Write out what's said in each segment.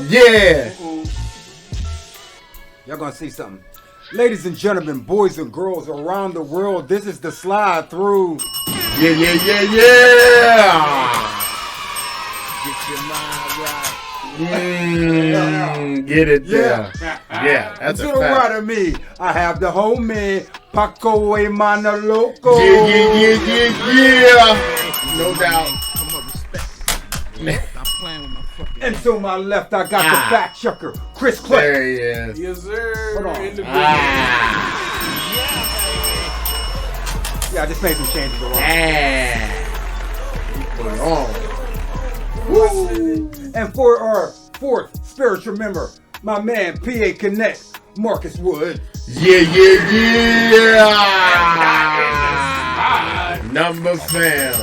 Yeah. Y'all gonna see something. Ladies and gentlemen, boys and girls around the world, this is the slide through. Yeah. Get your mind right. Get it there. Yeah, that's to a the fact. right of me, I have the homie Paco Emana Loco. Yeah. No doubt. Come up, respect. Stop playing with my fucking. And to my left, I got the fact checker, Chris Clay. There he is. Yes, sir. Hold on. In the Yeah, I just made some changes around. Put it on. Woo! And for our fourth spiritual member, my man PA Connect, Marcus Wood. Yeah. Number fam.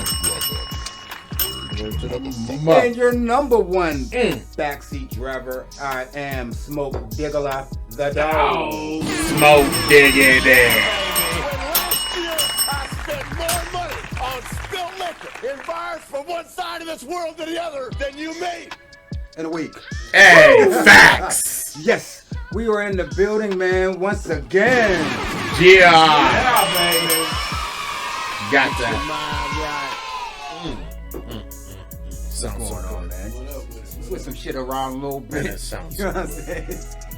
And your number one backseat driver, I am Smoke Diggler, the dog. Smoke diggity. Last year, I spent more money on spilled liquor in bars from one side of this world to the other than you made. In a week. Hey, facts. Yes, we are in the building, man, once again. Yeah. baby. Got that. What's going on, man? Switch some shit around a little bit. That sounds You know what I'm saying?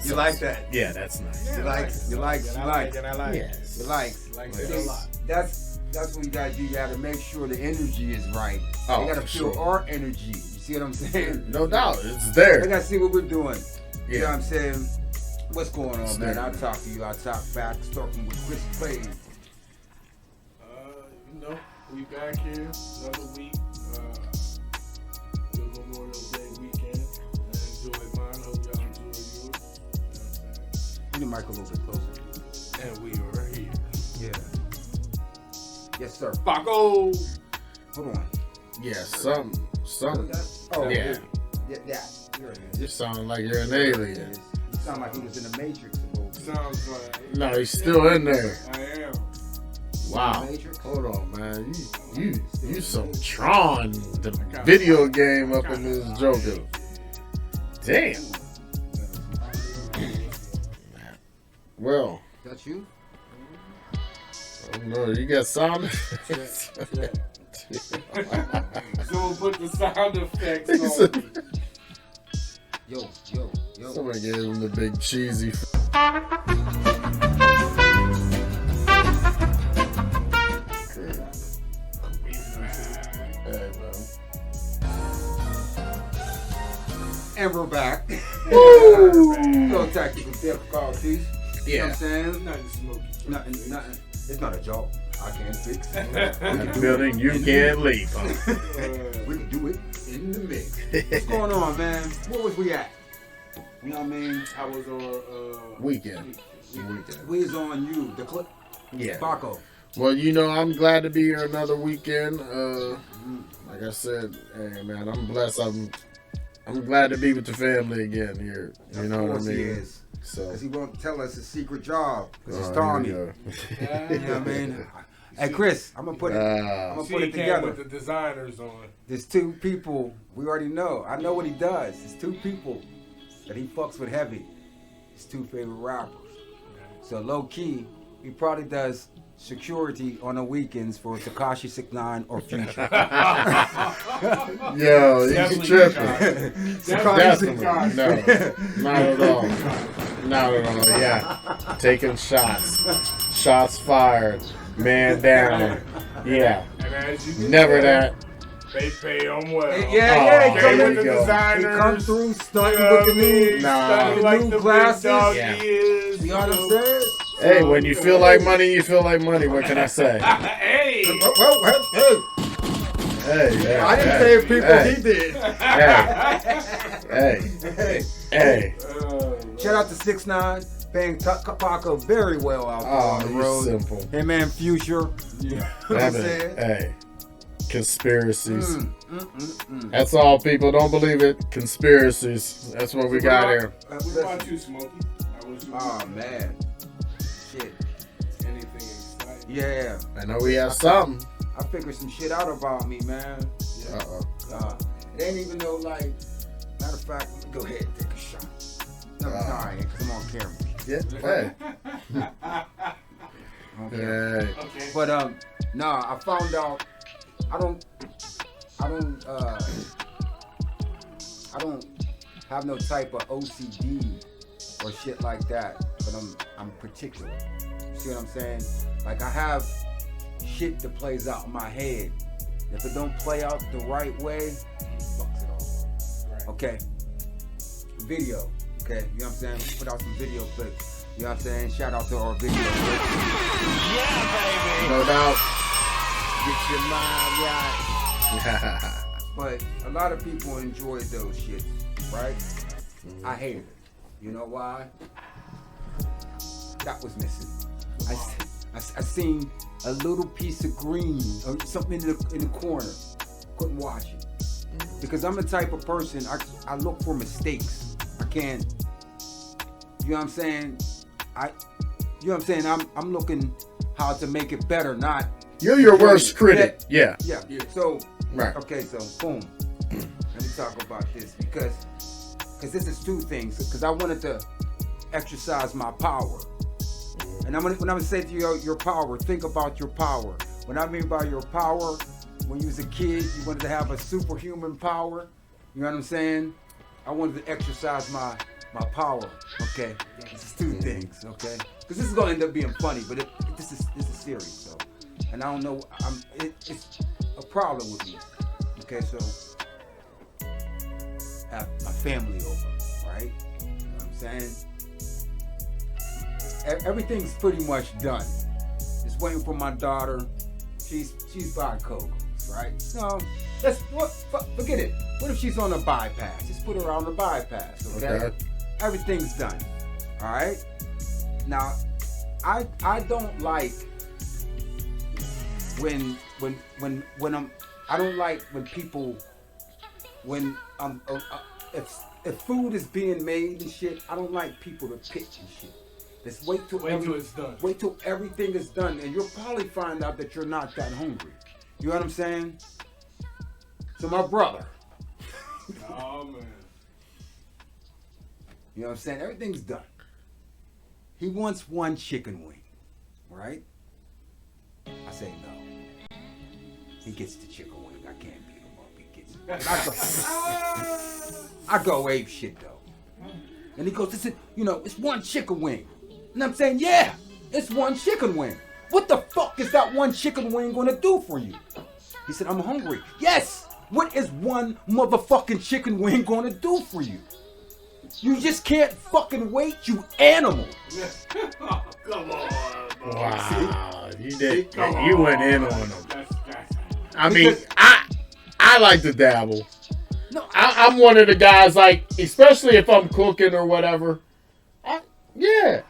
You like that? Yeah, that's nice. You like. Yes. You like. Like See, it a lot. That's what you gotta do. You gotta make sure the energy is right. Oh, they gotta for feel sure. our energy. You see what I'm saying? No doubt. It's They there. gotta see what we're doing. You know what Yeah. I'm saying? What's going on, It's man? there, I'll man. talk to you. I'll talk back. Starting with Chris Clay. We back here another week. The Memorial Day weekend. I enjoyed mine. Hope y'all enjoyed yours. You know what I'm saying? Bring the mic a little bit closer. And we are here. Yeah. Yes, sir. Paco! Hold on. Yeah, something. Oh, Yeah. Yeah. Here it is. You sound like you're an alien. You sound like he was in the Matrix. a little bit. Sounds like No, he's still in there. I am. Wow. Matrix? Hold on, man. You some Tron, the video game up in this Joker. Damn. Well, That's you? I don't know. You got sound? So put the sound effects He on. said- Yo. Somebody gave him the big cheesy. Hey, man. And we're back. Woo! No technical difficulties. You know what I'm saying? Nothing smoky. Nothing. It's not a joke. I can't fix. In the building, you can't leave. Huh? We can do it in the mix. What's going on, man? Where was we at? You know what I mean? I was on Weekend. We is on you, the clip. Yeah. Paco. Well, you know, I'm glad to be here another weekend. Like I said, hey man, I'm blessed. I'm glad to be with the family again here. You know Of what I course he mean? is. So, Because he won't tell us his secret job. Because it's here Tommy. we go. You know what I mean? Hey, Chris, I'm going to put it. I'm gonna She put it came together. with the designers on. There's two people we already know. I know what he does. There's two people that he fucks with heavy. His two favorite rappers. So low key, he probably does security on the weekends for Tekashi 6ix9ine or Future. Yo, you Definitely tripping? Definitely. Definitely. No, not at all. Not at all. Yeah, taking shots. Shots fired. Man down. Yeah. And as you can Never tell, that. They pay them well. Yeah, Oh, he there come you with go. the designers. He come through stunting You know with the what I mean? new, Nah. the Like new the glasses. big dog Yeah. he is. You know what I'm saying? Hey, when you feel like money, you feel like money. What can I say? Hey! Well, hey, Hey, I didn't say people, hey, he did. Hey. Shout out to 6ix9ine, paying Paco very well out there Oh, on the he's road. simple. Hey man, Future. You know what I'm saying? Hey, conspiracies. Mm. That's all, people. Don't believe it. Conspiracies. That's what we got here. What about you, Smokey? How was you? Oh man. Shit. Anything exciting? Yeah. I know we have something. I figured some shit out about me, man. Uh-oh. It ain't even no like, matter of fact, let me go ahead and take a Yeah. Hey. Okay. Hey. Okay. But nah, I found out I don't have no type of OCD or shit like that. But I'm particular. You see what I'm saying? Like I have shit that plays out in my head. If it don't play out the right way, it fucks it all. Right. Okay. Video. Okay. You know what I'm saying? Put out some video clips. You know what I'm saying? Shout out to our video clips. No doubt. Get your mind right. But a lot of people enjoyed those shit, right? I hated it. You know why? That was missing. I seen a little piece of green or something in the corner. Couldn't watch it. Because I'm the type of person, I look for mistakes. I can't, you know what I'm saying? You know what I'm saying? I'm looking how to make it better, not. You're your worst critic. Yeah. Yeah. So, Right. okay, so boom. Let me talk about this because this is two things. Because I wanted to exercise my power. And when I'm gonna say to you your power, think about your power. What I mean by your power, when you was a kid, you wanted to have a superhuman power. You know what I'm saying? I wanted to exercise my power. Okay, this is two things. Okay, because this is gonna end up being funny, but this is serious. So, and I don't know, it's a problem with me. Okay, so I have my family over, right? You know what I'm saying? Everything's pretty much done. Just waiting for my daughter. She's by Coco's, right? No, forget it. What if she's on a bypass? Just put her on the bypass, okay? Everything's done. All right. Now, I don't like when I don't like when people if food is being made and shit. I don't like people to pitch and shit. Let's wait till it's done. Wait till everything is done, and you'll probably find out that you're not that hungry. You know what I'm saying? So my brother. Oh man. You know what I'm saying? Everything's done. He wants one chicken wing, right? I say no. He gets the chicken wing. I can't beat him up. He gets it. I go ape shit though. And he goes, "This is, it's one chicken wing." And I'm saying, yeah, it's one chicken wing. What the fuck is that one chicken wing gonna do for you? He said, I'm hungry. Yes! What is one motherfucking chicken wing gonna do for you? You just can't fucking wait, you animal. Come on, bro. Wow. You did. Come You on. went in on them. That's I mean, I like to dabble. No, I'm one of the guys, like, especially if I'm cooking or whatever. Yeah.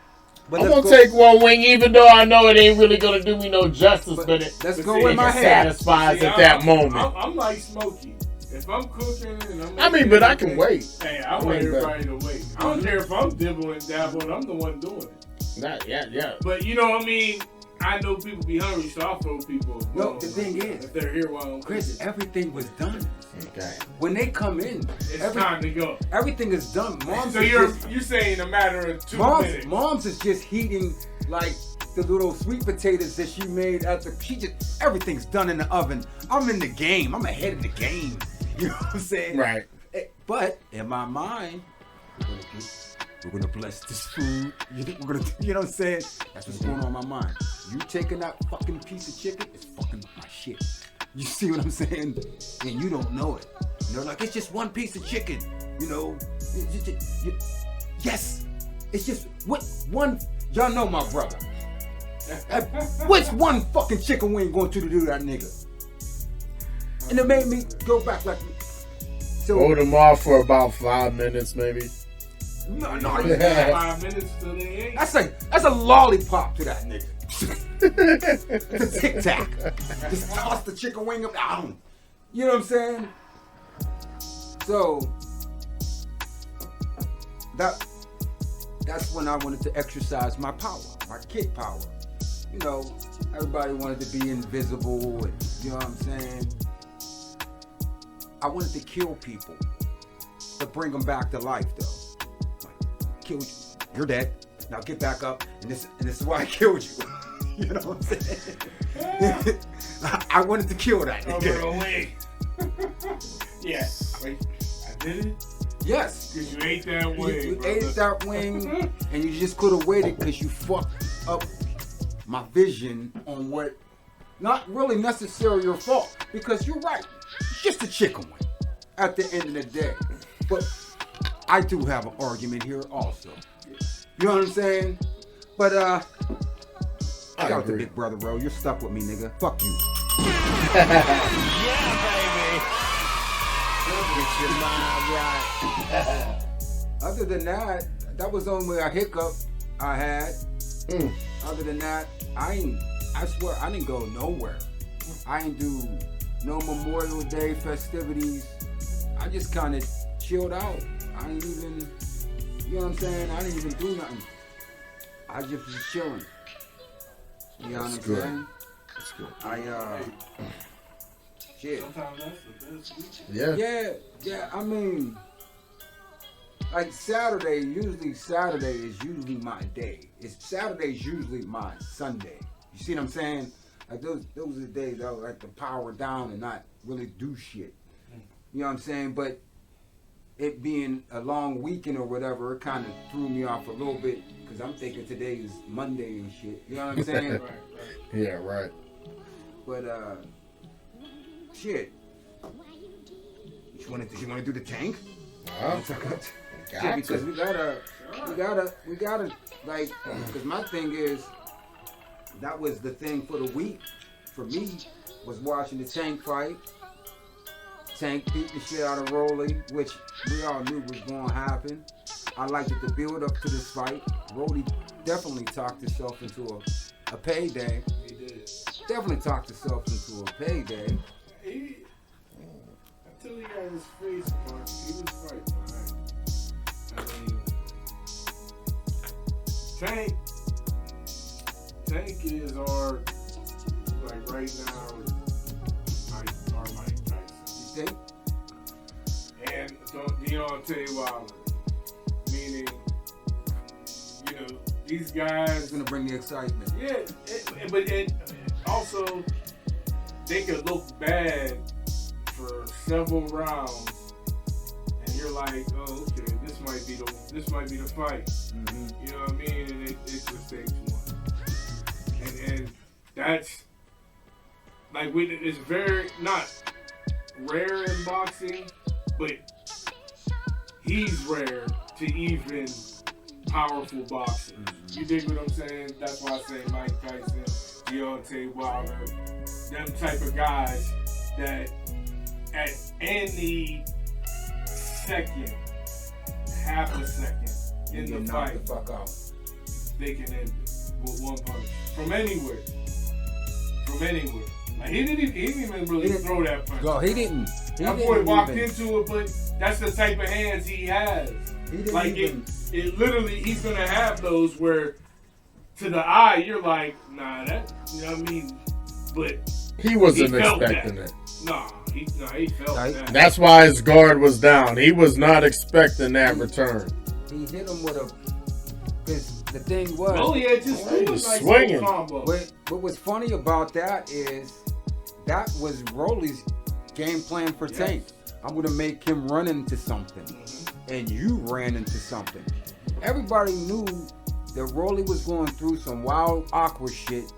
but I'm let's gonna go- take one wing, even though I know it ain't really gonna do me no justice, but it let's but go see, in my it head. satisfies See, at that moment. I'm like Smokey. If I'm cooking and I'm I mean, but I can wait. Hey, I want everybody to wait. I don't care if I'm dibbling, dabbling. I'm the one doing it. Yeah. But you know what I mean? I know people be hungry, so I'll throw people. a No, bone the thing is, if they're here while I'm Chris, everything was done. Okay. When they come in, it's time to go. everything is done. Mom's So is you're just, saying a matter of 2 minutes. Mom's is just heating like the little sweet potatoes that she made everything's done in the oven. I'm in the game. I'm ahead of the game. You know what I'm saying? Right. But in my mind, we're gonna bless this food. You know what I'm saying? That's what's going on in my mind. You taking that fucking piece of chicken is fucking my shit. You see what I'm saying? And you don't know it. And they're like, it's just one piece of chicken. Yes, it's just what one. Y'all know my brother. What's one fucking chicken wing going to do to that nigga? And it made me go back like. So, Hold them off for about 5 minutes, maybe. no, 5 minutes till they ain't. that's a lollipop to that nigga. It's a Tic Tac. Just toss the chicken wing up. Down. You know what I'm saying? So that's when I wanted to exercise my power, my kid power. Everybody wanted to be invisible, and you know what I'm saying? I wanted to kill people, but bring them back to life, though. Like, kill you. You're dead. Now get back up, and this is why I killed you. You know what I'm saying? I wanted to kill that nigga. Over a wing. Yeah. Wait, I did it? Yes. Because you ate that wing. You brother. ate that wing, and you just could have waited because you fucked up my vision on what not really necessarily your fault. Because you're right. It's just a chicken wing at the end of the day. But I do have an argument here also. You know what I'm saying? But shout out to Big Brother, bro. You're stuck with me, nigga. Fuck you. Yeah, baby. Get your mind right. Other than that, that was only a hiccup I had. Other than that, I swear I didn't go nowhere. I ain't do no Memorial Day festivities. I just kind of chilled out. I ain't even, you know what I'm saying? I didn't even do nothing. I just was chilling. You know what I'm saying? That's good. Shit. Sometimes that's the best weekend. Yeah. Yeah, I mean, like Saturday is usually my day. Saturday's usually my Sunday. You see what I'm saying? Like those are the days I would like to power down and not really do shit. You know what I'm saying? But it being a long weekend or whatever, it kind of threw me off a little bit because I'm thinking today is Monday and shit. You know what I'm saying? Yeah, right. But shit. You want to do the tank? Huh? Yeah, because we gotta like, because my thing is, that was the thing for the week for me, was watching the Tank fight. Tank beat the shit out of Rolly, which we all knew was going to happen. I liked it, the build up to this fight. Rolly definitely talked himself into a payday. He did. Definitely talked himself into a payday. Until he got his face on, he was fighting, right? I mean, Tank is our, like right now, our Mike Tyson. You think? And Deontay Wilder. Meaning, you know, these It's guys. gonna bring the excitement. Yeah, but also, they could look bad for several rounds, and you're like, oh, okay, this might be the fight. Mm-hmm. You know what I mean? And it just takes one. And that's like it's very not rare in boxing, but he's rare to even powerful boxers. Mm-hmm. You dig what I'm saying? That's why I say Mike Tyson, Deontay Wilder, them type of guys that at any second, half a second in You the get fight, knocked the fuck out. they can end it with one punch from anywhere. Like he didn't even really throw that punch. Go, he didn't. That boy walked into it, but that's the type of hands he has. He didn't Like even. it literally, he's gonna have those where, to the eye, you're like, nah, that, you know what I mean? But He wasn't He felt expecting that. it. He felt Right. that. That's why his guard was down. He was not expecting that return. He hit him with a. Because the thing was. Oh yeah, just He a was nice swinging. little combo. What was funny about that is that was Rolly's game plan for Yes. Tank. I'm gonna make him run into something, and you ran into something. Everybody knew that Rolly was going through some wild, awkward shit,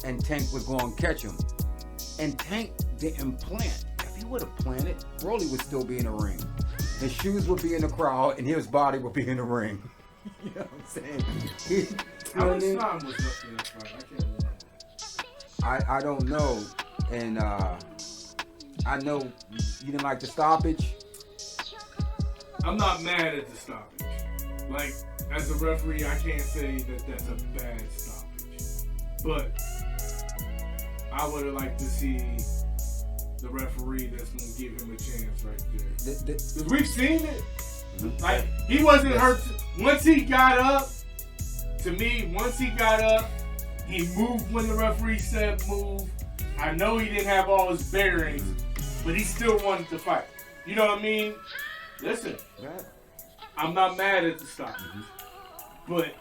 and Tank was going to catch him. And Tank didn't plant. If he would have planted, Rolly would still be in the ring. His shoes would be in the crowd, and his body would be in the ring. You know what I'm saying? You know How what I much mean? time was left in that fight? I can't remember. I don't know, and I know you didn't like the stoppage. I'm not mad at the stoppage. Like, as a referee, I can't say that that's a bad stoppage. But I would have liked to see the referee that's going to give him a chance right there. Because we've seen it. Like, he wasn't hurt. Once he got up, to me, he moved when the referee said move. I know he didn't have all his bearings, but he still wanted to fight. You know what I mean? Listen, I'm not mad at the stoppage, but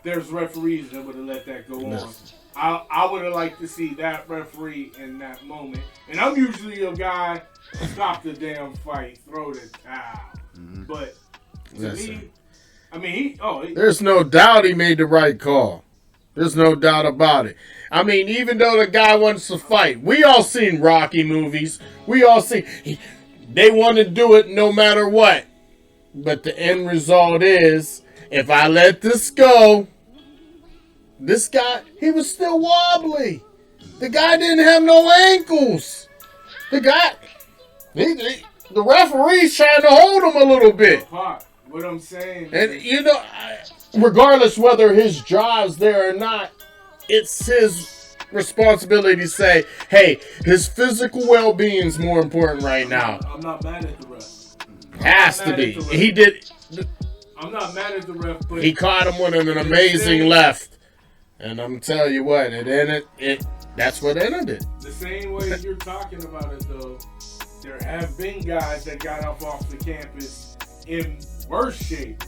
there's referees that would have let that go on. Yes. I would have liked to see that referee in that moment. And I'm usually a guy, stop the damn fight, throw the towel. But to Listen. me, I mean, There's no doubt he made the right call. There's no doubt about it. I mean, even though the guy wants to fight, we all seen Rocky movies. We all see they want to do it no matter what. But the end result is, if I let this go, this guy, he was still wobbly. The guy didn't have no ankles. The guy, the referee's trying to hold him a little bit. Pop, what I'm saying And, is, you know, regardless whether his job's there or not, it's his responsibility to say, hey, his physical well-being's more important right now. I'm not mad at the ref. Has to be. He did. I'm not mad at the ref, but He caught him with an amazing left. And I'm telling you what, it ended it. That's what ended it. the same way you're talking about it, though, there have been guys that got up off the campus in worse shape,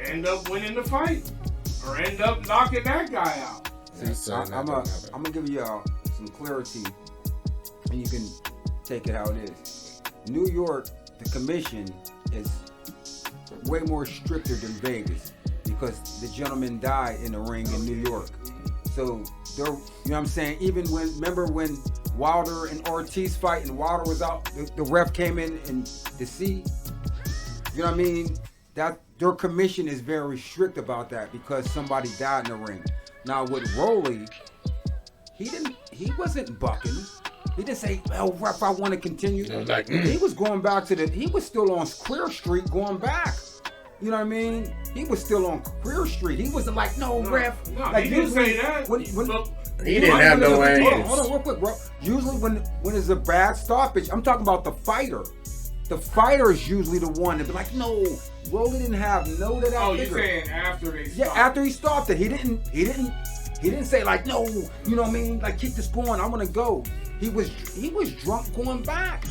end up winning the fight, or end up knocking that guy out. I'm gonna give y'all some clarity, and you can take it how it is. New York, the commission is way more stricter than Vegas because the gentleman died in the ring in New York. So they're, you know what I'm saying? Even remember when Wilder and Ortiz fight and Wilder was out, the ref came in and to see. You know what I mean? That their commission is very strict about that because somebody died in the ring. Now with Rolly, he wasn't bucking. He didn't say, "Oh, ref, I want to continue." Like, He was going back to he was still on Queer Street going back. You know what I mean? He was still on Queer Street. He wasn't like, "No, ref." No, like he didn't say that. When, He didn't have no ankles. Hold on, real quick, bro. Usually when it's a bad stoppage, I'm talking about the fighter. The fighter is usually the one to be like, "No, Rolly didn't have no to that." Oh, you're figure." saying after they stopped? Yeah, after he stopped it, he didn't say like, "No, you know what I mean? Like, keep this going. I want to go." He was drunk going back.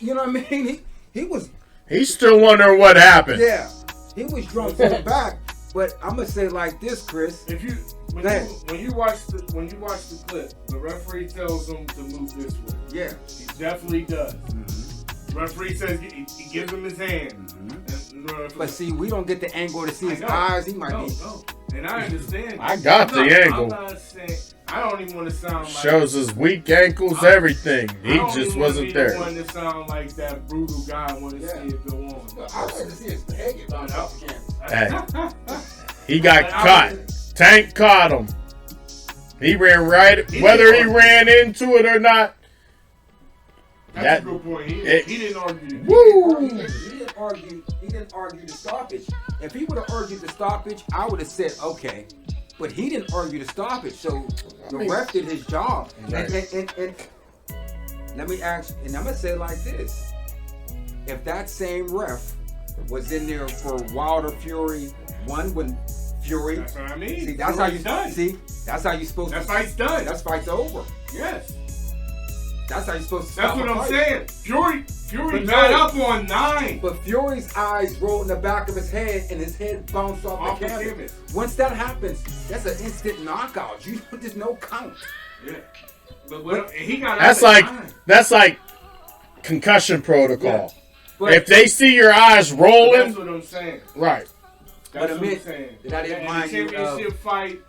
You know what I mean? He was. He's still wondering what happened. Yeah, he was drunk going back. But I'm gonna say like this, Chris. If you when you watch the clip, the referee tells him to move this way. Yeah. He definitely does. The referee says he gives him his hand. And the referee- But see, we don't get the angle to see his I know. eyes. He might No, be. no. And I understand. I got the angle. I'm not saying. I don't even want to sound like. Shows his weak ankles, everything. I He don't just even wasn't be there. The one to sound like that brutal guy. Want to see it go on. I wanted to see his head get bounced off the camera. Hey, he got caught. Tank caught him. He ran right. Whether he ran into it or not. That's a good point. He didn't argue. Woo! He didn't argue the stoppage. If he would have argued the stoppage, I would have said okay. But he didn't argue the stoppage, so the ref did his job. Right. And let me ask, and I'm gonna say it like this: if that same ref was in there for Wilder Fury one, when Fury, That's what I mean. see, that's how you done. see, that's how you supposed That to. fight's done. That fight's over. Yes. That's how you're supposed to. That's stop what a I'm fight. saying. Fury But got no. up on 9. But Fury's eyes rolled in the back of his head, and his head bounced off the the canvas. canvas. Once that happens, that's an instant knockout. There's no count. Yeah. But he got That's up at like 9. concussion protocol. But If they see your eyes rolling, That's what I'm saying. right. That's But what I'm admit saying. that I didn't In mind the you championship fight,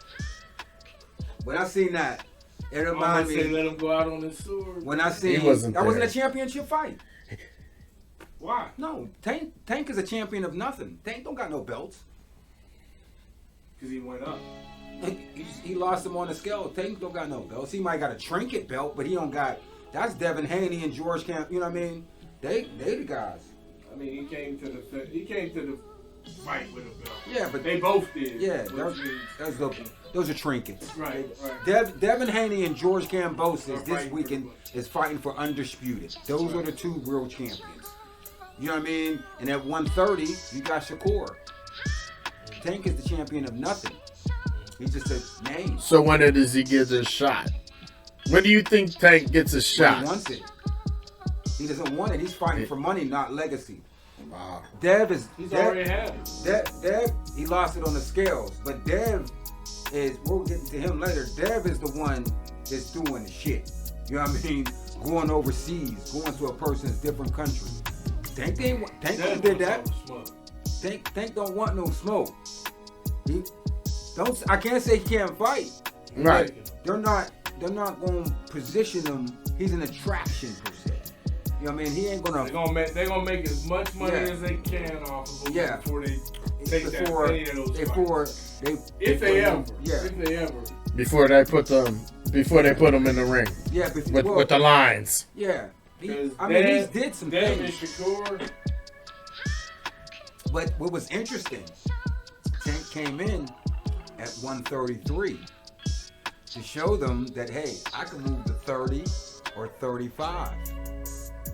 when I seen that, it I'm gonna reminded say me. let him go out on his sword. When I seen He wasn't that wasn't a there. championship fight. Why? No, Tank is a champion of nothing. Tank don't got no belts. Because he went up. He lost him on the scale. Tank don't got no belts. He might got a trinket belt, but he don't got. That's Devin Haney and George Camp. You know what I mean? They the guys. I mean, he came to the fight with a belt. Yeah, but They both did. yeah, which means- those are trinkets. Right, right. Devin Haney and George Gambosis They're this fighting weekend is fighting for undisputed. Those are the two real champions. You know what I mean? And at 130, you got Shakur. Tank is the champion of nothing. He's just a name. So when does he get his shot? When do you think Tank gets a He shot? wants it. He doesn't want it. He's fighting for money, not legacy. Wow. Dev is He's Dev, already had it. Dev, he lost it on the scales. But Dev we'll get to him later. Dev is the one that's doing the shit. You know what I mean? Going overseas, going to a person's different country. Tank did that. Tank don't want no smoke. I can't say he can't fight. Right. They're not going to position him. He's an attraction per se. You know what I mean? He ain't gonna. They're gonna make as much money as they can off of him before they take any of those fights. If they ever. Before they put them in the ring. Yeah, with the lines. Yeah. He did some Dev things. and Shakur. But what was interesting, Tank came in at 133 to show them that, hey, I can move to 30 or 35.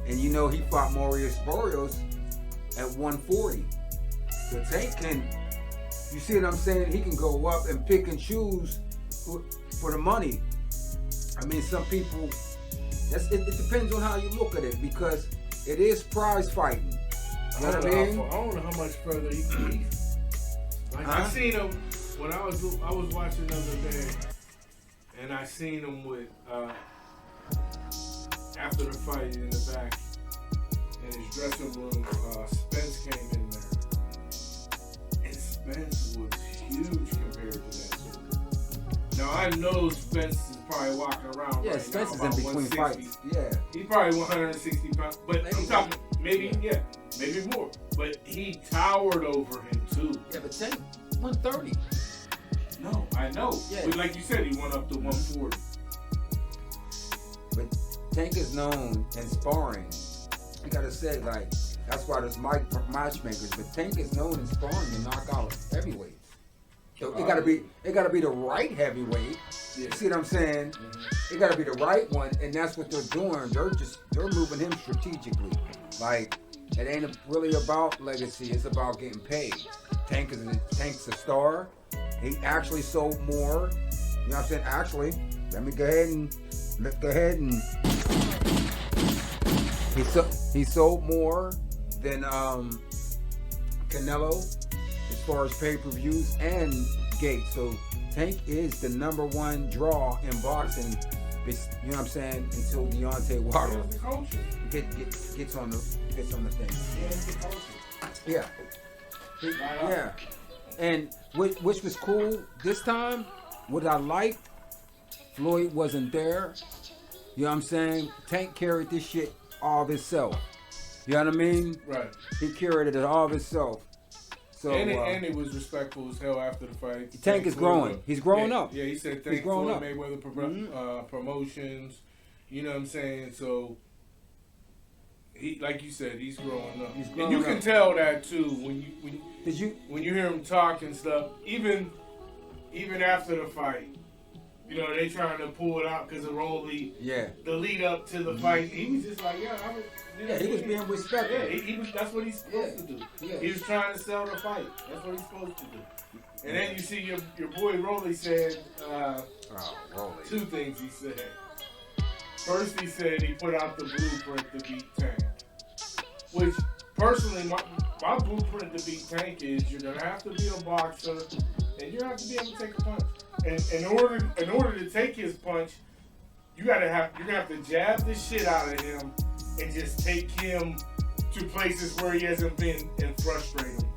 And you know he fought Marius Barrios at 140. So Tank can, you see what I'm saying? He can go up and pick and choose for the money. I mean, some people, it depends on how you look at it, because it is prize fighting. You know what I mean? I don't know how much further he can be. Like I seen him when I was watching the other day, and I seen him with after the fight in the back in his dressing room. Spence came in there, and Spence was huge compared to that dude. Now I know Spence is probably walking around. Yeah, right Spence now is in about between 160. fights. Yeah, He's probably 160 pounds, but I'm talking maybe more. But he towered over him too. Yeah, but Tank 130. No, I know. Yeah. But like you said, he went up to 140. But Tank is known in sparring. You gotta say, like, that's why there's matchmakers. But Tank is known in sparring to knock out heavyweights. So it gotta be the right heavyweight. Yeah. You see what I'm saying? It gotta be the right one, and that's what they're doing. They're moving him strategically. Like, it ain't really about legacy. It's about getting paid. Tank's a star. He actually sold more. You know what I'm saying? Actually, let me go ahead and he sold more than Canelo as far as pay-per-views and Gates. So Tank is the #1 draw in boxing. You know what I'm saying? Until Deontay Wilder gets on the thing. Yeah. Yeah. And which was cool this time, what I liked, Floyd wasn't there. You know what I'm saying? Tank carried this shit all of himself. You know what I mean? Right. He carried it all of himself. So and it was respectful as hell after the fight. Tank is growing. He's growing up. Yeah, he said thank Floyd Mayweather promotions. You know what I'm saying? So he, like you said, he's growing up. And you can tell that too when you hear him talk and stuff. Even after the fight, you know, they trying to pull it out because of Rolly. Yeah. The lead up to the fight, he was just like, he was being respectful. Yeah, that's what he's supposed to do. Yeah. He was trying to sell the fight. That's what he's supposed to do. And then you see your boy Rolly said two things he said. First, he said he put out the blueprint to beat Tank. Which, personally, my blueprint to beat Tank is you're going to have to be a boxer and you're going to have to be able to take a punch. And in order to take his punch, you're gonna have to jab the shit out of him and just take him to places where he hasn't been and frustrate him.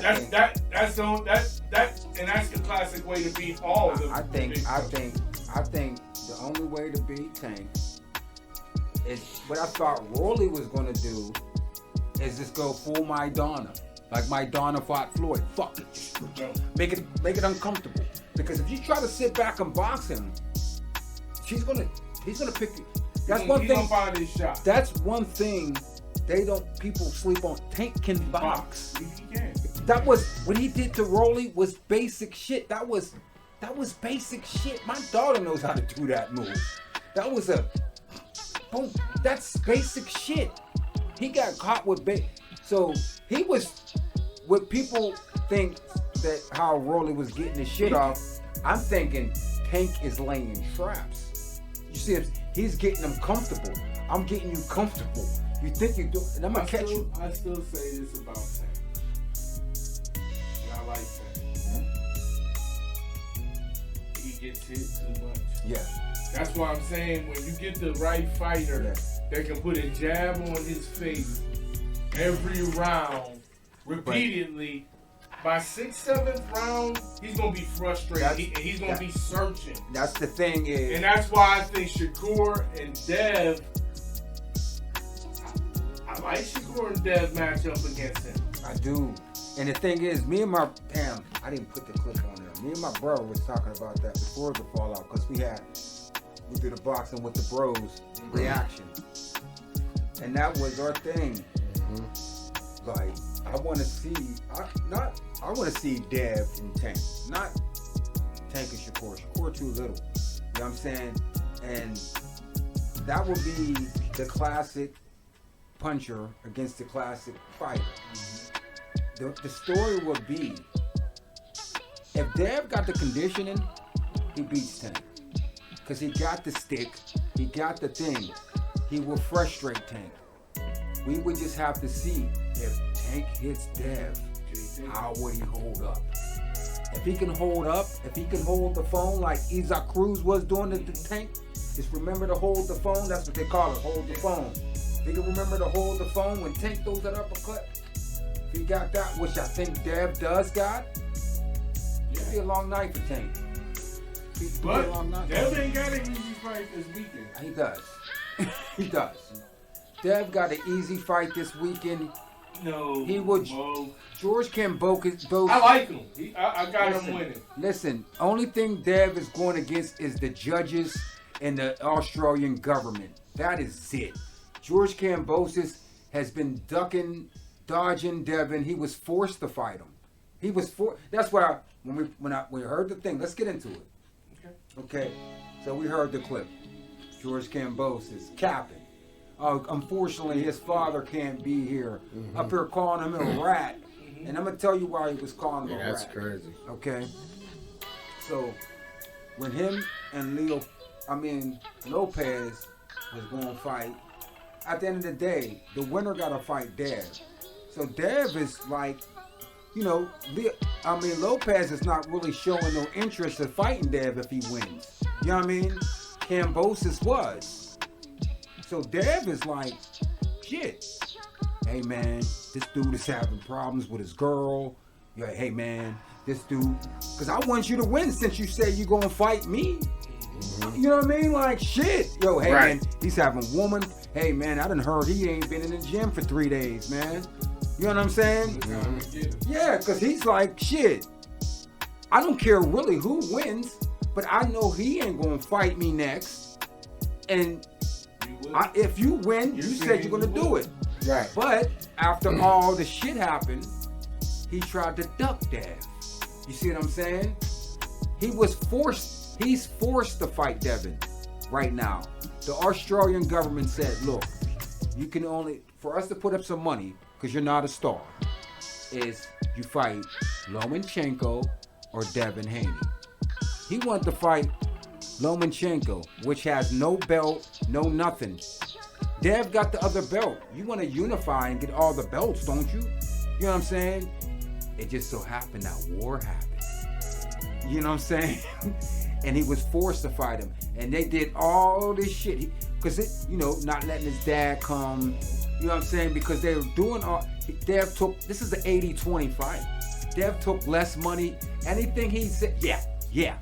That's the classic way to beat all of them. I think the only way to beat Tank is what I thought Rolly was gonna do is just go full Maidana. Like Maidana fought Floyd. Fuck it. Make it uncomfortable. Because if you try to sit back and box him, he's gonna pick you. That's one thing. He's gonna find his shot. That's one thing people sleep on. Tank can box. He can. That was what he did to Rolly was basic shit. That was basic shit. My daughter knows how to do that move. That was boom. That's basic shit. He got caught with so he was what people think that how Rolly was getting his shit off. I'm thinking Tank is laying traps. You see, he's getting them comfortable. I'm getting you comfortable. You think you do, and I'm gonna catch you. I still say this about Tank. And I gets hit too much. Yeah. That's why I'm saying when you get the right fighter that can put a jab on his face every round repeatedly, by 6th, 7th round, he's gonna be frustrated. He's gonna be searching. That's the thing is, and that's why I think Shakur and Dev. I like Shakur and Dev match up against him. I do. And the thing is, me and my I didn't put the clip on there. Me and my brother was talking about that before the fallout because we did a boxing with the bros reaction, and that was our thing. Like I want to see, I want to see Dev and Tank, not Tank and Shakur. Shakur too little. You know what I'm saying? And that would be the classic puncher against the classic fighter. The story would be, if Dev got the conditioning, he beats Tank. Because he got the stick, he got the thing. He will frustrate Tank. We would just have to see if Tank hits Dev, how would he hold up? If he can hold up, if he can hold the phone like Isaac Cruz was doing to the Tank, just remember to hold the phone. That's what they call it, hold the phone. If he can remember to hold the phone when Tank throws that uppercut, if he got that, which I think Dev does got, it'll be a long night for Tank. But Dev ain't got an easy fight this weekend. He does. He does. Dev got an easy fight this weekend. No. He would. George Kambosos. I like him. I got him winning. Listen, only thing Dev is going against is the judges and the Australian government. That is it. George Kambosos has been dodging Devin. He was forced to fight him. He was forced. That's why when we heard the thing, let's get into it. Okay. So we heard the clip. George Kambosos capping. Unfortunately, his father can't be here. Up here calling him a rat. And I'm going to tell you why he was calling him a rat. That's crazy. Okay? So, when him and Lopez was going to fight, at the end of the day, the winner got to fight Dev. So, Dev is like, Lopez is not really showing no interest in fighting Dev if he wins. You know what I mean? Kambosos was. So Dev is like, shit. Hey man, this dude is having problems with his girl. You're like, hey man, this dude, because I want you to win since you say you're gonna fight me. You know what I mean? Like shit. Yo, hey man, he's having a woman. Hey man, I done heard he ain't been in the gym for 3 days, man. You know what I'm saying? Yeah, because he's like, shit. I don't care really who wins, but I know he ain't gonna fight me next. And if you win, you said you're gonna do it. Right. But after all the shit happened, he tried to duck Dev. You see what I'm saying? He's forced to fight Devin right now. The Australian government said, look, you can only, for us to put up some money, because you're not a star, is you fight Lomachenko or Devin Haney. He wanted to fight Lomachenko, which has no belt, no nothing. Dev got the other belt. You want to unify and get all the belts, don't you? You know what I'm saying? It just so happened that war happened. You know what I'm saying? And he was forced to fight him. And they did all this shit. Because, not letting his dad come. You know what I'm saying? Because they were doing all... Dev took... This is an 80-20 fight. Dev took less money. Anything he said... Yeah.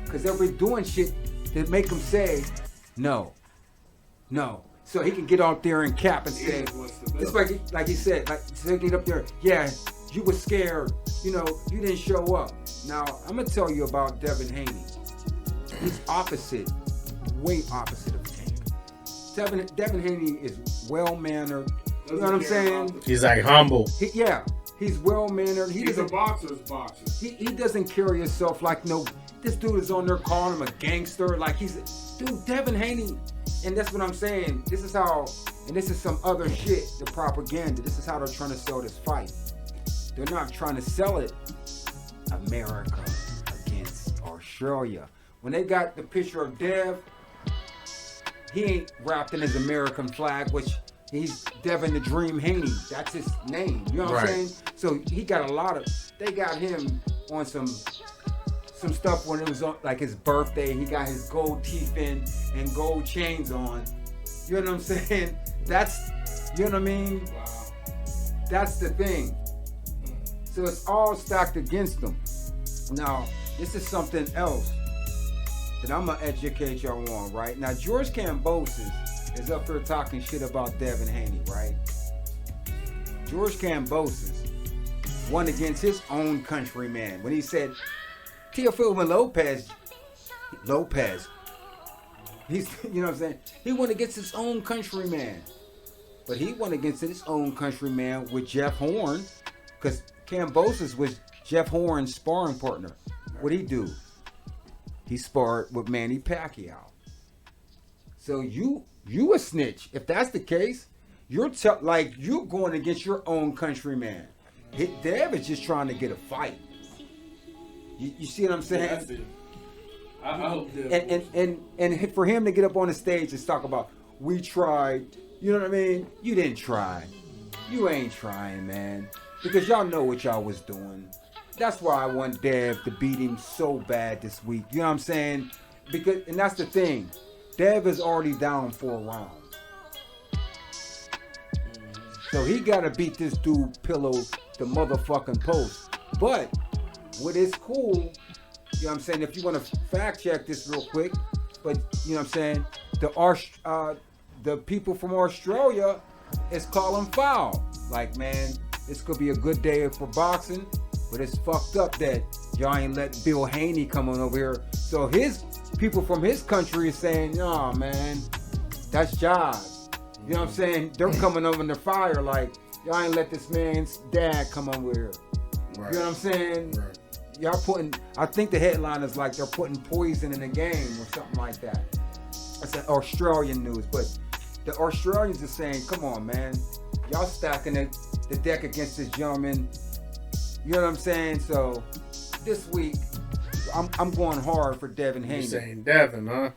Because they were doing shit that make him say, no. So he can get out there and cap and say, it's like he said, like to get up there, yeah, you were scared, you didn't show up. Now, I'm going to tell you about Devin Haney. He's opposite, way opposite of Tank. Devin Haney is well-mannered, you know what I'm saying? He's like humble. He's well-mannered. He's a boxer's boxer. He doesn't carry himself like this dude is on there calling him a gangster. Like dude, Devin Haney. And that's what I'm saying. This is how, and this is some other shit, the propaganda. This is how they're trying to sell this fight. They're not trying to sell it America against Australia. When they got the picture of Dev, he ain't wrapped in his American flag, which he's Devin the Dream Haney. That's his name. You know what I'm saying? So he got they got him on some some stuff when it was on, like his birthday. He got his gold teeth in and gold chains on. You know what I'm saying? That's, you know what I mean? Wow. That's the thing. So it's all stacked against them. Now, this is something else that I'm gonna educate y'all on, right? Now, George Kambosos is up here talking shit about Devin Haney, right? George Kambosos won against his own countryman when he said Teofimo Lopez, he's, you know what I'm saying? He won against his own countryman. But he won against his own countryman with Jeff Horn, because Kambosos was Jeff Horn's sparring partner. What'd he do? He sparred with Manny Pacquiao. So you a snitch. If that's the case, you're like you're going against your own countryman. Dev is just trying to get a fight. You see what I'm saying? I hope that. And for him to get up on the stage and talk about, we tried. You know what I mean? You didn't try. You ain't trying, man. Because y'all know what y'all was doing. That's why I want Dev to beat him so bad this week. You know what I'm saying? Because, and that's the thing. Dev is already down 4 rounds. So he got to beat this dude Pillow the motherfucking post. But what is cool, you know what I'm saying? If you want to fact check this real quick, but you know what I'm saying? The people from Australia is calling foul. Like, man, this could be a good day for boxing, but it's fucked up that y'all ain't let Bill Haney come on over here. So his people from his country is saying, nah, man, that's jobs. You know what I'm saying? They're coming over in the fire like, y'all ain't let this man's dad come over here. Right. You know what I'm saying? Right. Y'all putting, I think the headline is like they're putting poison in the game or something like that. That's an Australian news, but the Australians are saying, come on, man. Y'all stacking the deck against this gentleman. You know what I'm saying? So this week, I'm going hard for Devin Haney. You saying Devin, huh?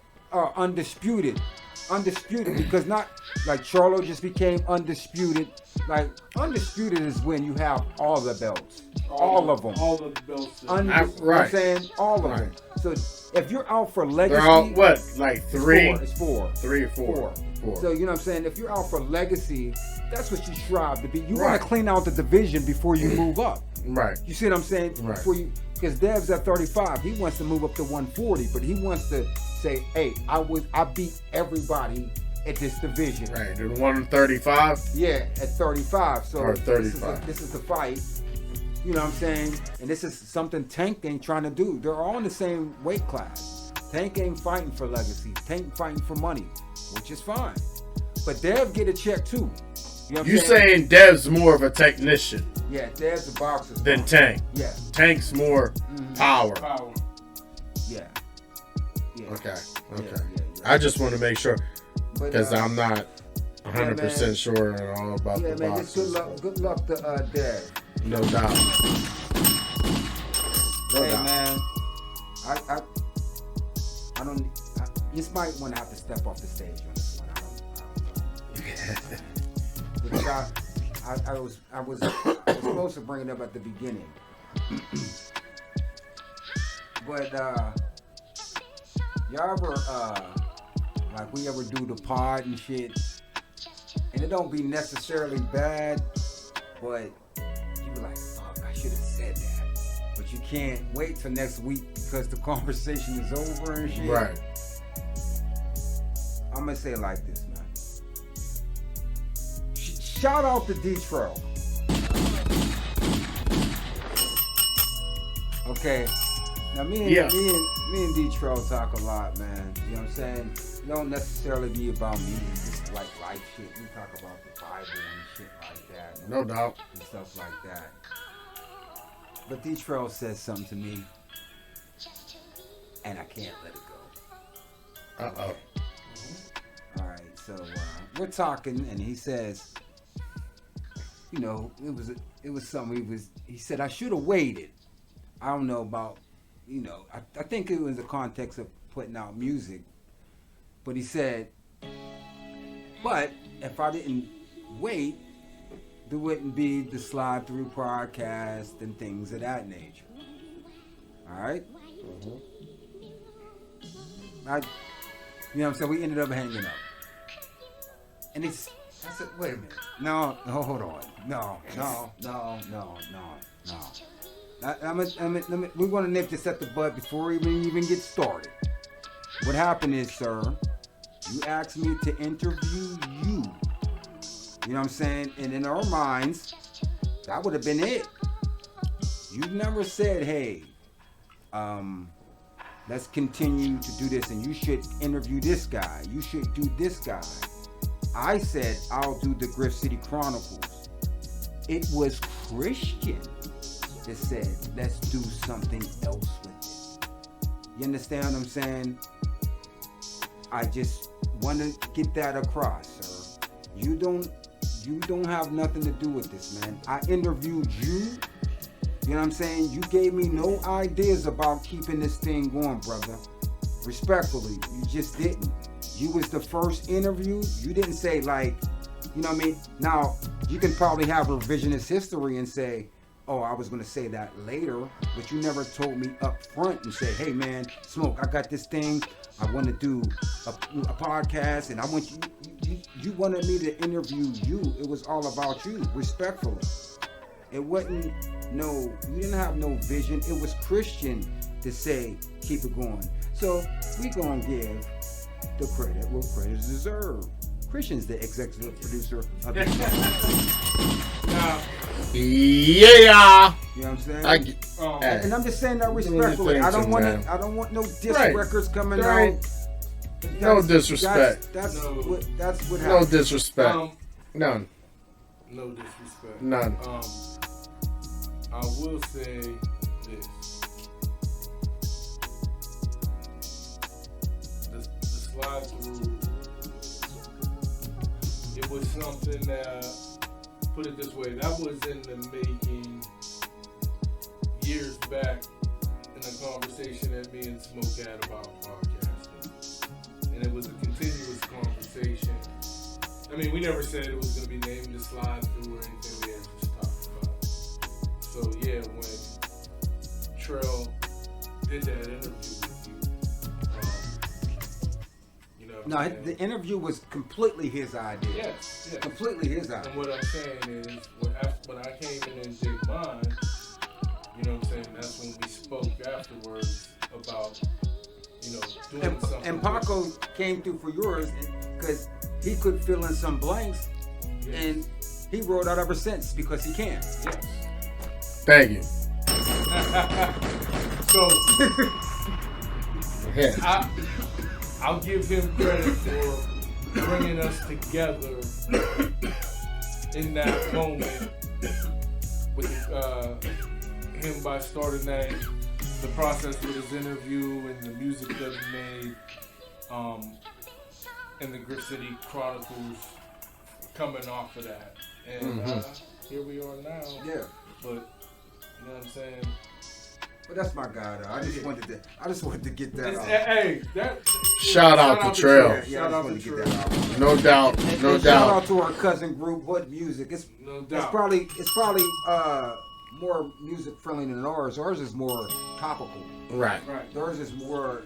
Undisputed. Undisputed, because not like Charlo just became undisputed. Like, undisputed is when you have all the belts. All of them. All the belts. Right. You know what I'm saying? All of them. So if you're out for legacy. They're all, what, like 3? It's 4. 3 or 4. 4. So, you know what I'm saying? If you're out for legacy, that's what you strive to be. You want to clean out the division before you move up. Right. You see what I'm saying? Right. Before you, because Dev's at 35. He wants to move up to 140, but he wants to say, hey, I beat everybody at this division. Right. And 135? Yeah, at 35. So or 35. This is the fight. You know what I'm saying? And this is something Tank ain't trying to do. They're all in the same weight class. Tank ain't fighting for legacy. Tank fighting for money, which is fine. But Dev get a check too. You know what I'm saying Dev's more of a technician. Yeah, Dev's a boxer. Than Tank. Yeah. Tank's more power. Yeah. Okay. Yeah. I just want to make sure, because I'm not 100% sure at all about the man, boxers. good luck to Dev. No doubt. Man, I don't. You might want to have to step off the stage on this one. I don't know. Because I was supposed to bring it up at the beginning, but y'all ever like we ever do the pod and shit, and it don't be necessarily bad, but you be like, fuck, I should have said that. But you can't wait till next week because the conversation is over and shit. Right. I'm gonna say it like this, man. Shout out to D-Trail. Okay. Now me and D-Trail talk a lot, man. You know what I'm saying? It don't necessarily be about me. It's just like life shit. We talk about the Bible and shit like that. No doubt. And stuff like that. But D-Trail says something to me, and I can't let it go. Uh-oh. All right, so we're talking, and he says, you know, it was something he said I should have waited. I don't know about, you know, I think it was the context of putting out music, but he said, but if I didn't wait, there wouldn't be the Slide Through podcast and things of that nature. All right. You know what I'm saying? We ended up hanging up. And I said, wait a minute. No, hold on. No. We want to nip this at the bud before we even get started. What happened is, sir, you asked me to interview you. You know what I'm saying? And in our minds, that would have been it. You never said, hey, let's continue to do this and you should interview this guy. You should do this guy. I said, I'll do the Griff City Chronicles. It was Christian that said, let's do something else with it. You understand what I'm saying? I just want to get that across, sir. You don't have nothing to do with this, man. I interviewed you. You know what I'm saying? You gave me no ideas about keeping this thing going, brother. Respectfully, you just didn't. You was the first interview. You didn't say, like, you know what I mean? Now, you can probably have revisionist history and say, oh, I was going to say that later, but you never told me up front and say, hey, man, Smoke, I got this thing. I want to do a podcast, and I want you wanted me to interview you. It was all about you, respectfully. It wasn't, you didn't have no vision. It was Christian to say, keep it going. So we going to give the credit where credit is deserved. Christian's the executive producer of the Yeah. You know what I'm saying? And I'm just saying that respectfully. I don't want no diss records coming out. No disrespect. That's what happened. No disrespect. None. No disrespect. None. I will say this. The slide through, it was something that, put it this way, that was in the making years back in a conversation that me and Smoke had about podcasting. And it was a continuous conversation. I mean, we never said it was going to be named the slide through or anything. We had just talked about it. So yeah, when Trell did that interview with you, no, the interview was completely his idea. Yes. Completely his idea. And what I'm saying is, when I came in and did mine, you know what I'm saying, that's when we spoke afterwards about, doing something. And Paco came through for yours because he could fill in some blanks, and he wrote out ever since because he can. Yes. Thank you. So, I'll give him credit for bringing us together in that moment with him by starting the process with his interview and the music that he made, and the Griff City Chronicles coming off of that. And here we are now. Yeah. But, you know what I'm saying? But that's my guy, though. I just wanted to get that off. Hey, shout out to Trell. Shout out to Trell. No doubt. Shout out to our cousin group, What Music. It's probably more music friendly than ours. Ours is more topical. Right. Ours is more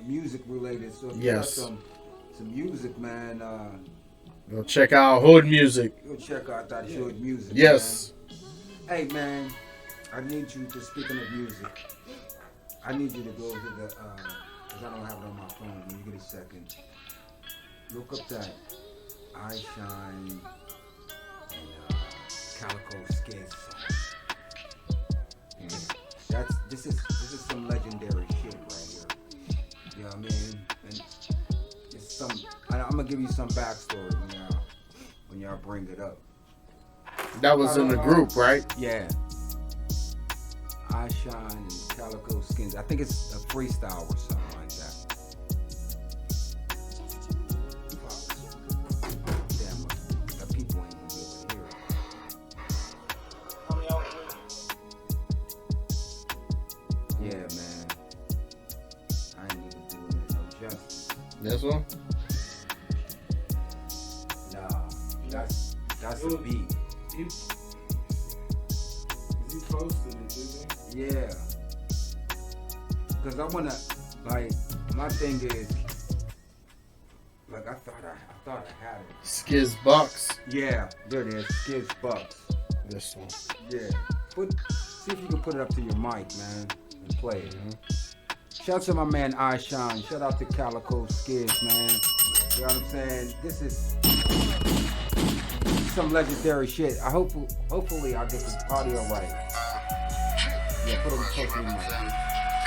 music related. So if you got some music, man, go check out Hood Music. Go check out that Hood Music. Yes. Man. Hey, man, I need you to, speaking of music, I need you to go to the, because I don't have it on my phone. When you get a second, look up that I Shine and Calico Skids song. This is some legendary shit right here. You know what I mean? And it's some. I'm gonna give you some backstory when y'all bring it up. That was in the group, right? Yeah. I Shine and Calico Skins. I think it's a freestyle or something like that. Damn, the people ain't gonna be able to hear it. Yeah, man. I ain't even doing it no justice. This one? Nah, that's a beat. He posted it, didn't he? Yeah. Because I wanna, like, my thing is, like, I thought I had it. Skiz Bucks. Yeah, there it is. Skiz Bucks. This one. Yeah. See if you can put it up to your mic, man, and play it. Shout out to my man iShine. Shout out to Calico Skiz, man. You know what I'm saying? This is some legendary shit. Hopefully I'll get the audio right. Yeah, put it close to your mic.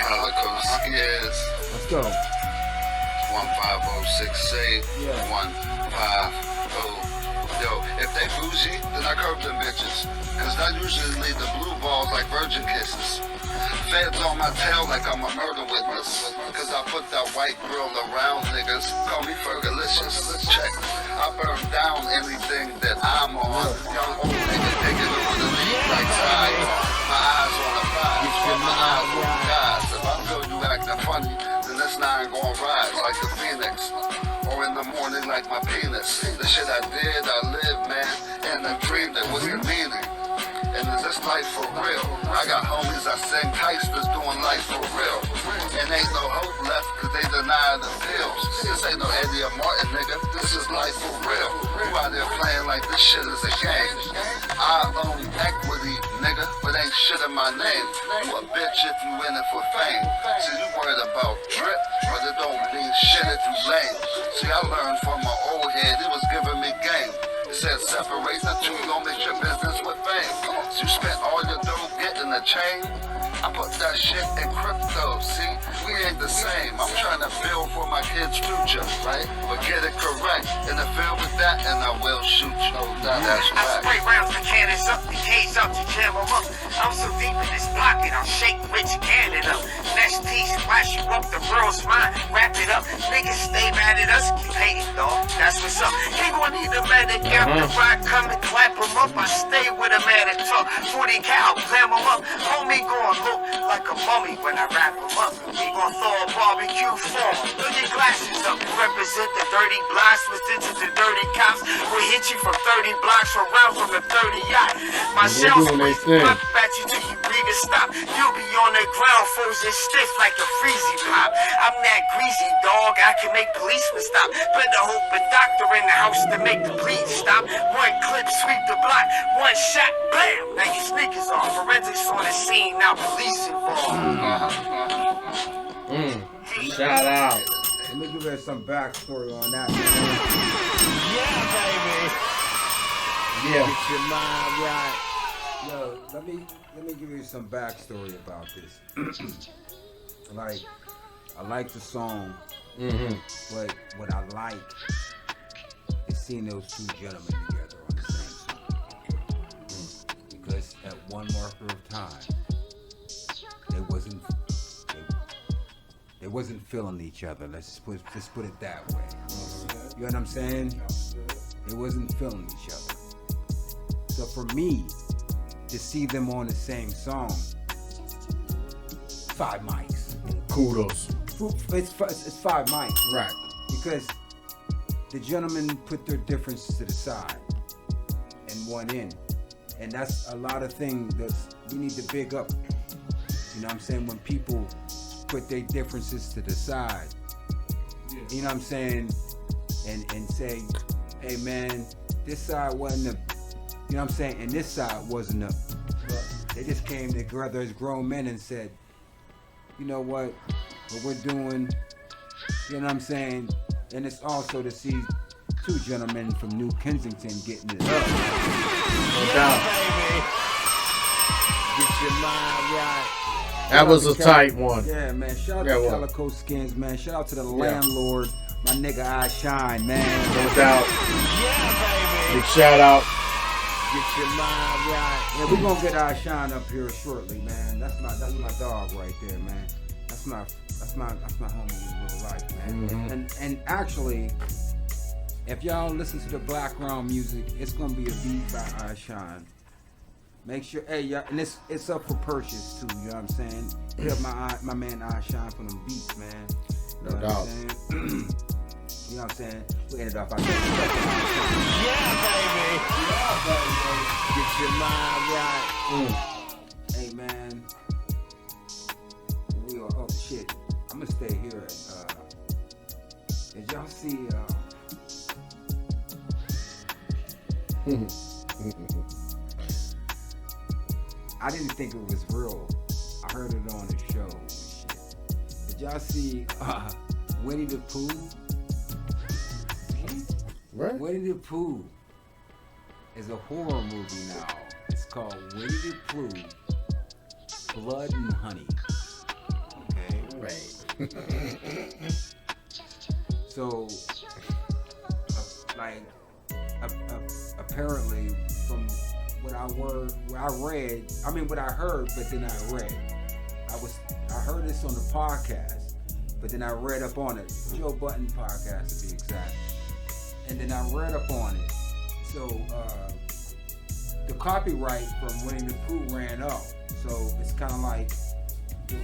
Calico Skiz. Let's go. 15068. Yeah. 150. Yo, if they bougie, then I curb them bitches. Cause I usually leave the blue balls like virgin kisses. Feds on my tail like I'm a murder witness. Cause I put that white girl around niggas. Call me Fergalicious. Check. I burn down anything that I'm on. Young old nigga taking over the league like Zion. My eyes on the prize. My eyes on the guys. If I feel you acting funny, then this nine gon' rise like the phoenix. Or in the morning like my penis. The shit I did, I lived, man. And I dreamed it was the meaning. And is this life for real? I got homies I sing heisters doing life for real. And ain't no hope left cause they deny the pills. This ain't no Eddie or Martin, nigga. This is life for real. You out there playing like this shit is a game. I own equity, nigga, but ain't shit in my name. You a bitch if you in it for fame. See, you worried about drip, but it don't mean shit if you lame. See, I learned from my old head, he was giving me game. He said separate the two, don't mix your business with fame. So you spent all your dough getting a chain. I put that shit in crypto, see? We ain't the same. I'm trying to build for my kids' future, right? But get it correct. In the field with that, and I will shoot you. That's I spray rounds the cannons up, the cage out to jam them up. I'm so deep in this pocket, I'll shake Rich Cannon up. Next piece, flash you up, the world's mine. Wrap it up, niggas stay mad at us, keep hating, dog. That's what's up. He gon' need a medic after I come and clap him up. I stay with a man and talk. 40 cal, clam him up. Homie gon' look like a mummy when I wrap him up. We gon' throw a barbecue form. Put your glasses up. Represent the dirty blocks, into the dirty cops. We hit you from 30 blocks around from the 30 yacht. My shells doing their thing. up at you till you breathe and stop. You'll be on the ground, frozen stiff like a freezy pop. I'm that greasy dog, I can make policemen stop. Better hope a doctor in the house to make the bleed stop. One clip, sweep the block. One shot, bam. Now your sneakers on. Forensics on the scene, now police involved. Shout out. Let me give you some backstory on that. Yeah. Get your mind right. Yo, let me give you some backstory about this. I like the song, but what I like is seeing those two gentlemen together on the same song. Because at one marker of time, they wasn't feeling each other. Let's put it that way. You know what I'm saying? They wasn't feeling each other. So for me to see them on the same song, 5 mics. Kudos. It's 5 mics. Right. Because the gentlemen put their differences to the side and went in. And that's a lot of things that we need to big up. You know what I'm saying? When people put their differences to the side. You know what I'm saying? And say, hey man, this side wasn't a, you know what I'm saying? And this side wasn't a, they just came together as grown men and said, you know what we're doing, you know what I'm saying? And it's also to see 2 gentlemen from New Kensington getting it up. No doubt. Get your mind right. That was a tight one. Yeah, man. Shout out to Calico Skins, man. Shout out to the landlord, my nigga iShine, man. No doubt. Big shout out. Get your mind right. Yeah, we're gonna get iShine up here shortly, man. That's my dog right there, man. That's my homie in real life, man. And actually, if y'all listen to the background music, it's gonna be a beat by iShine. Make sure, hey, y'all, and it's up for purchase too. You know what I'm saying? Hit up my man iShine for them beats, man. You know No doubt. you know what I'm saying? We ended up out there. Get your mind right. Hey man, we are, oh shit. stay here. Did y'all see? I didn't think it was real. I heard it on the show. And shit. Did y'all see Winnie the Pooh? Right? Winnie the Pooh is a horror movie now. It's called Winnie the Pooh, Blood and Honey. Okay. Right. So, apparently, from what I heard, but then I read. I heard this on the podcast, but then I read up on it. Joe Budden podcast, to be exact. And then I read up on it. So, the copyright from Winnie the Pooh ran up. So it's kind of like you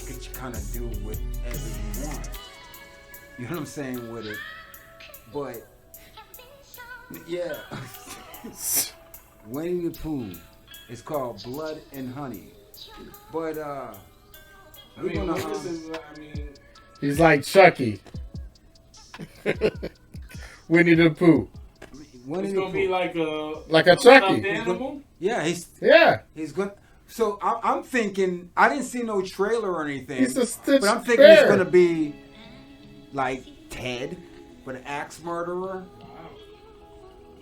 could kind of do whatever you want. You know what I'm saying with it? But yeah, Winnie the Pooh. It's called Blood and Honey. But he's like Chucky. Winnie the Pooh. It's gonna be like a Chucky. Animal? Yeah, he's good. So I'm thinking, I didn't see no trailer or anything. He's a Stitch but I'm thinking Bear. it's gonna be like Ted, but an axe murderer.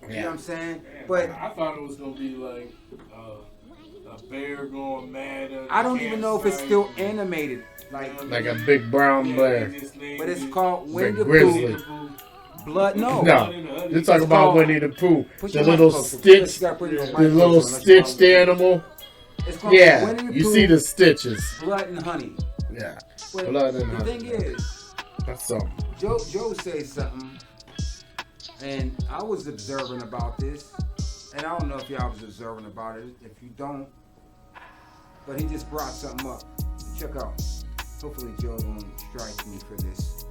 You know what I'm saying? But I thought it was gonna be like a bear going mad. I don't even know if it's still animated. Like a big brown bear. But it's called Winnie the Grizzly. Pooh. Blood? No. No, you're talking about Winnie the Pooh, Put the your little mic closer. stitched, You gotta put your mic the little closer. stitched animal. It's called Yeah, Winnie the you Pooh, see the stitches. Blood and Honey. Yeah, But Blood and the Honey. thing is, That's something. Joe said something, and I was observing about this, and I don't know if y'all was observing about it. If you don't, but he just brought something up. Check out. Hopefully Joe won't strike me for this.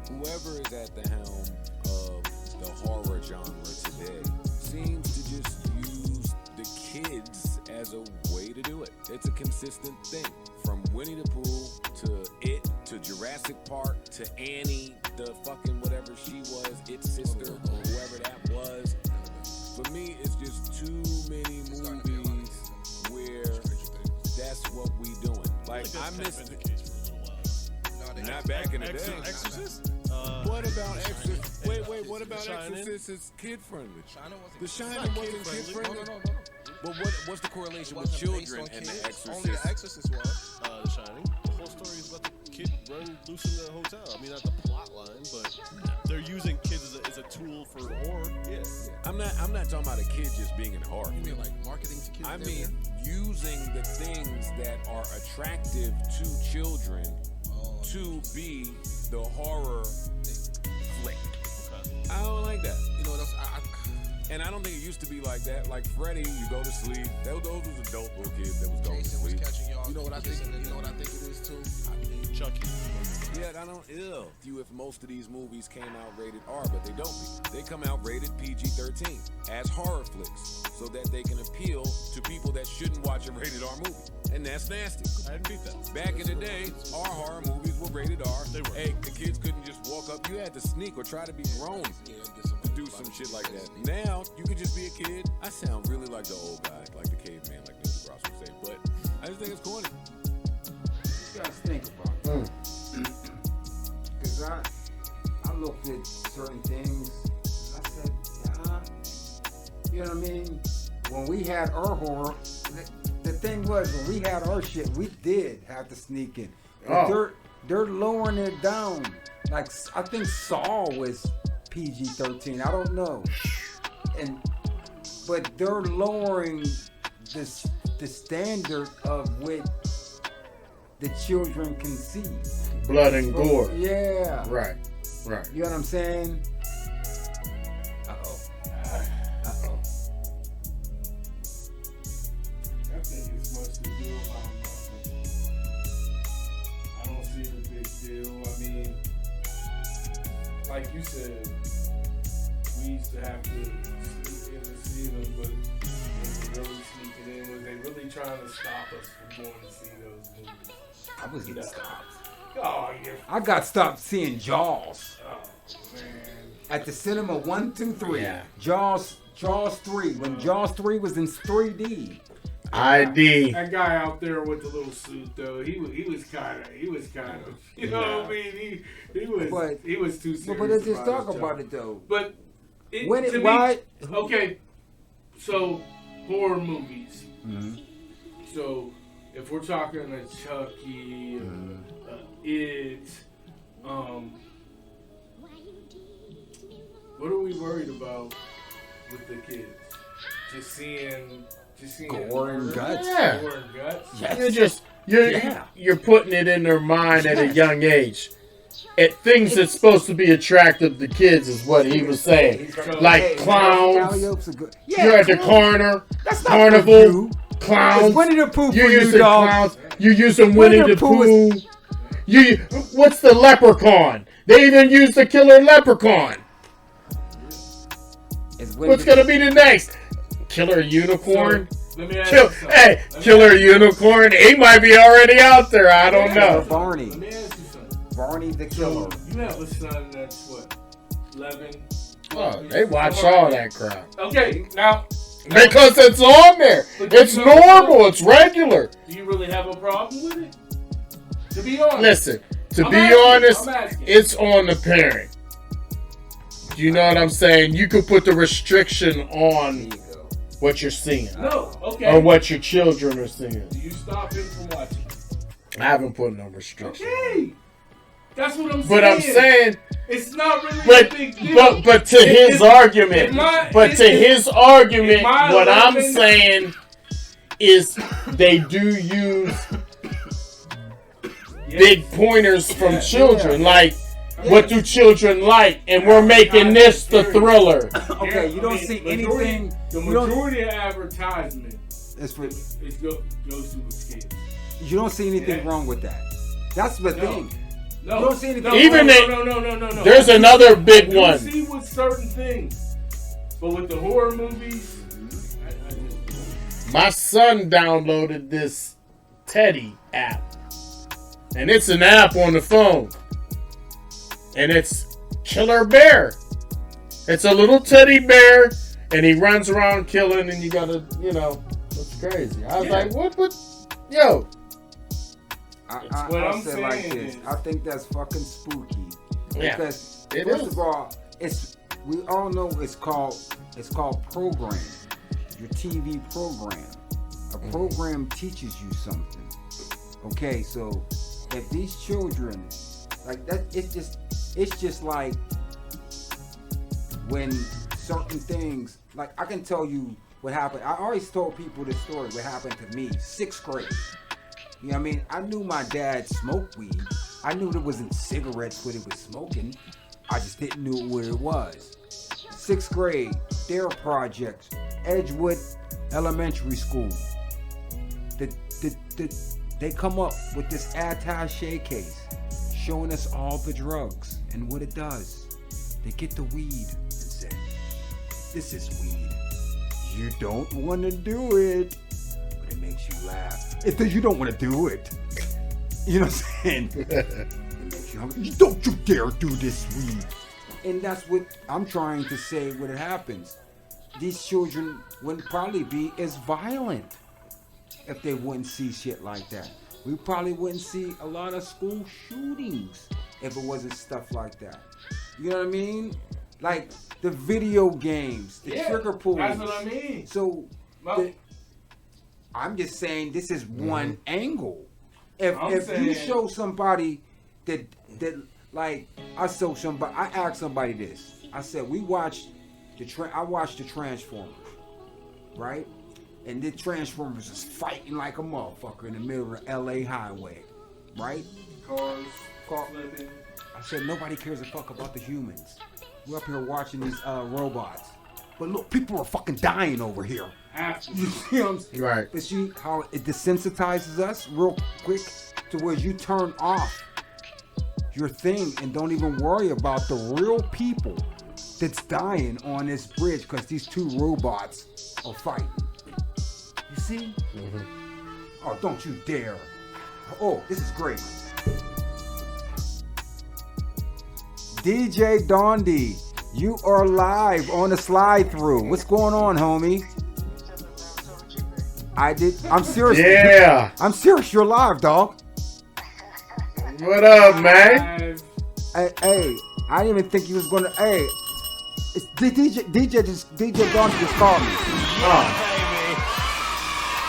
Whoever is at the helm of the horror genre today seems to just use the kids as a way to do it. It's a consistent thing. From Winnie the Pooh to It to Jurassic Park to Annie, the fucking whatever she was, its sister or whoever that was. For me, it's just too many movies where that's what we doing. Like, I missed it. Not back in the day. Exorcist? What about Exorcist? Wait, what about Exorcist is kid friendly? The Shining wasn't kid friendly. No. But what's the correlation with children and the Exorcist? Only the Exorcist was The Shining. The whole story is about the kid run loose in the hotel. I mean, not the plot line, but they're using kids as a tool for horror. Yeah. I'm not talking about a kid just being in horror. You mean like marketing to kids? I mean using the things that are attractive to children to be the horror flick. I don't like that. You know what else? And I don't think it used to be like that. Like Freddy, you go to sleep. Those was adult little kids that was going to Jason was sleep. catching y'all. You know what I think? You know what I think it is too? I think Chucky. Yeah, I don't ill you if most of these movies came out rated R, but they don't be. They come out rated PG-13 as horror flicks so that they can appeal to people that shouldn't watch a rated R movie. And that's nasty. I didn't beat that. Back in the day, our horror movies were rated R. They were. Hey, the kids couldn't just walk up. You had to sneak or try to be grown to do some shit like that. Now, you could just be a kid. I sound really like the old guy, like the caveman, like Mr. Ross would say, but I just think it's corny. You gotta think about it. Because I looked at certain things. I said, you know what I mean? When we had our horror, the thing was, when we had our shit, we did have to sneak in. They're lowering it down. Like, I think Saw was PG-13. I don't know. But they're lowering the standard of what the children can see. Blood and gore. Yeah. Right. You know what I'm saying? Uh-oh. I think it's much to do about nothing. I don't see the big deal. I mean, like you said, we used to have to sneak in to see them, but when we really sneaking in was they really trying to stop us from going to see those movies. I was getting stopped. Oh, yeah. I got stopped seeing Jaws Oh, man. at the cinema 1, 2, 3. Yeah. Jaws 3. When Jaws 3 was in 3D. ID. That guy out there with the little suit, though, he was kind of, you know what I mean? He was too serious. But let's just talk his about job. it though. But okay, so horror movies. Mm-hmm. So if we're talking a Chucky, It, what are we worried about with the kids? Just seeing Gore and murder? guts. Yeah. Gore and guts. Yes. You're putting it in their mind at a young age. At things that's supposed to be attractive to kids is what he was saying. Like clowns. You're at the corner, That's not carnival, for you. clowns. It's Winnie the Pooh for You're you, using dog. clowns. You're using Winnie the Pooh. What's the leprechaun? They even used the killer leprechaun. What's gonna be the next? Killer unicorn? Let me ask you something. Hey, killer unicorn. He might be already out there. I don't know. Barney. Let me ask you something. Barney the killer. You have a son that's what, 11? Oh, they watch all that crap. Okay, now. Because it's on there. It's normal. It's regular. Do you really have a problem with it? To be honest. Listen, to I'm be asking, honest, I'm asking. it's on the parent. You know what I'm saying? You could put the restriction on what you're seeing. No, okay. Or what your children are seeing. Do you stop him from watching? I haven't put no restriction. Okay. That's what I'm saying. But I'm saying, it's not really a big deal. but to his argument, what I'm saying is they do use big pointers from children. Like, what do children like? And we're making this the thriller. Okay, you don't see anything. The majority of advertisement goes to with kids. You don't see anything wrong with that. That's the thing. No, you don't see anything. No. There's another big one. You see with certain things, but with the horror movies, My son downloaded this Teddy app, and it's an app on the phone, and it's Killer Bear. It's a little teddy bear, and he runs around killing, and you gotta, it's crazy. I was like, what, yo. I'll say like this. I think that's fucking spooky. Yeah, Because it first is. of all, we all know it's called program. Your TV program. A program teaches you something. Okay, so if these children like that, it's just like when certain things, like I can tell you what happened. I always told people this story. What happened to me, 6th grade. You know what I mean? I knew my dad smoked weed. I knew there wasn't cigarettes what he was smoking. I just didn't know where it was. 6th grade, their project, Edgewood Elementary School. They come up with this attaché case showing us all the drugs and what it does. They get the weed and say, this is weed. You don't want to do it. But it makes you laugh. It says you don't want to do it. You know what I'm saying? It makes you hungry. Don't you dare do this weed. And that's what I'm trying to say when it happens. These children wouldn't probably be as violent if they wouldn't see shit like that. We probably wouldn't see a lot of school shootings if it wasn't stuff like that. You know what I mean? Like the video games, the trigger pulls. That's what I mean. So I'm just saying this is one angle. If you show somebody that like I asked somebody this. I said I watched the Transformers, right? And the Transformers is fighting like a motherfucker in the middle of the LA highway, right? Cars flipping. I said nobody cares a fuck about the humans. We're up here watching these robots. But look, people are fucking dying over here. You see what I'm saying? Right. But see how it desensitizes us real quick to where you turn off your thing and don't even worry about the real people that's dying on this bridge because these two robots are fighting. You Pepsi? Oh, don't you dare. Oh, this is great. DJ Dondi, you are live on the slide through. What's going on, homie? I'm serious. Yeah. I'm serious. You're live, dog. What up, man? Hey, I didn't even think you was gonna. Hey, it's DJ Dondi just called me.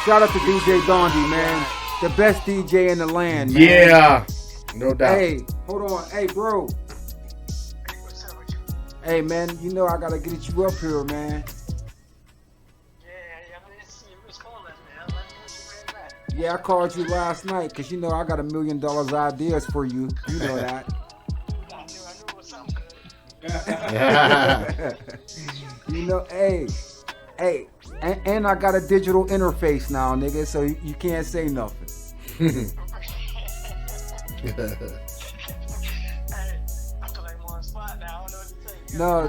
Shout out to DJ Dondi, man. The best DJ in the land, man. Yeah. No doubt. Hey, hold on. Hey, bro. Hey, man, you know I gotta get you up here, man. Yeah, I called you last night because you know I got $1 million ideas for you. You know that. You know, hey, and I got a digital interface now, nigga, so you can't say nothing. No,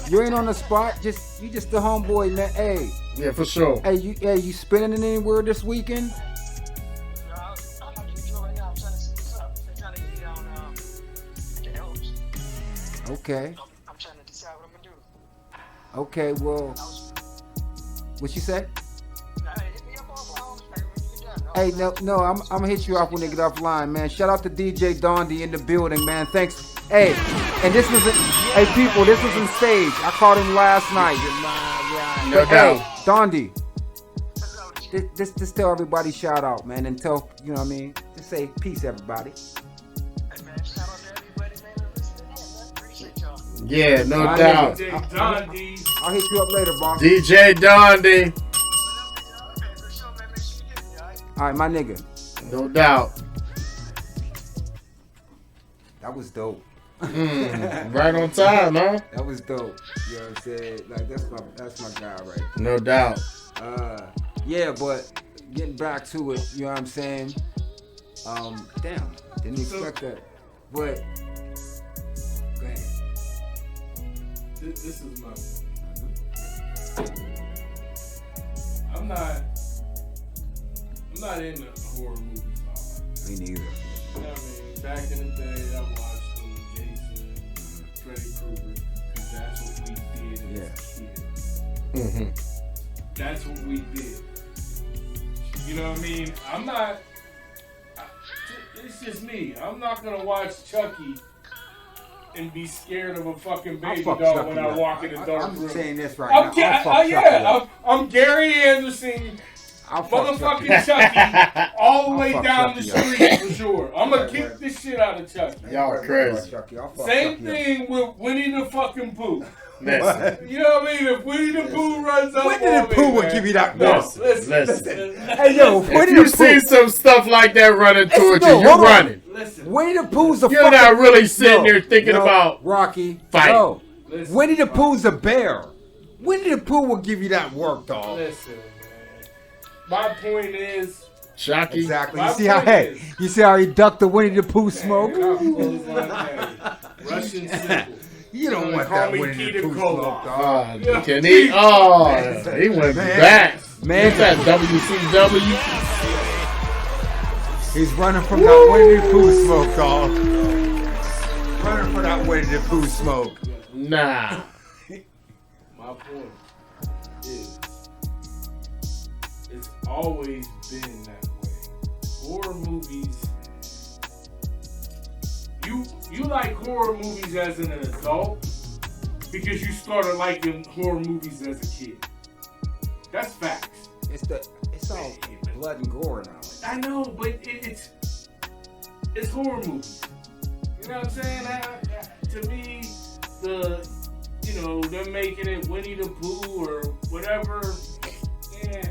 you ain't on the spot. You just the homeboy, man. Hey. Yeah, for sure. Hey, you spinning it anywhere this weekend? Okay. I'm trying to decide what I'm gonna do. Okay, well, what you say? Hey, no, I'm gonna hit you off when they get offline, man. Shout out to DJ Dondi in the building, man. Thanks. Hey, and this was people, this was on stage. I called him last night. No doubt. Hey, Dondi, just tell everybody shout out, man, and tell, you know what I mean? Just say peace, everybody. Yeah, no doubt. I'll hit you up later, boss. DJ Dondi. All right, my nigga. No doubt. That was dope. Right on time, huh? That was dope. You know what I'm saying? Like that's my guy right there. No doubt. Yeah, but getting back to it, you know what I'm saying? Damn, didn't expect that. But go ahead. This is my I'm not into horror movies. Me neither. You know what I mean? Back in the day, I watched Jason, Freddy Krueger, because that's what we did as kids. That's what we did. You know what I mean? It's just me. I'm not going to watch Chucky and be scared of a fucking baby doll when I walk in the dark room. I'm saying this right now. I'm Gary Anderson. Motherfucking Chucky all the way down the street for sure. I'm gonna kick this shit out of Chucky. Y'all crazy. Same thing with Winnie the fucking Pooh. Listen. You know what I mean? If Winnie the Pooh runs up Winnie the Pooh will give you that. Listen. Hey yo, if you see some stuff like that running towards you, you're running. Listen. Winnie the Pooh's a You're not really sitting there thinking about Rocky. fighting. No. Winnie the Pooh's a bear. Winnie the Pooh will give you that work, dog. Listen. My point is, Chucky. Exactly. You see how he ducked the Winnie the Pooh smoke? Russian simple. You don't want that Winnie the Pooh smoke, dog. Can he? Oh, he went back. Man, what's that WCW? He's running from that Winnie the Pooh smoke, dog. Running from that Winnie the Pooh smoke. Nah. My point is, it's always been that way. Horror movies, you like horror movies as an adult because you started liking horror movies as a kid. That's facts. It's all blood and gore now. I know, but it's horror movies. You know what I'm saying? To me, them making it Winnie the Pooh or whatever. Yeah.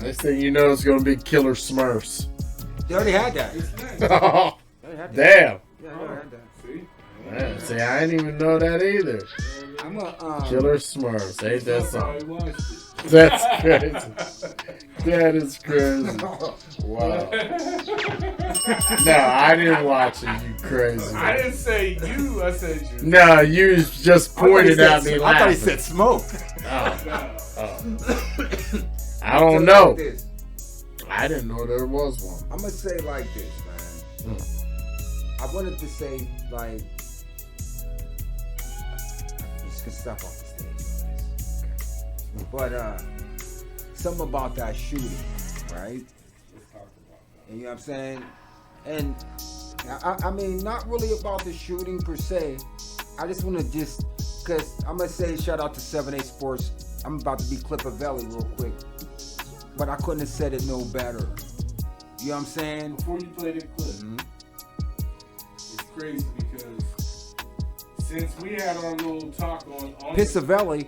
Next thing you know, it's gonna be Killer Smurfs. They already had that. Oh, damn. Yeah, they already had that. See, I didn't even know that either. Killer Smurfs. Ain't that something? That's crazy. That is crazy. Wow. No, I didn't watch it, you crazy. I didn't say you, I said you. No, you just pointed at me laughing. I thought he said smoke. Oh. I don't know. I didn't know there was one. I'm gonna say like this, man. I wanted to say like, just gonna step off the stage on this, okay. But something about that shooting, right? And you know what I'm saying? And I mean, not really about the shooting per se. I just want to because I'm going to say shout out to 7A Sports. I'm about to be Clippavelli real quick. But I couldn't have said it no better. You know what I'm saying? Before you play the clip, it's crazy because since we had our little talk on Pissavelli.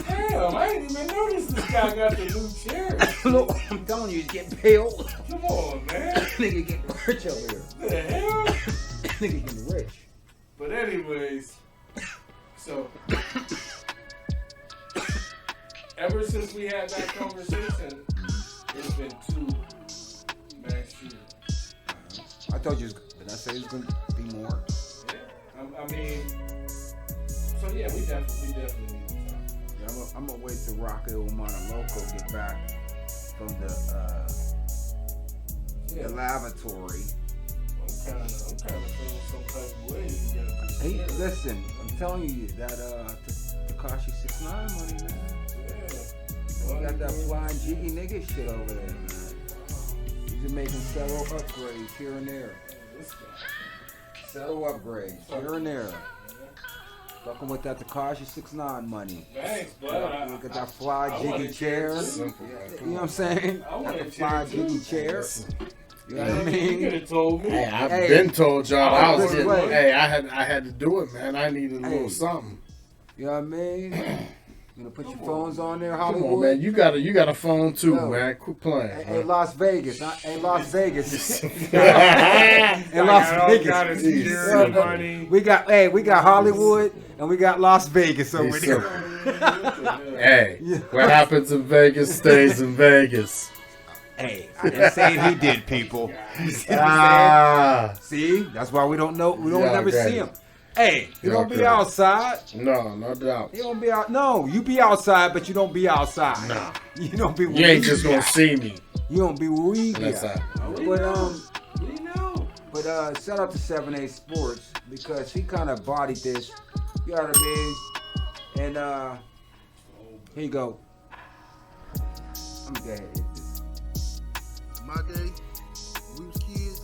Damn, I didn't even notice this guy got the new chair. Look, I'm telling you, he's getting pale. Come on, man. Nigga getting rich over here. What the hell? Nigga getting rich. But anyways, so ever since we had that conversation, it's been 2 mass shootings. I told you, did I say it's going to be more? Yeah, I mean, so yeah, we definitely need to talk. Yeah, I'm gonna wait till Rocket Umana Loco get back from the lavatory. I'm kind of feeling some type of way. Hey, listen, I'm telling you that Tekashi 6ix9ine money, man. Yeah. He got that flying jiggy nigga shit over there, man. He's been making several upgrades here and there. Several upgrades here and there. Fucking with that Tekashi 6ix9ine money. Thanks, bud. Look at that fly jiggy chair. You know what I'm saying? Got the fly jiggy chair. You know what I mean? You could have told me. Hey, I've been told y'all I was getting. Hey, I had to do it, man. I needed a little something. You know what I mean? You gonna put your phones on there, Hollywood? Come on, man. You got a phone too, man. Quit playing. Hey, Las Vegas. Hey, Las Vegas. In Las Vegas. We got Hollywood and we got Las Vegas over there. Hey, what happens in Vegas stays in Vegas. Hey, I didn't say he did, people. See, that's why we don't know. We don't never see him. Hey, you don't be outside. No, no doubt. You don't be out. No, you be outside, but you don't be outside. Nah, you don't be. You ain't just gonna see me. You don't be where we be. But shout out to 7A Sports because he kind of bodied this. You know what I mean? And here you go. I'm gonna go ahead and hit this. In my day, when we was kids,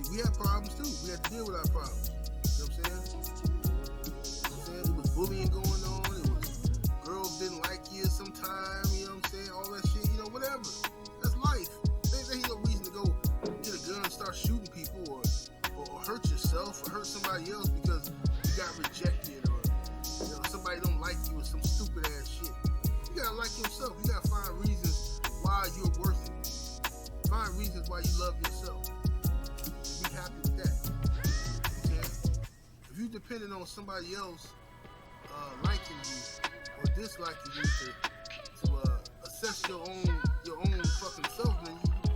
we had problems too. We had to deal with our problems. You know what I'm saying? It was bullying going on. It was girls didn't like you sometimes. You know what I'm saying? All that shit. You know, whatever. That's life. There ain't no reason to go get a gun and start shooting people or hurt yourself or hurt somebody else because you got rejected or somebody don't like you or some stupid ass shit. You gotta like yourself. You gotta find reasons why you're worth it. Find reasons why you love yourself. Be happy with that. Okay? If you depending on somebody else liking you or disliking you to assess your own fucking self,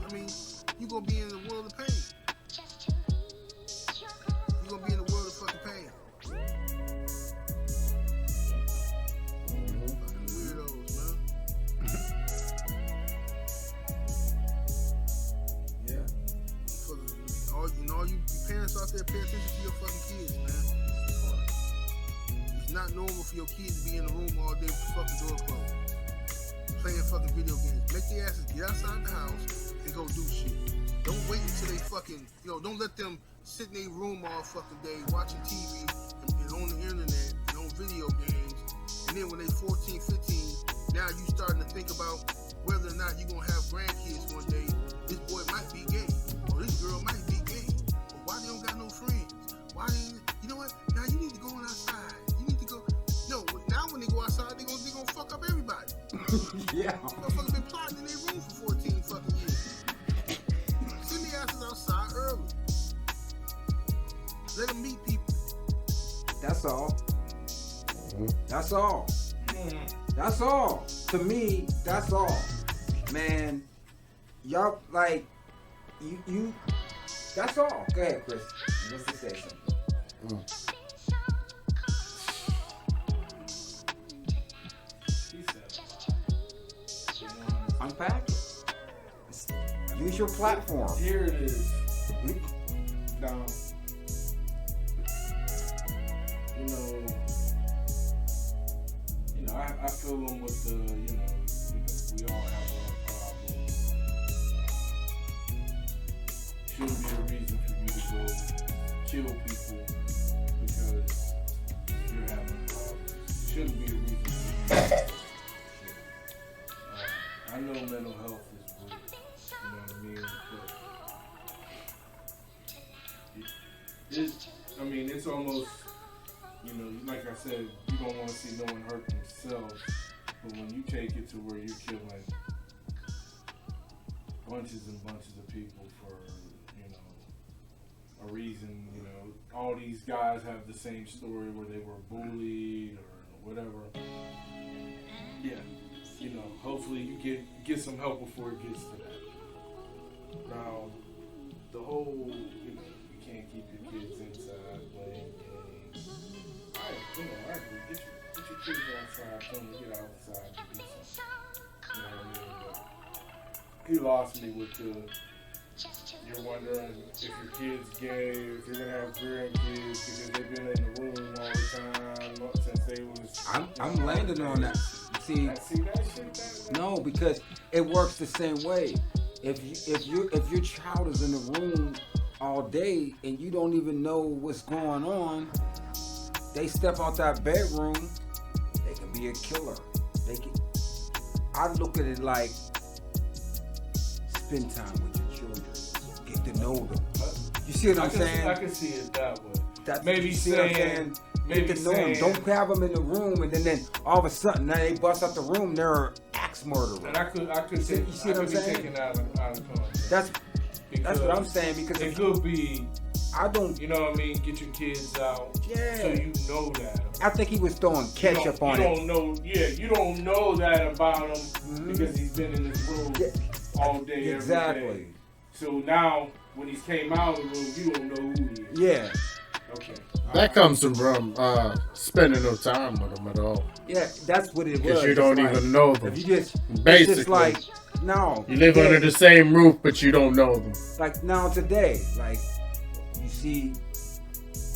then you gonna be in the world of pain. You gonna be in the world of fucking pain. Fucking weirdos, man. Yeah. All you parents out there, pay attention to your fucking kids, man. It's not normal for your kids to be in the room all day with the fucking door closed, playing fucking video games. Make their asses get outside the house and go do shit. Don't wait until they fucking, don't let them sit in their room all fucking day watching TV and on the internet and on video games. And then when they 14, 15, now you starting to think about whether or not you gonna have grandkids one day. This boy might be gay, or this girl might be gay. Or why they don't got no friends? Why they, you know what? Now you need to go on outside. You need to go. No, now when they go outside, they gonna fuck up everybody. Yeah. Motherfuckers been plotting in their room for 14 fucking years. Send the asses outside early. Let them meet people. That's all. That's all. That's all. To me, that's all. Man, y'all like you. That's all. Go ahead, Chris. Let's just say something. packet. Use your platform. Here it is. Now, I feel them with the, we all have our problems. Shouldn't be a reason for you to go kill people because you're having problems. Shouldn't be a reason for you to I know mental health is brutal, you know what I mean? But it's almost, like I said, you don't want to see no one hurt themselves, but when you take it to where you're killing bunches and bunches of people for, a reason, all these guys have the same story where they were bullied or whatever. Yeah, hopefully you get some help before it gets to that. Now, the whole, you can't keep your kids inside playing games. I agree. Get your kids outside, tell them to get outside and do something. You know what I mean? But he lost me with the, you're wondering if your kid's gay, if you're going to have grandkids because they've been in the room all the time since they was... I'm landing on that. See that shit? No, because it works the same way. If your child is in the room all day and you don't even know what's going on, they step out that bedroom, they can be a killer. I look at it like spend time with your children, get to know them. You see what I'm saying? I can see it that way. Maybe saying. Get to know them. Don't have them in the room, and then all of a sudden, now they bust out the room. They're an axe murderer. And I could see what I'm saying? Taken out of context. That's what I'm saying, because it could be. I don't. You know what I mean? Get your kids out. Yeah. So you know that. I think he was throwing ketchup on it. You don't know. Yeah, you don't know that about him because he's been in this room all day, exactly. Every day. So now, when he came out of the room, you don't know who he is. Yeah. Okay. That comes from spending no time with them at all. Yeah, that's what it was. Because you don't even know them. If you just basically, it's just like no, you live under the same roof, but you don't know them. Like now today, like you see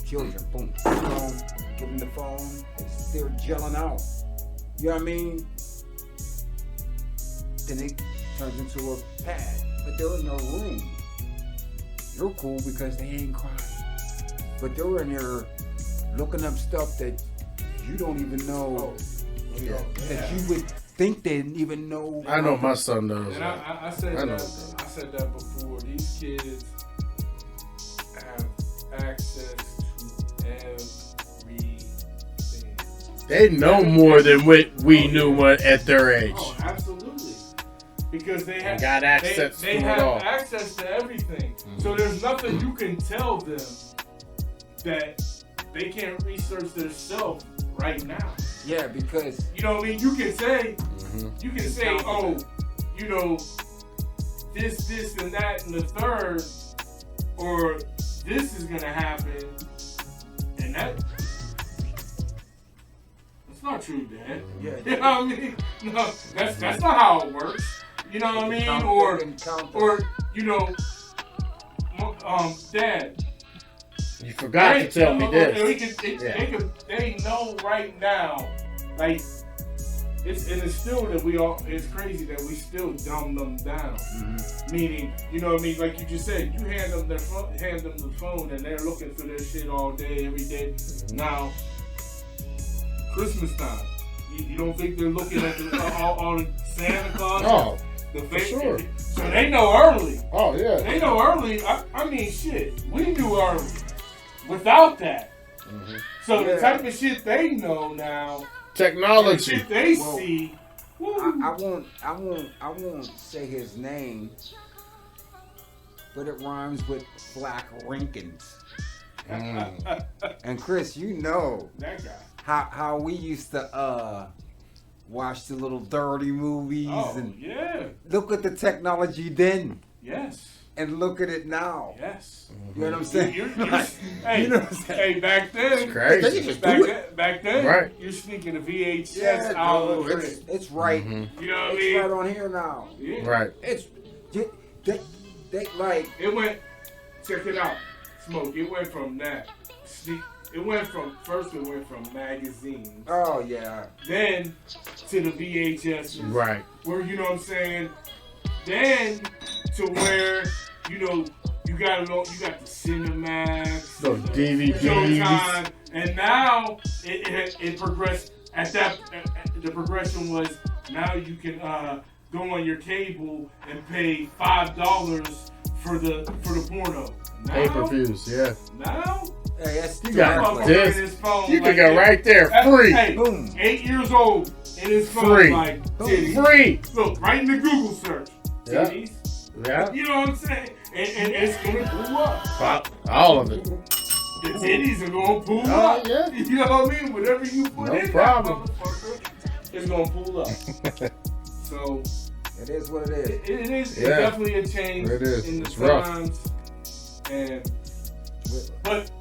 children, boom, give them the phone, they're gelling out. You know what I mean? Then it turns into a pad, but they're in their room. You're cool because they ain't crying. But they're in there looking up stuff that you don't even know. That you would think they didn't even know. I know my son does. And I said that before. These kids have access to everything. They know more than what we knew at their age. Oh, absolutely. Because they have got access they to have it all. access to everything. So there's nothing you can tell them that they can't research themselves right now. Yeah, because you know what I mean. You can say, oh, this and that and the third, or this is gonna happen, and that's not true, Dad. Yeah. You know what I mean? No, that's not how it works. You know what I mean? Or Dad. You forgot to tell me this. They know right now, like it's still that it's crazy that we still dumb them down. Meaning, you know what I mean? Like you just said, you hand them the phone and they're looking through their shit all day, every day. Now, Christmas time, you don't think they're looking at all the Santa Claus? Oh, the for sure. So they know early. Oh yeah. They know early. I mean, shit, we knew early. Without that, so the type of shit they know now, technology, the shit they see. I won't say his name, but it rhymes with Black Rinkins. And Chris, you know that guy. How we used to watch the little dirty movies and yeah. Look at the technology then. Yes. and look at it now. Yes. You know what I'm saying? Hey, you know what I'm saying? hey, back then, It's crazy. back then, Right. you're sneaking a VHS Yeah, out bro, of the it's, crib. it's right. Mm-hmm. You know what I It's mean? right on here now. Yeah. Right. It's they like It went. Check it out, Smoke. It went from that. It went from magazines. oh yeah. Then to the VHS. Right. Where, you know what I'm saying? Then to where, you know, you got the Cinemax, Those DVDs. Showtime, and now it progressed. The progression was now you can go on your cable and pay $5 for the porno. Now, Pay-per-views, yeah. Now Hey, that's You got motherfucker this. in his phone You like can go this. right there, free. Hey, Boom. 8 years old in his phone Free. like Boom. titties. Free. Look, right in the Google search. Yeah. Titties. Yeah. You know what I'm saying? And it's gonna pull up. Pop. All of it. The titties are gonna pull Oh, up. yeah. You know what I mean? Whatever you put No in problem. that motherfucker, it's gonna pull up. So It is what it is. it is Yeah. definitely a change It is. in the It's rough. times. But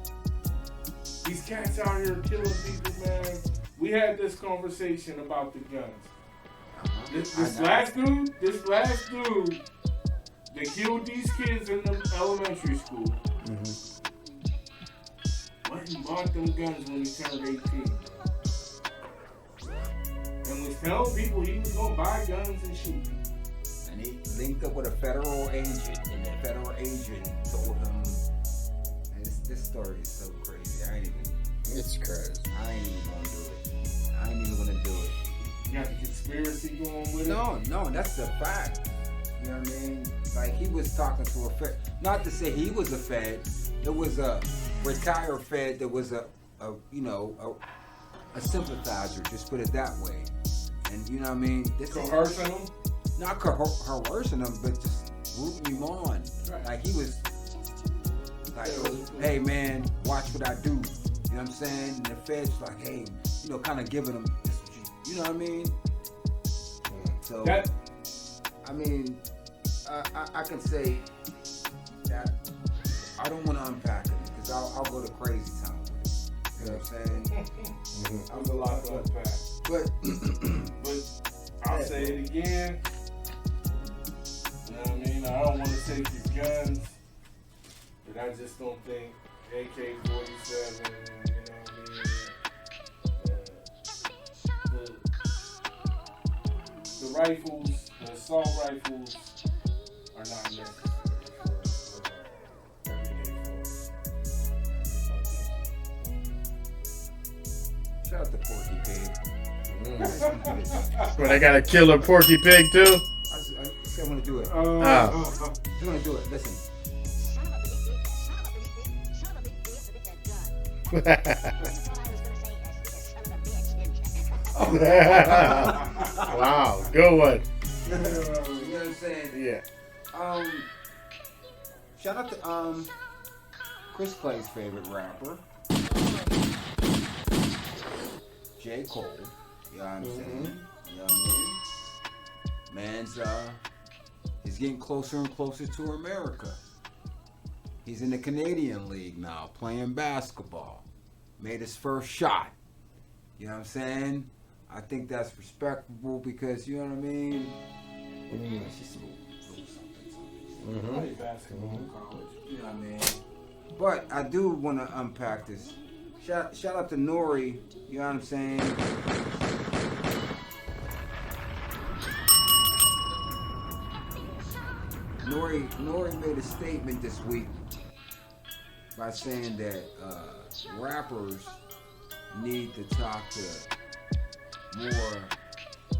these cats out here killing people, man. We had this conversation about the guns. This last dude that killed these kids in the elementary school. Went and bought them guns when he turned 18. And was telling people he was gonna buy guns and shoot people. And he linked up with a federal agent, and the federal agent told him, and this story is so crazy. It's crazy. I ain't even gonna do it. I ain't even gonna do it. You got the conspiracy going with it? No, that's a fact. You know what I mean? Like, he was talking to a Fed. Not to say he was a Fed. It was a retired Fed that was a sympathizer, just put it that way. And you know what I mean? Coercing them? Not coercing him, but just rooting him on. Right. Like, he was like, hey man, watch what I do. You know what I'm saying? And the Fed's like, hey, you know, kind of giving him, you know what I mean? So, I mean, I can say that I don't want to unpack it because I'll go to crazy town with it. You know what I'm saying? There's a lot to unpack. But I'll say it again. You know what I mean? I don't want to take your guns, but I just don't think AK-47, you know what I mean? The rifles, the assault rifles, are not necessary for everyday folks. Shout out to Porky Pig. But they got a killer Porky Pig too? I said I want to do it. I want to do it. Listen. Wow, good one. You know what I'm saying? Yeah. Shout out to Chris Clay's favorite rapper, J. Cole. You know what I'm saying? You know what I mean? Man's he's getting closer and closer to America. He's in the Canadian League now, playing basketball. Made his first shot. You know what I'm saying? I think that's respectable because, you know what I mean? It's just a little something. Play basketball in college. You know what I mean? But I do want to unpack this. Shout out to Nori. You know what I'm saying? Nori made a statement this week by saying that rappers need to talk to more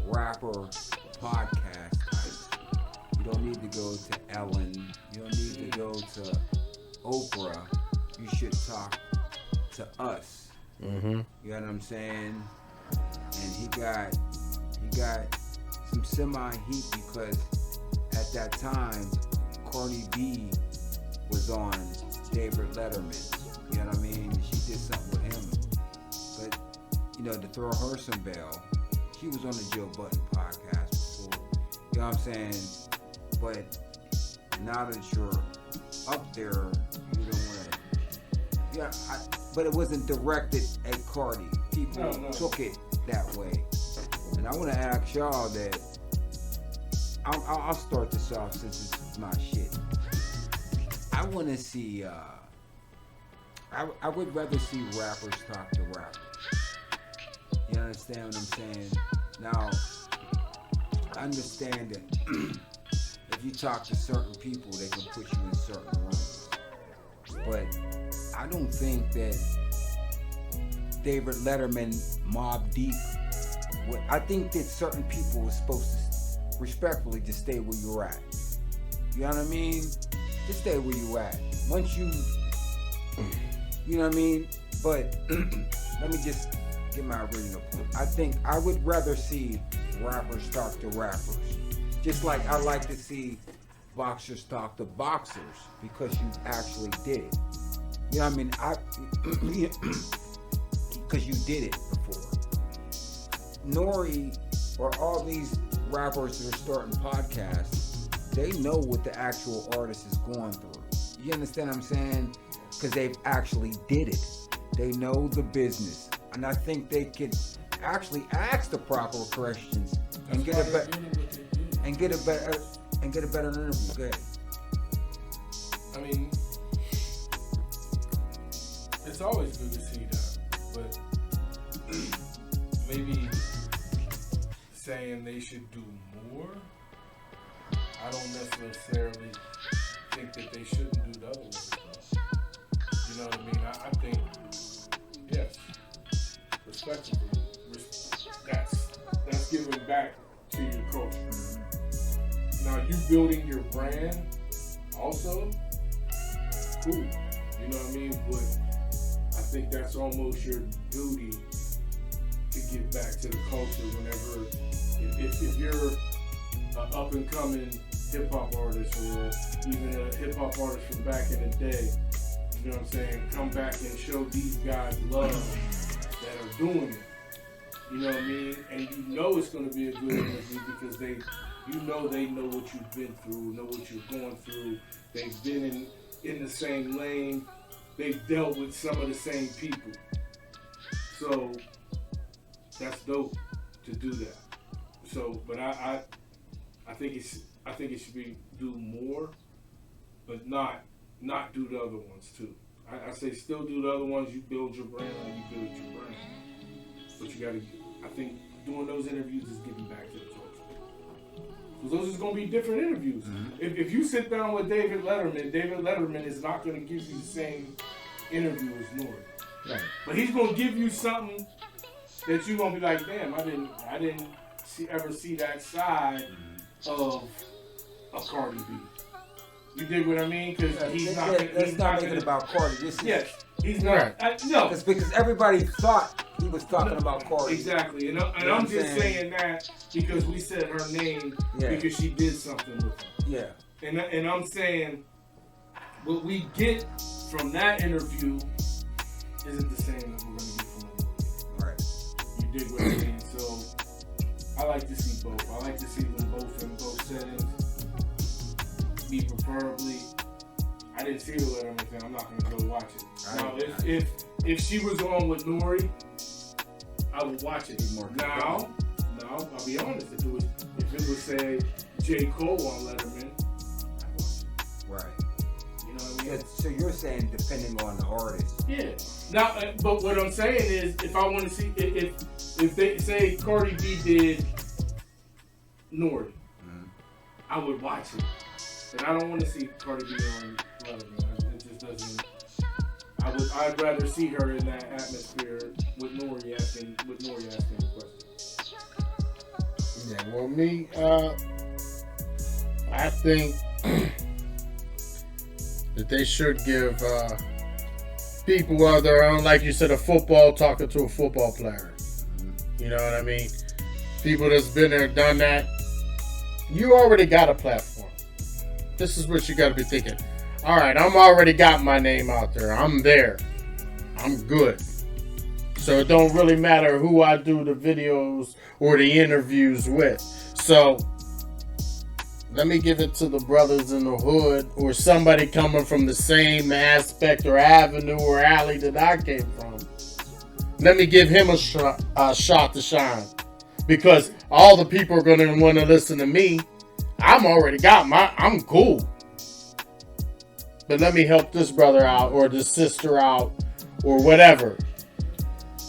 rapper podcast types. You don't need to go to Ellen. You don't need to go to Oprah. You should talk to us. Mm-hmm. You know what I'm saying? And he got some semi-heat because at that time, Cardi B was on David Letterman. You know what I mean? She did something with him. But, you know, to throw her some bail, she was on the Joe Budden podcast before. You know what I'm saying? But now that you're up there, you don't want to. Yeah, but it wasn't directed at Cardi. People took it that way, and I want to ask y'all that. I'll start this off since it's my shit. I want to see. I would rather see rappers talk to rappers. You understand what I'm saying? Now, I understand that if you talk to certain people, they can put you in certain rooms. But I don't think that David Letterman, Mobb Deep. I think that certain people are supposed to respectfully just stay where you're at. You know what I mean? Just stay where you at. Once you know what I mean? But let me just get my original point. I think I would rather see rappers talk to rappers. Just like I like to see boxers talk to boxers because you actually did it. You know what I mean? Because you did it before. Nori or all these rappers that are starting podcasts, they know what the actual artist is going through. You understand what I'm saying? Because they've actually did it. They know the business. And I think they could actually ask the proper questions and get a better interview. Good. I mean, it's always good to see that, but maybe saying they should do more, I don't necessarily think that they shouldn't do the other ones. You know what I mean? I think, yes, respectfully, that's giving back to your culture. Now, you building your brand also, cool. You know what I mean? But I think that's almost your duty to give back to the culture whenever, if you're an up-and-coming hip-hop artist or even a hip-hop artist from back in the day, you know what I'm saying, come back and show these guys love that are doing it. You know what I mean? And you know it's going to be a good interview because they know what you've been through, know what you're going through. They've been in the same lane. They've dealt with some of the same people. So that's dope to do that. So, but I think it should be do more, but not do the other ones too. I say still do the other ones. You build your brand and you build your brand. But you gotta. I think doing those interviews is giving back to the culture. Because those is gonna be different interviews. Mm-hmm. If you sit down with David Letterman is not gonna give you the same interview as Nori. Right. But he's gonna give you something that you're gonna be like, damn, I didn't ever see that side of a Cardi B. You dig what I mean? Because he's not making it about Cardi. He's not. Right. No, it's because everybody thought he was talking about Cardi. Exactly, and I'm just saying that because we said her name because she did something with him. Yeah. And I'm saying what we get from that interview isn't the same as we're gonna get from the movie. Right. You dig what I mean? So I like to see both. I like to see them both in both settings. Me preferably. I didn't see the Letterman thing. I'm not gonna go watch it. Now, if she was on with Nori, I would watch it. Now, I'll be honest. If it was say J. Cole on Letterman, I'd watch it. Right. You know what I mean? So you're saying depending on the artist. Yeah. Now, but what I'm saying is, if I want to see, if they say Cardi B did Nori, I would watch it. And I don't want to see Cardi B on Letterman. It just doesn't. I'd rather see her in that atmosphere with Nori asking the questions. Yeah, well, me, I think that they should give people of their own, like you said, a football talking to a football player. You know what I mean? People that's been there, done that. You already got a platform. This is what you got to be thinking. All right, I'm already got my name out there. I'm there. I'm good. So it don't really matter who I do the videos or the interviews with. So Let me give it to the brothers in the hood or somebody coming from the same aspect or avenue or alley that I came from. Let me give him a shot to shine. Because all the people are going to want to listen to me. I'm cool. But let me help this brother out or this sister out or whatever.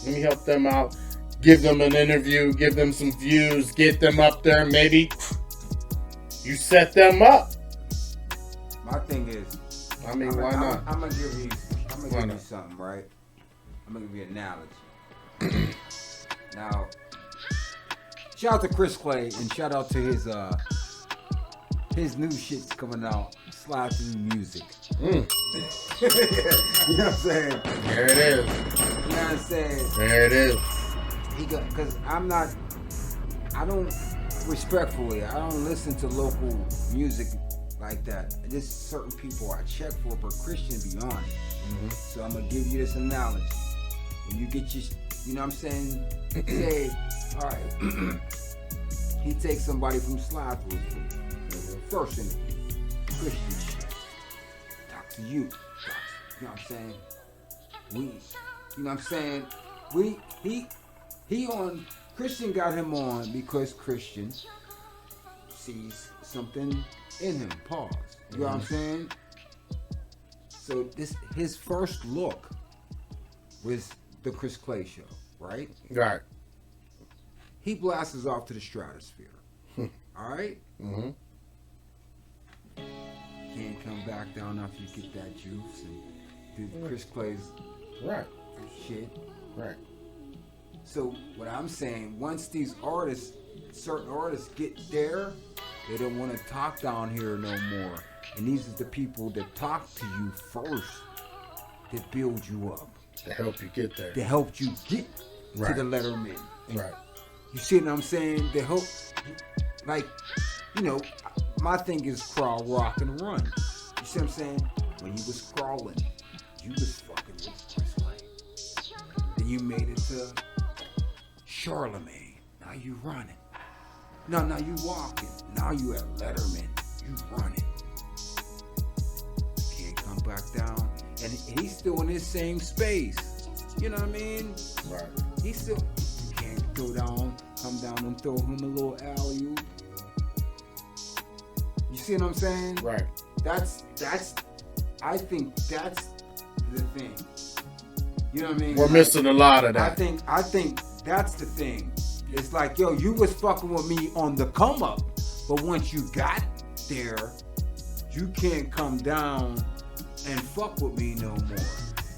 Let me help them out. Give them an interview. Give them some views. Get them up there. Maybe you set them up. My thing is, I mean, why not? I'm gonna give you something, right? I'm gonna give you an analogy. Now, shout out to Chris Clay and shout out to his new shit's coming out. Slide through music. You know what I'm saying? There it is. You know what I'm saying? There it is. Because I don't listen to local music like that. Just certain people I check for, but Christian beyond it. So I'm gonna give you this analogy. When you get your, you know what I'm saying? Say, all right, he takes somebody from Slide Through. First interview, Christian shit. Talk to you. You know what I'm saying? You know what I'm saying? He on, Christian got him on because Christian sees something in him. Pause. You know what I'm saying? So his first look was the Chris Clay show, right? Right. He blasts off to the stratosphere. All right? Mm-hmm. Can't come back down after you get that juice and do Chris Clay's shit. Right. So what I'm saying, once these artists, certain artists get there, they don't want to talk down here no more. And these are the people that talk to you first, that build you up. To help you get there. To help you get to the letterman. Right. You see what I'm saying? They help, like, you know, my thing is crawl, rock, and run. You see what I'm saying? When you was crawling, you was fucking with Chris Clay. Then you made it to Charlemagne. Now you running. Now you walking. Now you at Letterman. You running. Can't come back down. And he's still in his same space. You know what I mean? Right. He's still, you can't come down and throw him a little alley-oop. You see what I'm saying? Right. I think that's the thing. You know what I mean? We're missing a lot of that. I think that's the thing. It's like, yo, you was fucking with me on the come up, but once you got there, you can't come down and fuck with me no more.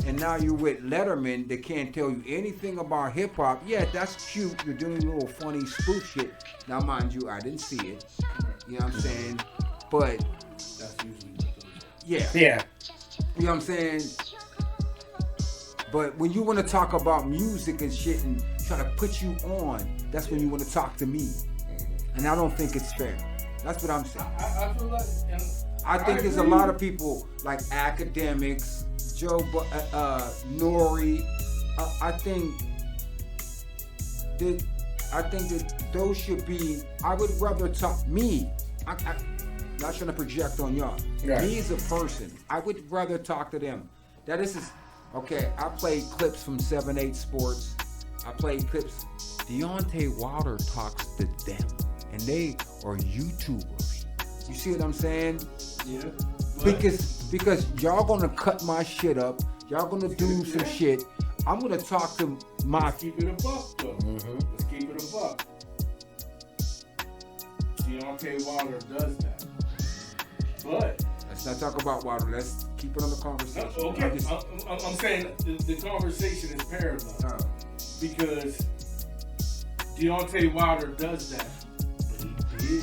And now you're with Letterman that can't tell you anything about hip hop. Yeah, that's cute. You're doing a little funny spoof shit. Now, mind you, I didn't see it. You know what I'm saying? But that's usually what those are. Yeah. You know what I'm saying? But when you want to talk about music and shit and try to put you on, that's when you want to talk to me. And I don't think it's fair. That's what I'm saying. I feel like, and I think there's a lot of people like academics, Joe, Nori. I think that those should be. I would rather talk me. I'm not trying to project on y'all. Right. Me as a person, I would rather talk to them. That this is okay. I played clips from 7-8 Sports. I played clips. Deontay Wilder talks to them, and they are YouTubers. You see what I'm saying? Yeah. Because y'all gonna cut my shit up. Y'all gonna do some shit. I'm gonna talk to my. Let's keep it a buck, though. Let's keep it a buck. Deontay Wilder does that. But let's not talk about Wilder. Let's keep it on the conversation. Okay. I'm saying the conversation is parallel. Because Deontay Wilder does that. But he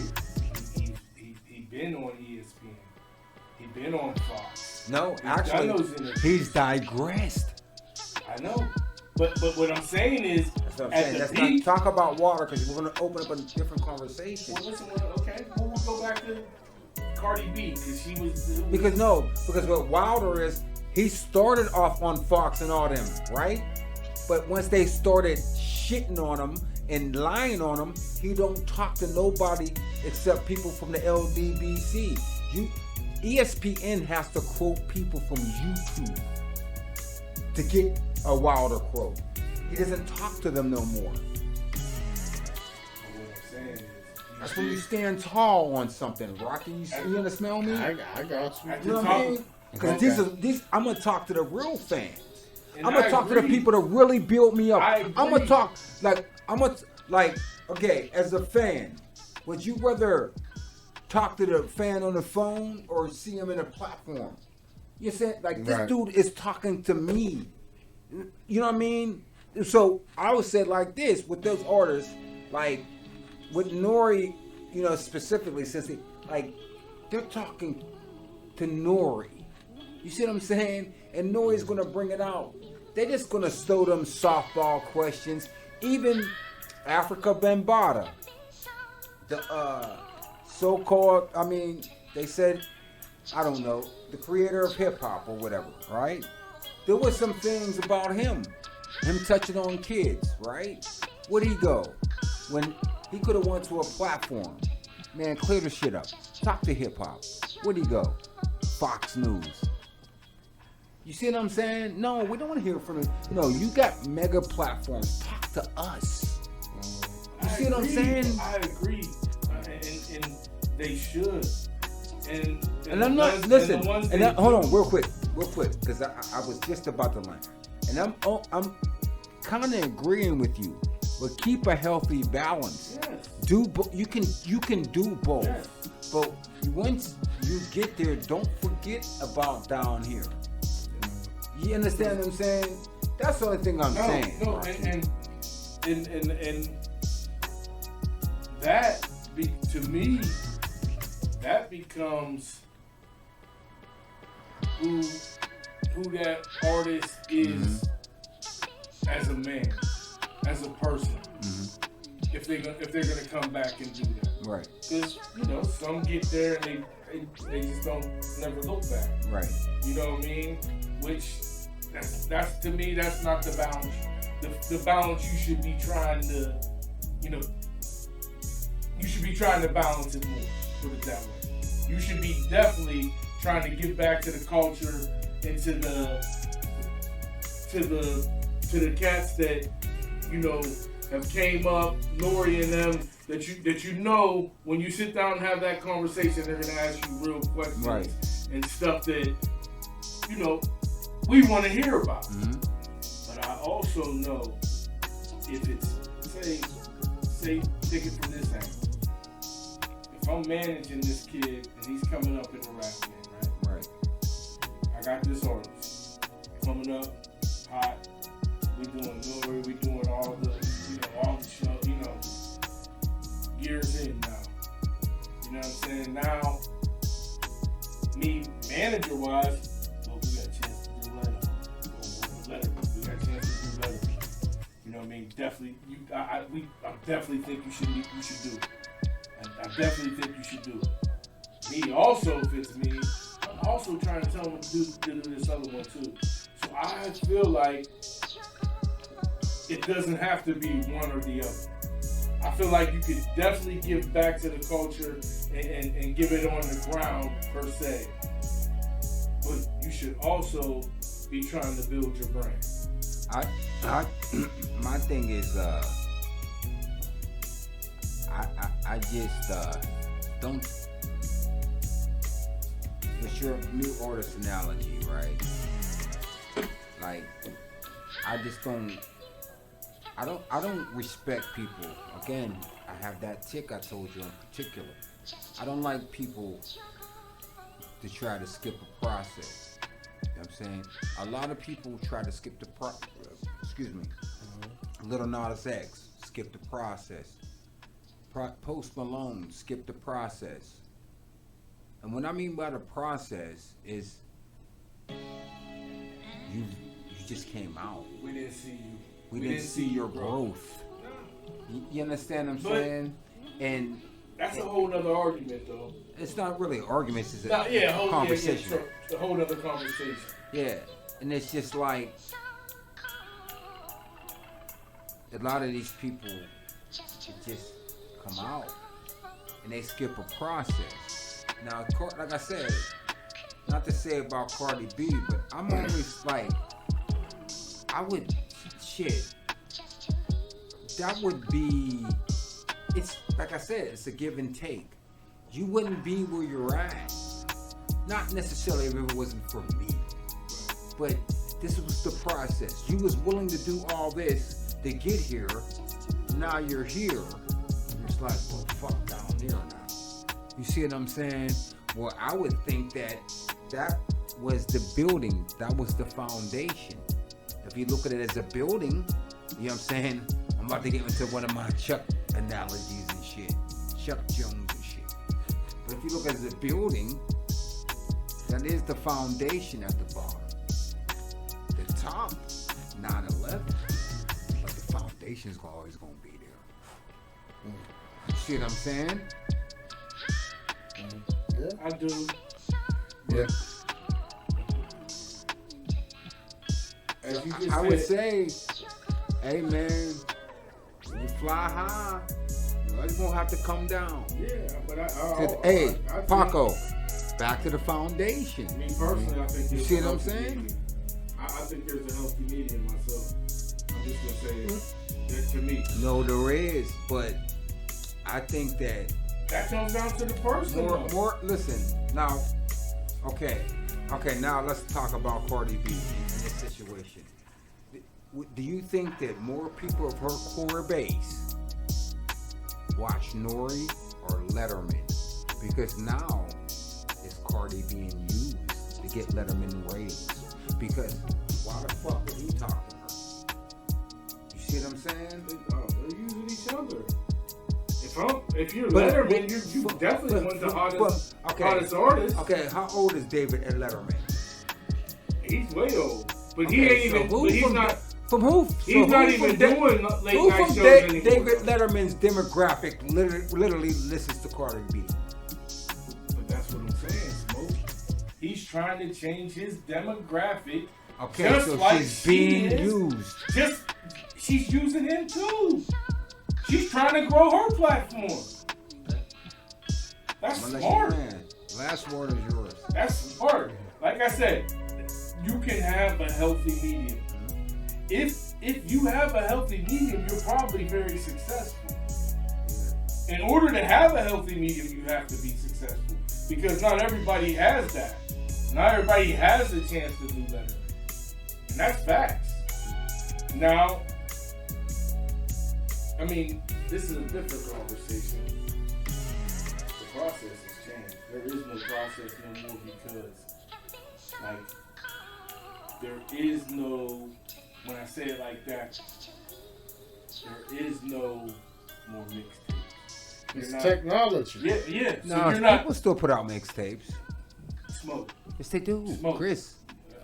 been on ESPN. He been on Fox. No, actually, he's digressed. I know. But what I'm saying is, that's what I'm saying. Let's not talk about Wilder because we're going to open up a different conversation. Well, listen, okay, we'll go back to Cardi B because she was. Because what Wilder is, he started off on Fox and all them, right? But once they started shitting on him and lying on them, he don't talk to nobody except people from the LDBC. ESPN has to quote people from YouTube to get a Wilder quote. He doesn't talk to them no more. That's when you stand tall on something, Rocky. You understand me? I got you. You know what I mean? Because these, I'm gonna talk to the real fans. I'm gonna talk to the people that really build me up. I'm gonna talk okay, as a fan, would you rather talk to the fan on the phone or see him in a platform? You said this dude is talking to me. You know what I mean? So I would say like this with those orders, like with Nori, you know, specifically, since they're talking to Nori. You see what I'm saying? And Nori's gonna bring it out. They're just gonna throw them softball questions. Even Africa Bambaataa, the so-called, I mean, they said, I don't know, the creator of hip hop or whatever, right? There was some things about him touching on kids, right? Where'd he go? When he could have went to a platform, man, clear the shit up. Talk to hip hop. Where'd he go? Fox News. You see what I'm saying? No, we don't want to hear from him. No, you got mega platforms. Talk to us. You see what I'm saying? I agree, and they should. And I'm not listen. Hold on, real quick, because I was just about to land, and I'm kind of agreeing with you, but keep a healthy balance. Yes. You can do both, yes. But once you get there, don't forget about down here. You understand what I'm saying? That's the only thing I'm saying. No, and that to me, that becomes who that artist is as a man, as a person. If they're gonna come back and do that, right? Because some get there and they just don't never look back, right? You know what I mean? Which that's to me, that's not the balance. The balance you should be trying to, you should be trying to balance it more. Put it that way. You should be definitely trying to give back to the culture and to the cats that have came up, Nori and them, that you know when you sit down and have that conversation, they're gonna ask you real questions, right, and stuff that we want to hear about. But I also know if it's say take it from this angle. If I'm managing this kid and he's coming up in the rap game, right? I got this artist coming up hot. We doing Nori, we doing all the show, years in now. You know what I'm saying? Now, me manager wise, we got a chance to do letter. We got a chance to do letter. You know what I mean? Definitely, I definitely think you should do it. I definitely think you should do it. Me also, if it's me, I'm also trying to tell them to do this other one too. So I feel like it doesn't have to be one or the other. I feel like you could definitely give back to the culture and give it on the ground per se. But you should also be trying to build your brand. My thing is I just don't. It's your new artist analogy, right? Like I just don't. I don't respect people. Again, I have that tick I told you in particular. I don't like people to try to skip a process. You know what I'm saying? A lot of people try to skip the Lil Nas X, skip the process. Post Malone, skip the process. And what I mean by the process is you just came out. We didn't see you. We didn't see your growth. You understand what I'm saying? And that's a whole nother argument, though. It's not really arguments. It's a conversation. It's a whole nother conversation. Yeah, and it's just like a lot of these people it just come out, and they skip a process. Now, like I said, not to say about Cardi B, but I'm always like, that would be, it's like I said, it's a give and take. You wouldn't be where you're at. Not necessarily if it wasn't for me, but this was the process. You was willing to do all this to get here. Now you're here. It's like, well, fuck down here now. You see what I'm saying? Well, I would think that was the building. That was the foundation. If you look at it as a building, you know what I'm saying? I'm about to get into one of my Chuck analogies and shit. Chuck Jones and shit. But if you look at it as a building, that is the foundation at the bottom. The top, 9/11. But the foundation's always gonna be there. You see what I'm saying? Yeah. I do. Yeah. As you just I would said, say, hey man, when you fly high, you're always gonna have to come down. yeah, but Hey, I think- Paco, back to the foundation. Me personally, I think You there's see a what I'm healthy saying? medium. I think there's a healthy medium myself. I'm just gonna say that to me. No, there is, but I think that That comes down to the person. though. more. Listen, now, okay, now let's talk about Cardi B in this situation. Do you think that more people of her core base watch Nori or Letterman? Because now it's Cardi being used to get Letterman ratings. Because why the fuck would he talk to her? You see what I'm saying? They're using each other. If you're But- Letterman, but- you definitely but- want the but- hottest artist. Okay, how old is David Letterman? He's way old, but he Okay, ain't so even. who But he's from- not. From who? He's not even doing late night shows anymore. David Letterman's demographic literally listens to Cardi B. But that's what I'm saying, Smoke. He's trying to change his demographic. Okay, just so like she's being she is. used. She's using him too. She's trying to grow her platform. That's I'm gonna let smart. you land. Last word is yours. That's smart. Like I said, you can have a healthy medium. If you have a healthy medium, you're probably very successful. In order to have a healthy medium, you have to be successful. Because not everybody has that. Not everybody has the chance to do better. And that's facts. Now, I mean, this is a different conversation. The process has changed. There is no process no more because, like, there is no, when I say it like that, there is no more mixtapes. It's technology. Yeah, yeah. So No, you're not people still put out mixtapes. Smoke. Yes, they do. Smoke. Chris.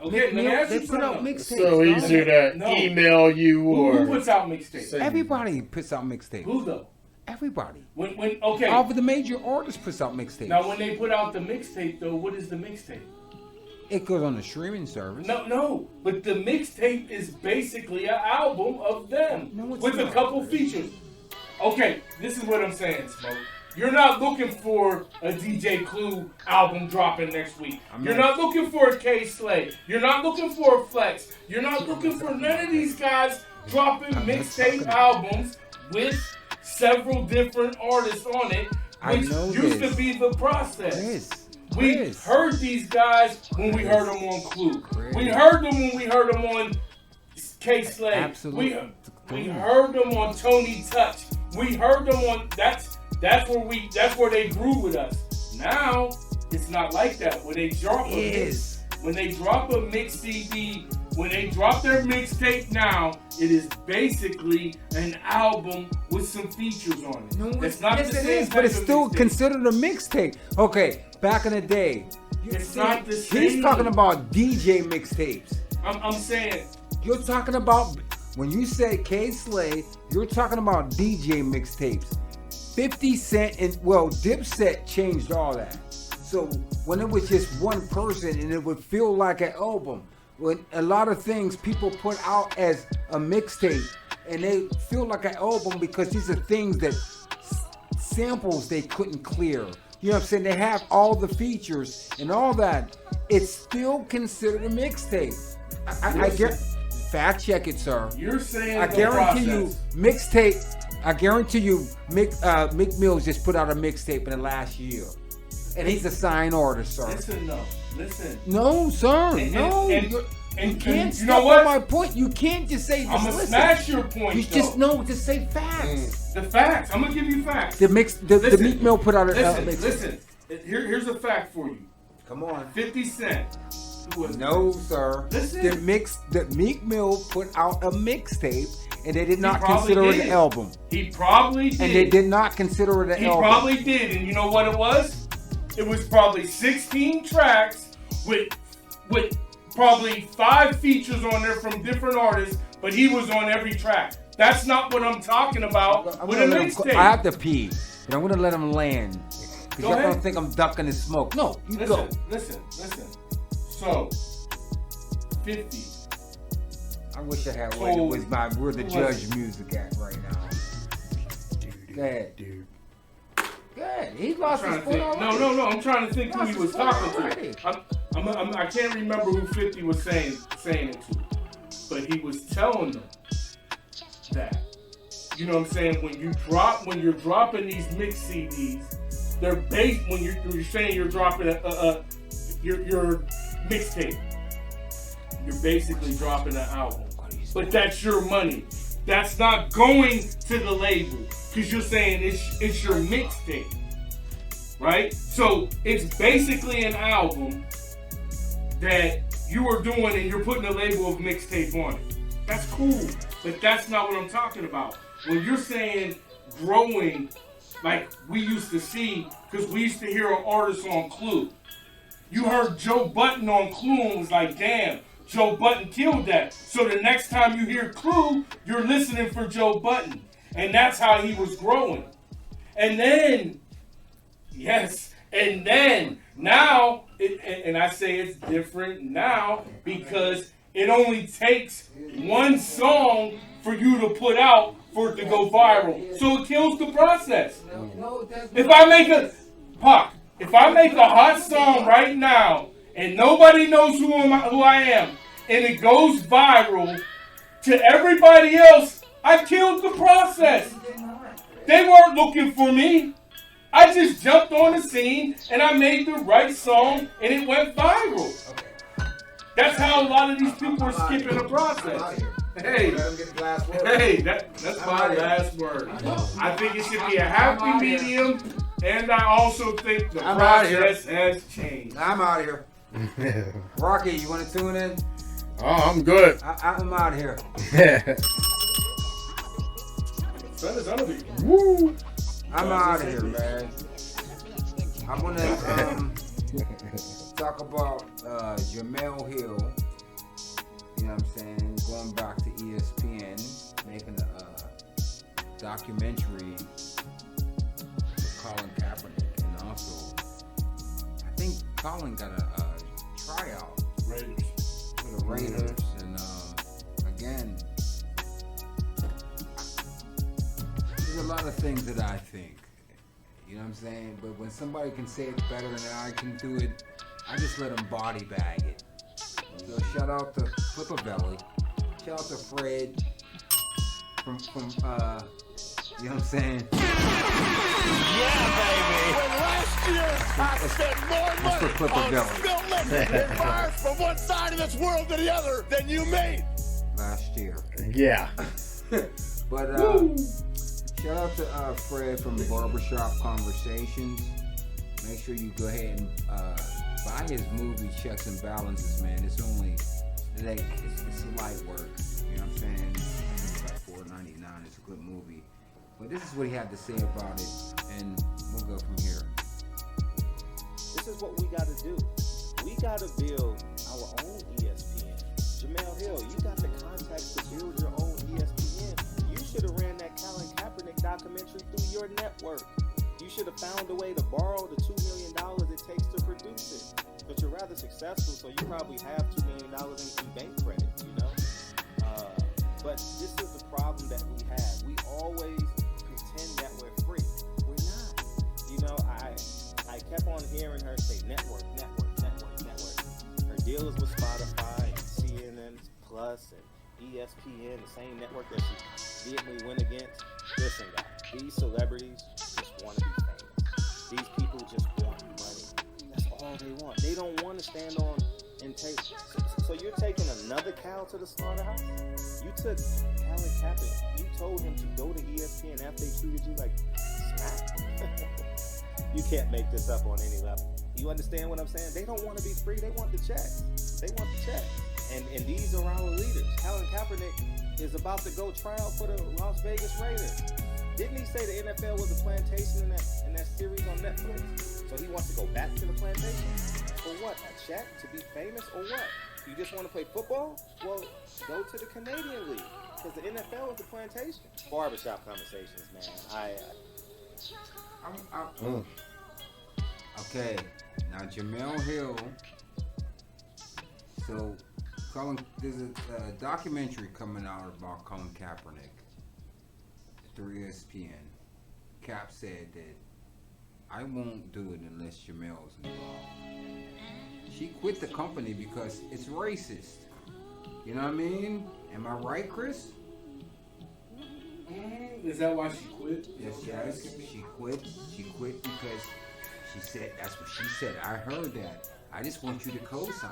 Okay, let me ask they you put out something. mixtapes. So easy to No. email you or Who puts out mixtapes? Say- Everybody puts out mixtapes. Who though? Everybody. When okay. All of the major artists puts out mixtapes. Now when they put out the mixtape though, what is the mixtape? It goes on the streaming service. No, but the mixtape is basically an album of them No, it's with a not. couple features. Okay, this is what I'm saying, Smoke. You're not looking for a DJ Clue album dropping next week. You're not looking for a K Slay. You're not looking for a Flex. You're not looking for none of these guys dropping mixtape albums with several different artists on it, I which know used this. to be the process. We Chris. heard these guys when we heard them on Clue. Chris. We heard them when we heard them on K Slay. Absolutely. We heard them on Tony Touch. We heard them on that's where they grew with us. Now it's not like that. When they drop a mix CD, when they drop their mixtape now, it is basically an album with some features on it. No, it's not yes, the it same is, but type it's of still mixtape. considered a mixtape. Okay, back in the day. It's not the He's same. talking about DJ mixtapes. I'm saying You're talking about, when you say K Slay, you're talking about DJ mixtapes. 50 Cent and, well, Dipset changed all that. So when it was just one person and it would feel like an album, when a lot of things people put out as a mixtape, and they feel like an album because these are things that samples they couldn't clear. You know what I'm saying? They have all the features and all that. It's still considered a mixtape. I get. Fact check it, sir. You're saying I the guarantee process. you, mixtape. I guarantee you, Meek Mills just put out a mixtape in the last year, and he's a signed artist, sir. Listen, no. Listen. No, sir. And- No. and- you and can't you step know what? on my point. You can't just say. I'm gonna listen. smash your point. You though. just know. Just say facts. The facts. I'm gonna give you facts. The Listen, Meek Mill put out a mixtape. Listen. Here's a fact for you. Come on. 50 Cent. Who was No, sir. Listen. The Meek Mill put out a mixtape, and they did not probably consider it did. an album. He probably did. And they did not consider it an He album. probably did, and you know what it was? It was probably 16 tracks with probably 5 features on there from different artists, but he was on every track. That's not what I'm talking about with a mixtape. I have to pee, but I'm gonna let him land. Because Go y'all ahead. don't think I'm ducking the smoke. No, you Listen, go. listen. So, 50. I wish I had So, where the who judge was it? music at right now. Go ahead. Go ahead. He lost his trying to foot think. already. No. I'm trying to think who he was Lost his foot talking already. to. I can't remember who 50 was saying it to, but he was telling them that. You know what I'm saying? When you're dropping these mix CDs, they're based when you're saying you're dropping your mixtape. You're basically dropping an album, but that's your money. That's not going to the label because you're saying it's your mixtape, right? So it's basically an album that you are doing and you're putting a label of mixtape on it. That's cool, but that's not what I'm talking about. When you're saying growing, like we used to see, because we used to hear an artist on Clue. You heard Joe Budden on Clue and was like, damn, Joe Budden killed that. So the next time you hear Clue, you're listening for Joe Budden. And that's how he was growing. And then, now, and I say it's different now because it only takes one song for you to put out for it to go viral. So it kills the process. If I make a hot song right now and nobody knows who I am and it goes viral to everybody else, I killed the process. They weren't looking for me. I just jumped on the scene and I made the right song and it went viral. That's how a lot of these people are skipping the process. Hey, that's my last word. I think it should be a happy medium, and I also think the process has changed. I'm out of here. Rocky, you want to tune in? Oh, I'm good. I'm out of here. Woo. I'm out of here, man. I'm gonna talk about Jamel Hill. You know what I'm saying? Going back to ESPN, making a documentary with Colin Kaepernick, and also I think Colin got a tryout for the Raiders, and again, there's a lot of things that I think. You know what I'm saying? But when somebody can say it better than I can do it, I just let them body bag it. So shout out to Flipper Belly. Shout out to Fred from you know what I'm saying? Yeah, baby. When last year I spent more money on spilt liquor in bars from one side of this world to the other than you made. Last year. Yeah. But shout out to Fred from Barbershop Conversations. Make sure you go ahead and buy his movie Checks and Balances, man. It's only it's light work. You know what I'm saying? It's like $4.99. It's a good movie. But this is what he had to say about it, and we'll go from here. This is what we gotta do. We gotta build our own ESPN. Jamel Hill, you got the contacts to build your own ESPN. You should have ran that Colin Kaepernick documentary through your network. You should have found a way to borrow the $2 million it takes to produce it. But you're rather successful, so you probably have $2 million in bank credit, you know? But this is the problem that we have. We always pretend that we're free. We're not. You know, I kept on hearing her say network. Her deals with Spotify and CNN Plus and ESPN, the same network that she vehemently went against. Listen, guys, these celebrities just want to be famous. These people just want money. That's all they want. They don't want to stand on and take. So you're taking another cow to the slaughterhouse? You took Colin Kaepernick. You told him to go to ESPN after they treated you like smack. You can't make this up on any level. You understand what I'm saying? They don't want to be free. They want the check. They want the check. And these are our leaders. Colin Kaepernick is about to go try out for the Las Vegas Raiders. Didn't he say the NFL was a plantation in that series on Netflix? So he wants to go back to the plantation? For what? A check? To be famous or what? You just want to play football? Well, go to the Canadian League. Because the NFL is the plantation. Barbershop conversations, man. Okay, now Jemele Hill. So, there's a documentary coming out about Colin Kaepernick through ESPN. Cap said that I won't do it unless Jemele's involved. She quit the company because it's racist. You know what I mean? Am I right, Chris? Is that why she quit? Yes. She quit. She quit because she said, that's what she said. I heard that. I just want you to co-sign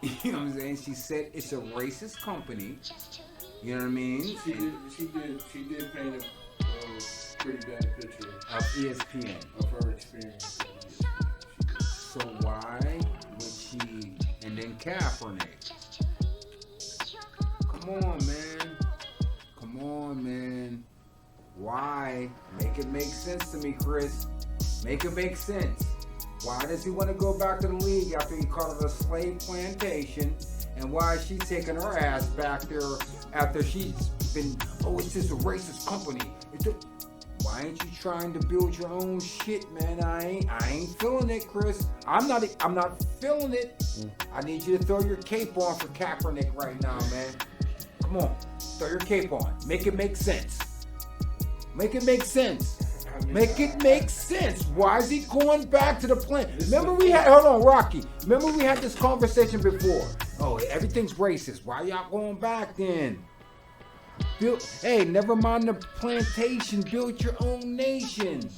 it. You know what I'm saying? She said it's a racist company. You know what I mean? She did paint a pretty bad picture of ESPN. Of her experience. So why would she, and then Kaepernick? Come on, man. Why? Make it make sense to me, Chris. Make it make sense. Why does he want to go back to the league after he called it a slave plantation? And why is she taking her ass back there after she's been, it's just a racist company. Why ain't you trying to build your own shit, man? I ain't feeling it, Chris. I'm not feeling it. I need you to throw your cape on for Kaepernick right now, man. Come on, throw your cape on. Make it make sense. Make it make sense. Make it make sense. Why is he going back to the plan? Remember hold on, Rocky. Remember we had this conversation before. Oh, everything's racist. Why y'all going back then? Hey, never mind the plantation. Build your own nation.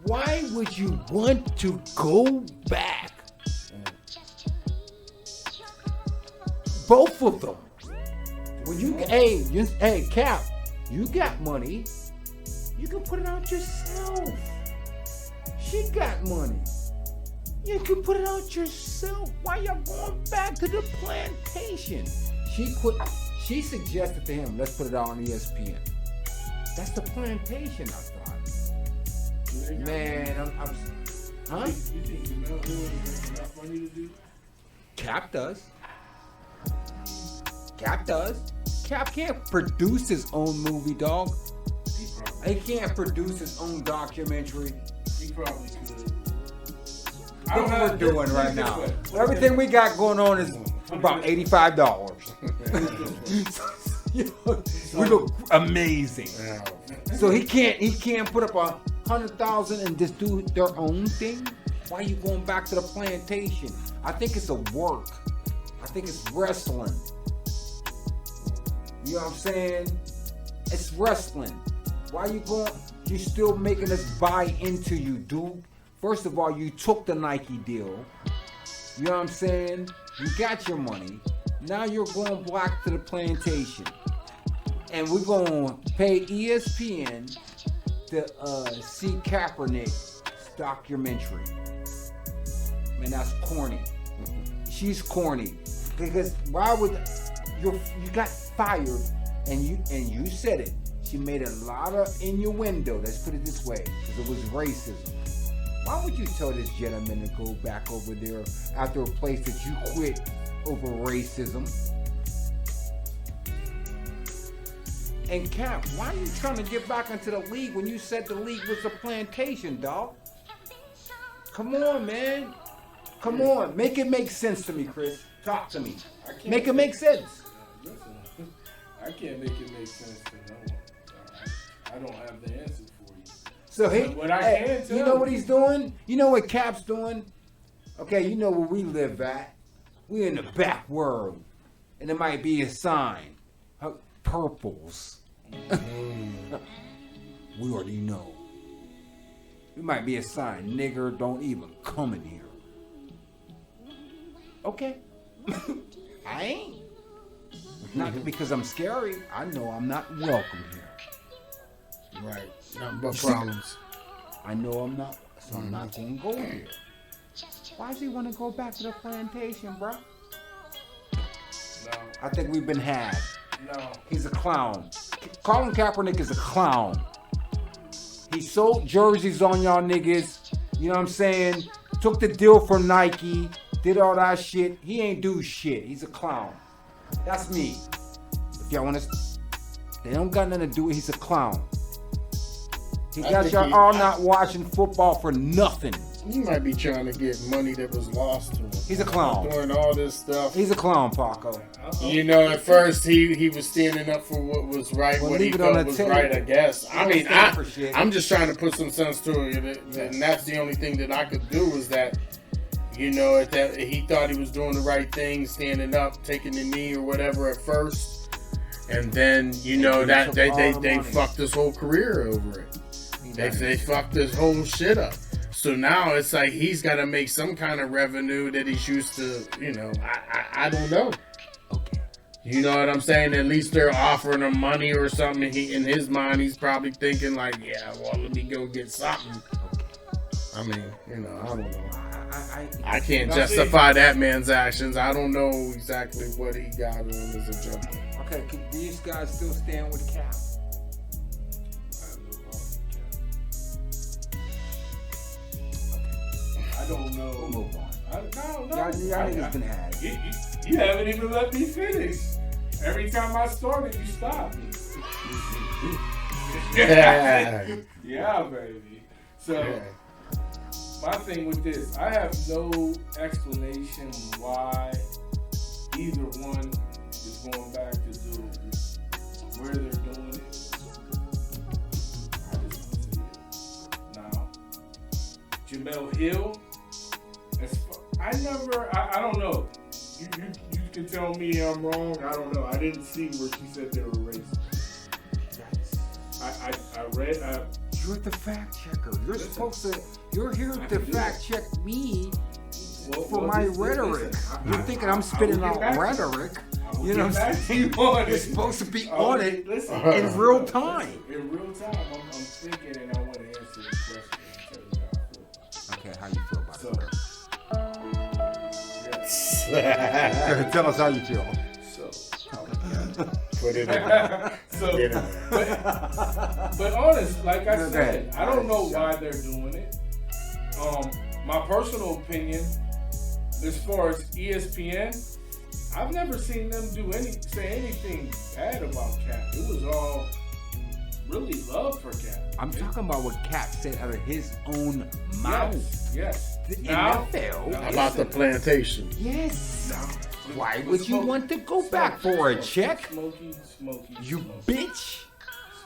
Why would you want to go back? Both of them. When hey, Cap, you got money. You can put it out yourself. She got money. You can put it out yourself. Why y'all going back to the plantation? She suggested to him, let's put it out on ESPN. That's the plantation, I thought. Man, huh? You think Jemele Hill has enough money to do? Cap does. Cap can't produce his own movie, dog. He can't produce his own documentary. He probably could. What we're doing right now. Everything we got going on is about $85. We look amazing. So he can't put up 100,000 and just do their own thing. Why are you going back to the plantation? I think it's a work. I think it's wrestling. You know what I'm saying? It's wrestling. Why you going? You still making us buy into you, dude. First of all, you took the Nike deal. You know what I'm saying? You got your money. Now you're going back to the plantation. And we're going to pay ESPN to see Kaepernick's documentary. Man, that's corny. She's corny. Because why would you got fired and you said it. She made a lot of innuendo, let's put it this way, because it was racism. Why would you tell this gentleman to go back over there after a place that you quit over racism? And Cap, why are you trying to get back into the league when you said the league was a plantation, dog? Come on, man. Come on. Make it make sense to me, Chris. Talk to me. Make it make sense. I can't make it make sense to no one. I don't have the answer for you. So What I can tell you know what he's doing? You know what Cap's doing? Okay, you know where we live at. We in the back world. And there might be a sign. Purples. We already know. It might be a sign. Nigger, don't even come in here. Okay. I ain't. Not because I'm scary. I know I'm not welcome here. Right. Nothing but problems. I know I'm not, so I'm not gonna go here. Why does he want to go back to the plantation, bro? No. I think we've been had. No. He's a clown. Colin Kaepernick is a clown. He sold jerseys on y'all niggas. You know what I'm saying? Took the deal for Nike. Did all that shit. He ain't do shit. He's a clown. That's me. If y'all want to... They don't got nothing to do with it. He's a clown. He got y'all all not watching football for nothing. He might be trying to get money that was lost to him. He's a clown. Doing all this stuff. He's a clown, Paco. You know, at first he was standing up for what was right, Well, what he leave it on felt the was table. right, I guess. He I don't mean, stand for shit. I'm just trying to put some sense to it, and that's the only thing that I could do is that, you know, that he thought he was doing the right thing, standing up, taking the knee or whatever at first, and then, you know, that they fucked his whole career over it. They fucked his whole shit up. So now it's like he's got to make some kind of revenue that he's used to, you know, I don't know. Okay. You know what I'm saying? At least they're offering him money or something. In his mind, he's probably thinking like, yeah, well, let me go get something. I mean, you know, I don't know. I can't justify that man's actions. I don't know exactly what he got on as a jumper. Okay, can these guys still stand with Cap? I don't know. We'll move on. No. Y'all niggas been had. You haven't even let me finish. Every time I started, you stopped me. Yeah, baby. So, my thing with this, I have no explanation why either one is going back to do where they're doing it. I just want to see it. Now, Jamel Hill, I don't know. You can tell me I'm wrong. I don't know. I didn't see where she said they were racist. I read. You're the fact checker. You're supposed to. You're here to fact check me for my rhetoric. You're thinking I'm spitting out rhetoric. You know what I'm saying? You're supposed to be on it in real time. In real time, I'm thinking and I want to answer the question and tell you how I feel. Okay, how you feel about it? Yeah. Tell us how you feel. Put it in. But honest, like I said, I don't know why they're doing it. My personal opinion, as far as ESPN, I've never seen them say anything bad about Cap. It was all really love for Cap. I'm talking about what Cap said out of his own mouth. Yes. The Now, NFL. About the plantation. Yes. Why would you want to go back for a check? Smokey. You bitch.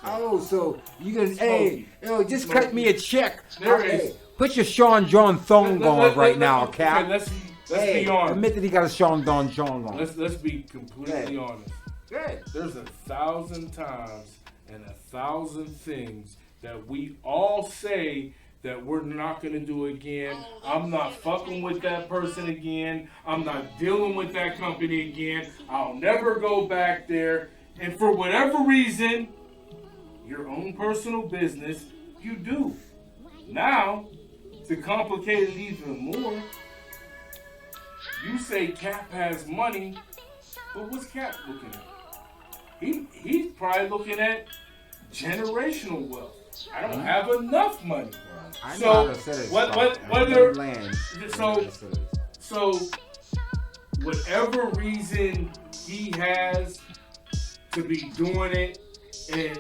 Oh, so you can, hey, just cut me a check. Hey, put your Sean John thong on right now, Cap. Okay, let's be honest. Admit that he got a Sean John on. Let's be completely honest. There's 1,000 times and 1,000 things that we all say that we're not going to do again. I'm not fucking with that person again. I'm not dealing with that company again. I'll never go back there. And for whatever reason, your own personal business, you do. Now, to complicate it even more, you say Cap has money, but what's Cap looking at? He's probably looking at generational wealth. I don't have enough money. So whatever reason he has to be doing it and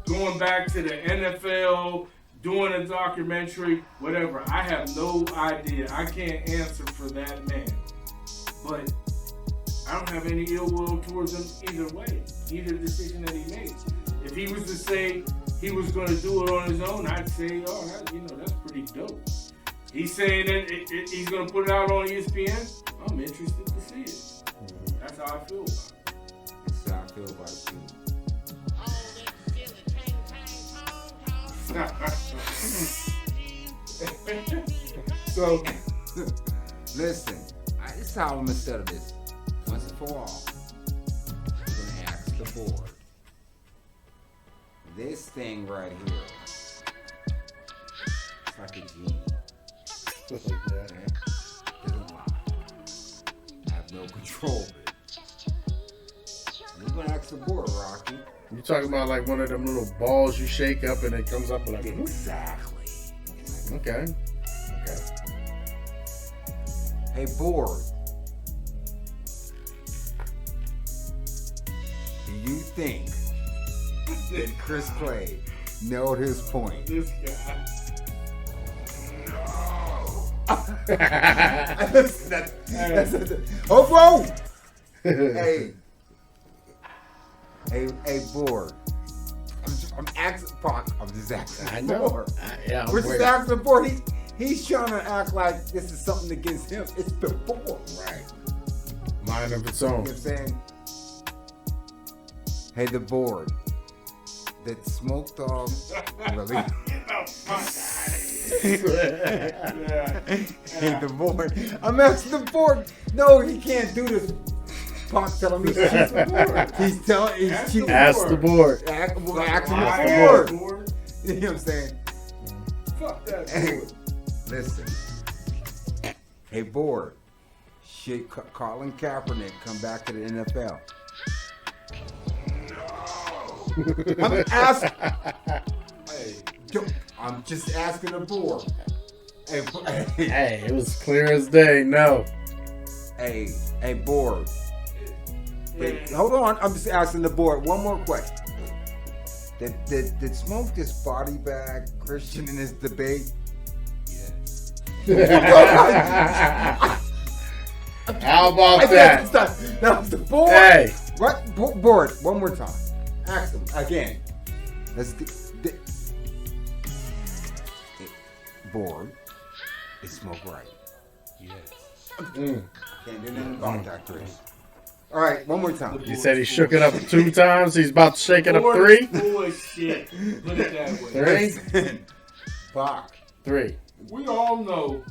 going back to the NFL, doing a documentary, whatever, I have no idea. I can't answer for that man. But I don't have any ill will towards him either way. either decision that he made. If he was to say he was going to do it on his own, I'd say, oh, that's pretty dope. He's saying that he's going to put it out on ESPN. I'm interested to see it. That's how I feel about it. That's how I feel about it too. So, listen, this is how I'm gonna settle this once and for all. I'm gonna ask the board. This thing right here, it's like a genie. Okay? Doesn't lie. I have no control of it. I'm gonna ask the board, Rocky. You talking about like one of them little balls you shake up and it comes up like exactly. Okay. Hey, board. Do you think that Chris Clay nailed his point? This guy. Oh, whoa! Hey, board. I'm asking. I'm just asking. I know. Board. Yeah, We're just asking the board. He's trying to act like this is something against him. It's the board. Right. Mind of its You know own. what I'm saying? Hey, the board. That Smoke Dog really. Hey, the board. I'm asking the board. No, he can't do this. Pac telling me he's cheating the board. He's telling. He's cheating. Ask the board. Asking the board. You know what I'm saying? Fuck that Hey, board. listen. Hey, board. Should Colin Kaepernick come back to the NFL? I'm asking. I'm just asking the board. Hey, it was clear as day. No. Hey, board. Wait, hold on. I'm just asking the board one more question. Did Smoke just body bag Christian in this debate? Yes. How about that? That was the board. Hey. What? Board. One more time. Ask them again. Let's board. Is Smoke right? Yes. Can't do nothing about that, Chris. All right, one more time. You said he shook it up 2 times. He's about to shake it up Board 3. is bullshit. Put it that way. 3. Pac. 3. We all know.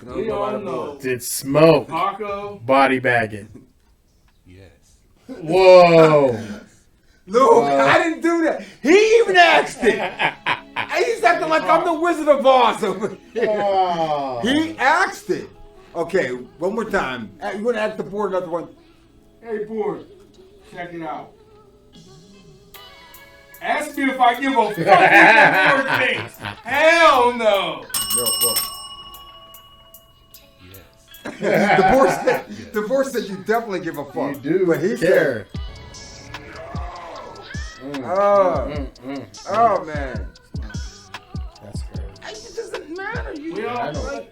We all know. Did Smoke Paco. body bagging? Yes. Whoa. Look, I didn't do that. He even asked it. He's acting like I'm the Wizard of Oz over here. Oh. He asked it. Okay, one more time. You want to ask the board another one? Hey, board. Check it out. Ask me if I give a fuck what the board thinks. Hell no. Look. Yes. The board said you definitely give a fuck. You do, but he care. Oh man. That's crazy. It doesn't matter. We all know.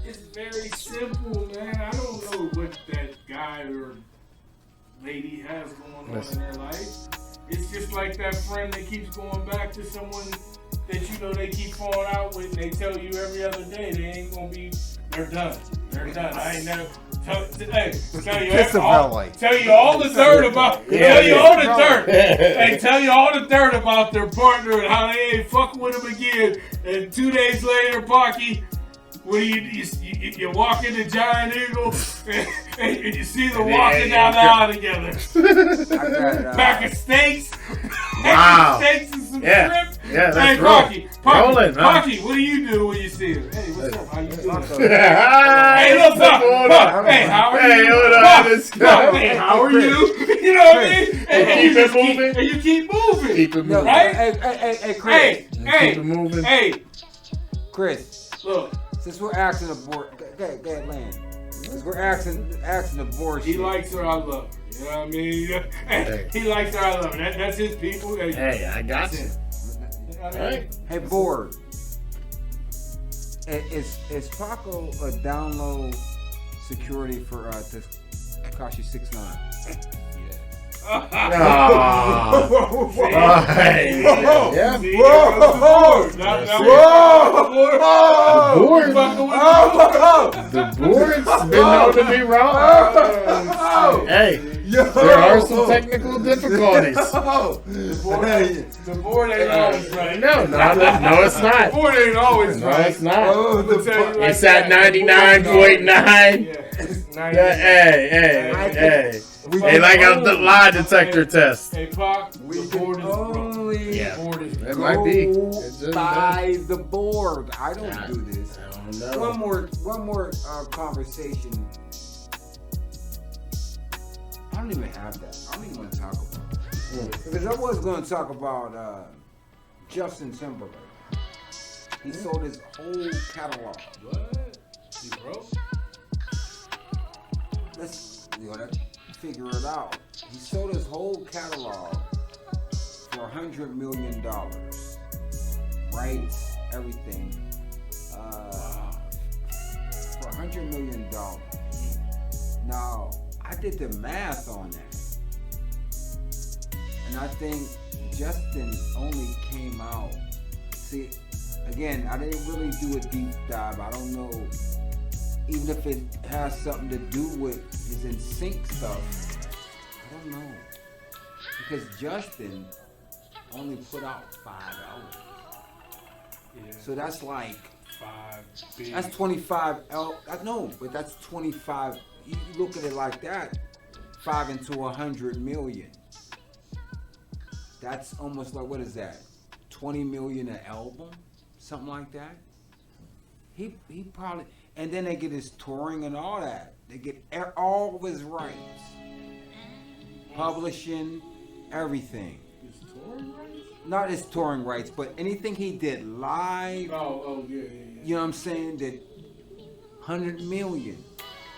It's very simple, man. I don't know what that guy or lady has going on in their life. It's just like that friend that keeps going back to someone that you know they keep falling out with, and they tell you every other day they ain't gonna be. They're done. They're done. I ain't never. Tell you all the dirt about. Tell you all the dirt. Hey, tell you all the dirt about their partner and how they ain't fucking with them again. And 2 days later, Pocky, when you walk into Giant Eagle and you see them walking down the aisle together. Pack of steaks. Wow. Steaks and some Yeah. shrimp. Yeah, that's hey, rolling. Rolling, huh? Pocky, what do you do when you see him? Hey, what's up? How you doing? Hey, Look, Pop. Hey, how are you? Hold on. Pop, Let's Pop, go. hey, how are you? You know what I mean? And you just moving. and you keep moving. Keep it moving. Right? Hey, Chris. Keep it moving. Hey, Chris. look. Since we're asking the board, go ahead, land. Since we're asking the board, He likes her, I love her. You know what I mean? Hey, he likes her, I love her. That's his people. Hey, I got That's you. it. You know what I mean? Right. Hey, board. Is Paco a down low security for Tekashi 6ix9ine? Yes. Hey, yeah. See, whoa! The board's been known to be wrong. Hey, there are some technical difficulties. The board ain't always right. No, it's not. The board ain't always No, right. it's not. It's at at 99.9. Hey. Hey, like a lie detector test. Hey, Pac, the board is only Yeah. go It might be. It just by the board. I don't Nah. do this. I don't know. One more conversation. I don't even have that. I don't even want to talk about it. Because I was going to talk about Justin Timberlake. He sold his whole catalog. What? He broke? Let's figure it out. He sold his whole catalog for $100 million. Rights, everything. For $100 million. Now, I did the math on that. And I think Justin only came out. See, again, I didn't really do a deep dive. I don't know. Even if it has something to do with his NSYNC stuff, I don't know. Because Justin only put out 5 albums. Yeah. So that's like 5 big. that's 25. No, but that's 25. You look at it like that, 5 into 100 million. That's almost like, what is that? 20 million an album, something like that. He probably, and then they get his touring and all that. They get all of his rights, publishing, everything. His touring rights? Not his touring rights, but anything he did live. Oh, yeah. You know what I'm saying? That 100 million.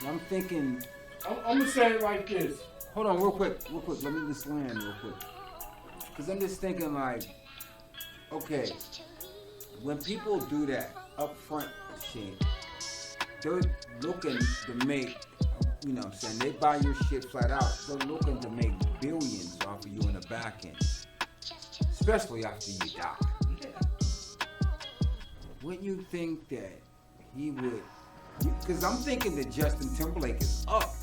And I'm thinking. I'm gonna say it like this. Hold on, real quick. Let me just land real quick. Cause I'm just thinking like, okay, when people do that upfront shit, they're looking to make, you know what I'm saying, they buy your shit flat out. They're looking to make billions off of you in the back end, especially after you die. Wouldn't you think that he would? Because I'm thinking that Justin Timberlake is up.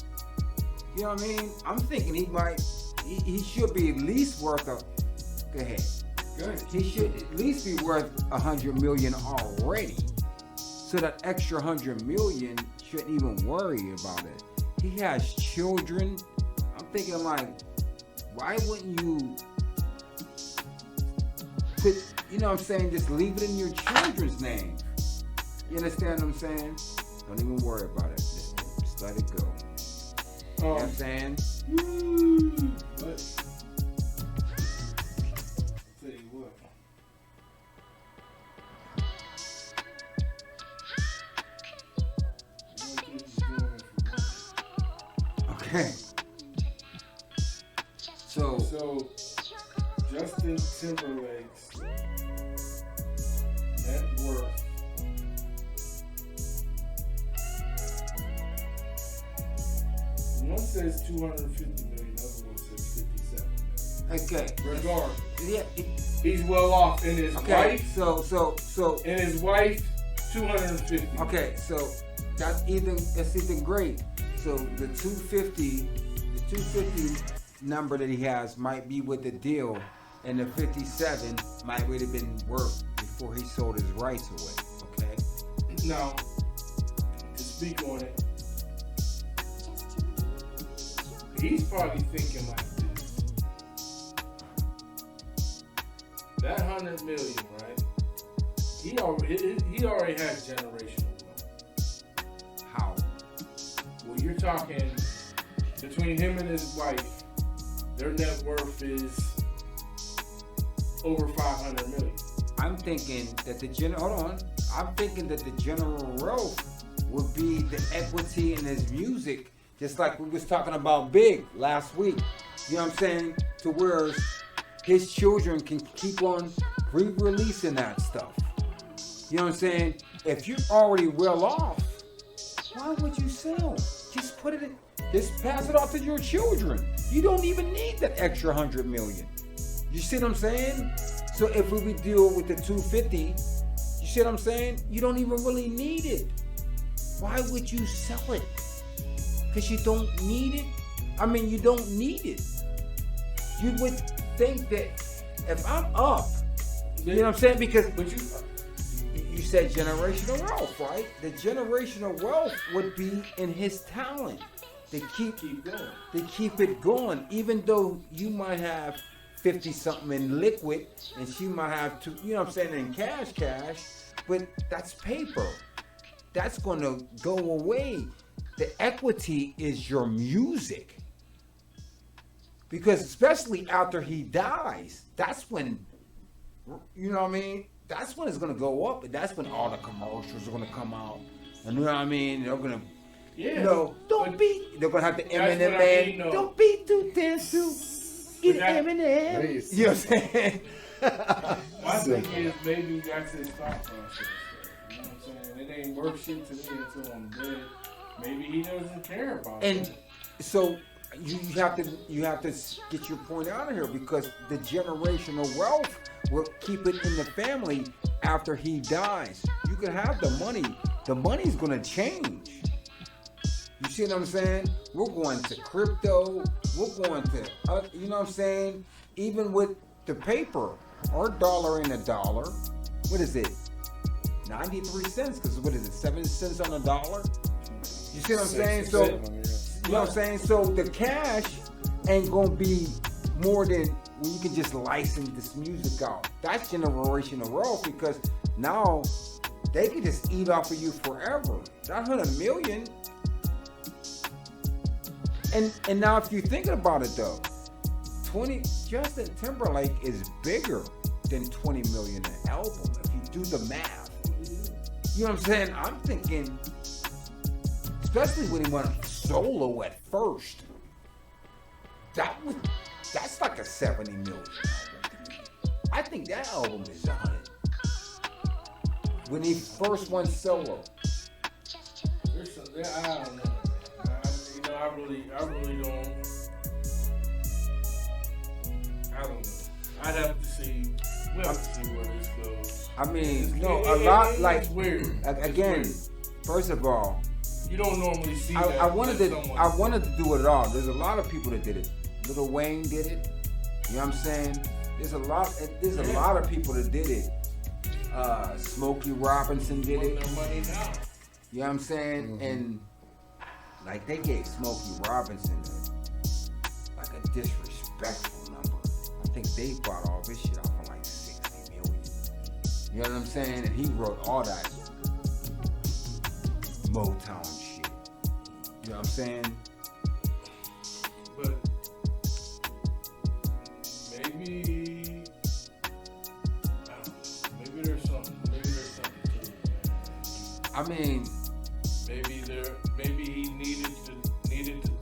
You know what I mean? I'm thinking he should be at least worth a. Go ahead. Good. He should at least be worth 100 million already. So that extra 100 million shouldn't even worry about it. He has children. I'm thinking like, why wouldn't you put, you know what I'm saying, just leave it in your children's name? You understand what I'm saying? Don't even worry about it. Just let it go. You know what I'm saying? But, tell you what. Okay. So Justin Timberlake's net worth one says 250 million, the other one says 57 million. Okay. Regardless. Yeah. He's well off in his Okay. wife. So. And his wife, 250. Okay. So that's even great. So the 250 number that he has might be with the deal, and the 57 might would have been worth before he sold his rights away. Okay. Now, to speak on it, he's probably thinking like this. That 100 million, right? He already has generational wealth. How? Well, you're talking between him and his wife, their net worth is over 500 million. I'm thinking that I'm thinking that the general wealth would be the equity in his music, just like we was talking about Big last week. You know what I'm saying? To where his children can keep on re-releasing that stuff. You know what I'm saying? If you're already well off, why would you sell? Just put it in, just pass it off to your children. You don't even need that extra 100 million. You see what I'm saying? So if we would deal with the 250, you see what I'm saying? You don't even really need it. Why would you sell it? Because you don't need it? I mean, you don't need it. You would think that if I'm up, you know what I'm saying? Because you said generational wealth, right? The generational wealth would be in his talent. They keep it going, even though you might have 50 something in liquid and she might have two, you know what I'm saying, in cash, but that's paper. That's gonna go away. The equity is your music. Because especially after he dies, that's when, you know what I mean? That's when it's gonna go up, and that's when all the commercials are gonna come out. And you know what I mean? They're gonna, they're gonna have the Eminem man. Don't be too tense to eat Eminem. You know what I'm saying? My thing is maybe that's his thought process. You know what I'm saying? It ain't worth shit to me until I'm dead. Maybe he doesn't care about it. And so you have to get your point out of here, because the generational wealth will keep it in the family after he dies. You can have the money. The money's gonna change. You see what I'm saying? We're going to crypto. We're going to, you know what I'm saying? Even with the paper, our dollar in a dollar. What is it? 93 cents, because what is it? 7 cents on a dollar? You see what I'm saying? So, you know what I'm saying? So the cash ain't gonna be more than when you can just license this music out. That's generational wealth, because now they can just eat off of you forever. That 100 million. And now if you're thinking about it though, Justin Timberlake is bigger than 20 million an album if you do the math. You know what I'm saying? I'm thinking, especially when he went solo at first, that's like a 70 million album. I think that album is 100. When he first went solo. I don't know. I really don't. I don't know. I'd have to see. We'll have to see where this goes. I mean, it's weird. Again, first of all, you don't normally see I that. wanted to do it all. There's a lot of people that did it. Lil Wayne did it. You know what I'm saying? There's a lot of people that did it. Smokey Robinson did it. You know what I'm saying? Mm-hmm. And like they gave Smokey Robinson like a disrespectful number. I think they bought all this shit off for like 60 million. You know what I'm saying? And he wrote all that Motown shit. You know what I'm saying? But maybe there's something to it. I mean, maybe he needed to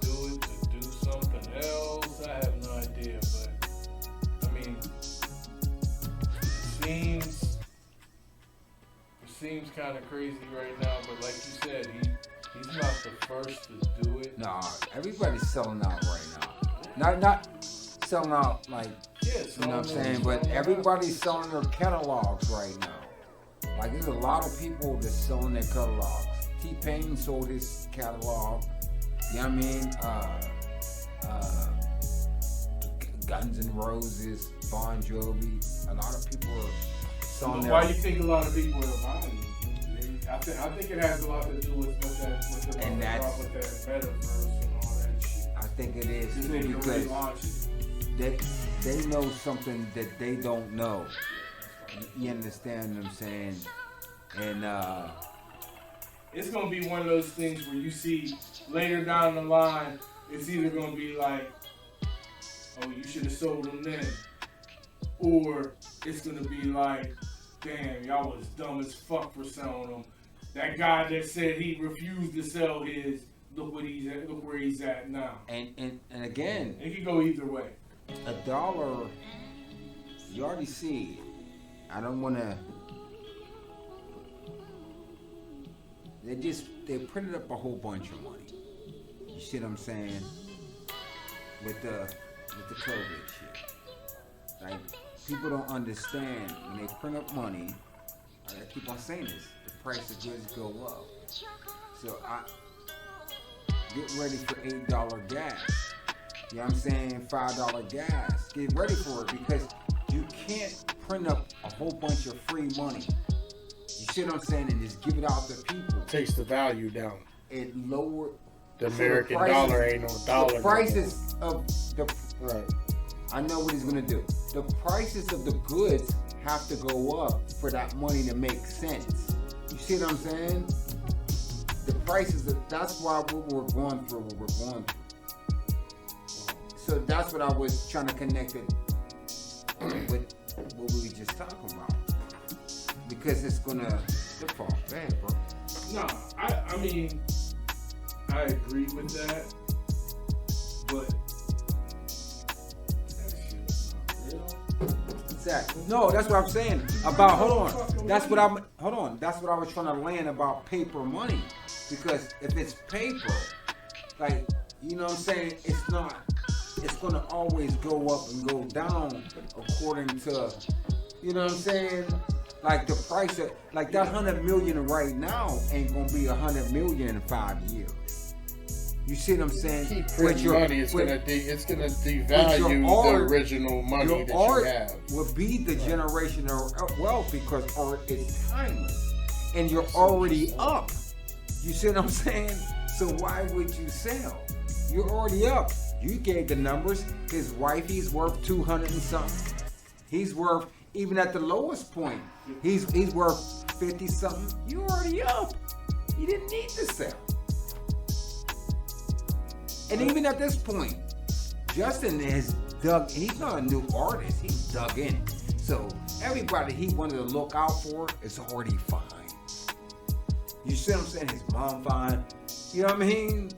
do it to do something else. I have no idea, but I mean, it seems kind of crazy right now. But like you said, he's not the first to do it. Nah, everybody's selling out right now. Not selling out like, you know what I'm saying, but everybody's selling their catalogs right now. Like there's a lot of people that's selling their catalogs. T-Pain sold his catalog. You know what I mean? Guns N' Roses, Bon Jovi. A lot of people are selling their... Why do you think a lot of people are buying it? I think it has a lot to do with that metaverse and all that shit. I think it is too, because they know something that they don't know. You understand what I'm saying? And it's gonna be one of those things where you see later down the line, it's either gonna be like, oh, you should have sold them then, or it's gonna be like, damn, y'all was dumb as fuck for selling them. That guy that said he refused to sell his, look where he's at now. And again, it could go either way. $1, you already see. I don't want to. They printed up a whole bunch of money. You see what I'm saying? with the COVID shit. Like, people don't understand when they print up money. I keep on saying this: the price of goods go up. So I get ready for $8 gas. You know what I'm saying? $5 gas. Get ready for it because you can't print up a whole bunch of free money. You see what I'm saying? And just give it out to people. Takes the value down. It lowered the American dollar ain't no dollar. The prices of the right. I know what he's gonna do. The prices of the goods have to go up for that money to make sense. You see what I'm saying? The prices that's why we're going through what we're going through. So that's what I was trying to connect it with what we were just talking about. Because it's gonna fall bad, bro. No, I mean, I agree with that, but that shit's not real. Exactly. No, that's what I'm saying about. Hold on. That's what I was trying to land about paper money, because if it's paper, like, you know what I'm saying, it's not. It's gonna always go up and go down according to, you know what I'm saying. Like the price of, like that 100 million right now ain't gonna be 100 million in 5 years. You see what I'm saying? Keep printing money. It's gonna devalue the original money that you have. Will be the generational wealth because art is timeless, and you're already up. You see what I'm saying? So why would you sell? You're already up. You gave the numbers. His wife, he's worth 200 and something. He's worth, even at the lowest point, he's worth 50 something. You already up. You didn't need to sell. And even at this point, Justin has dug. He's not a new artist. He's dug in. So everybody he wanted to look out for is already fine. You see what I'm saying? His mom fine. You know what I mean?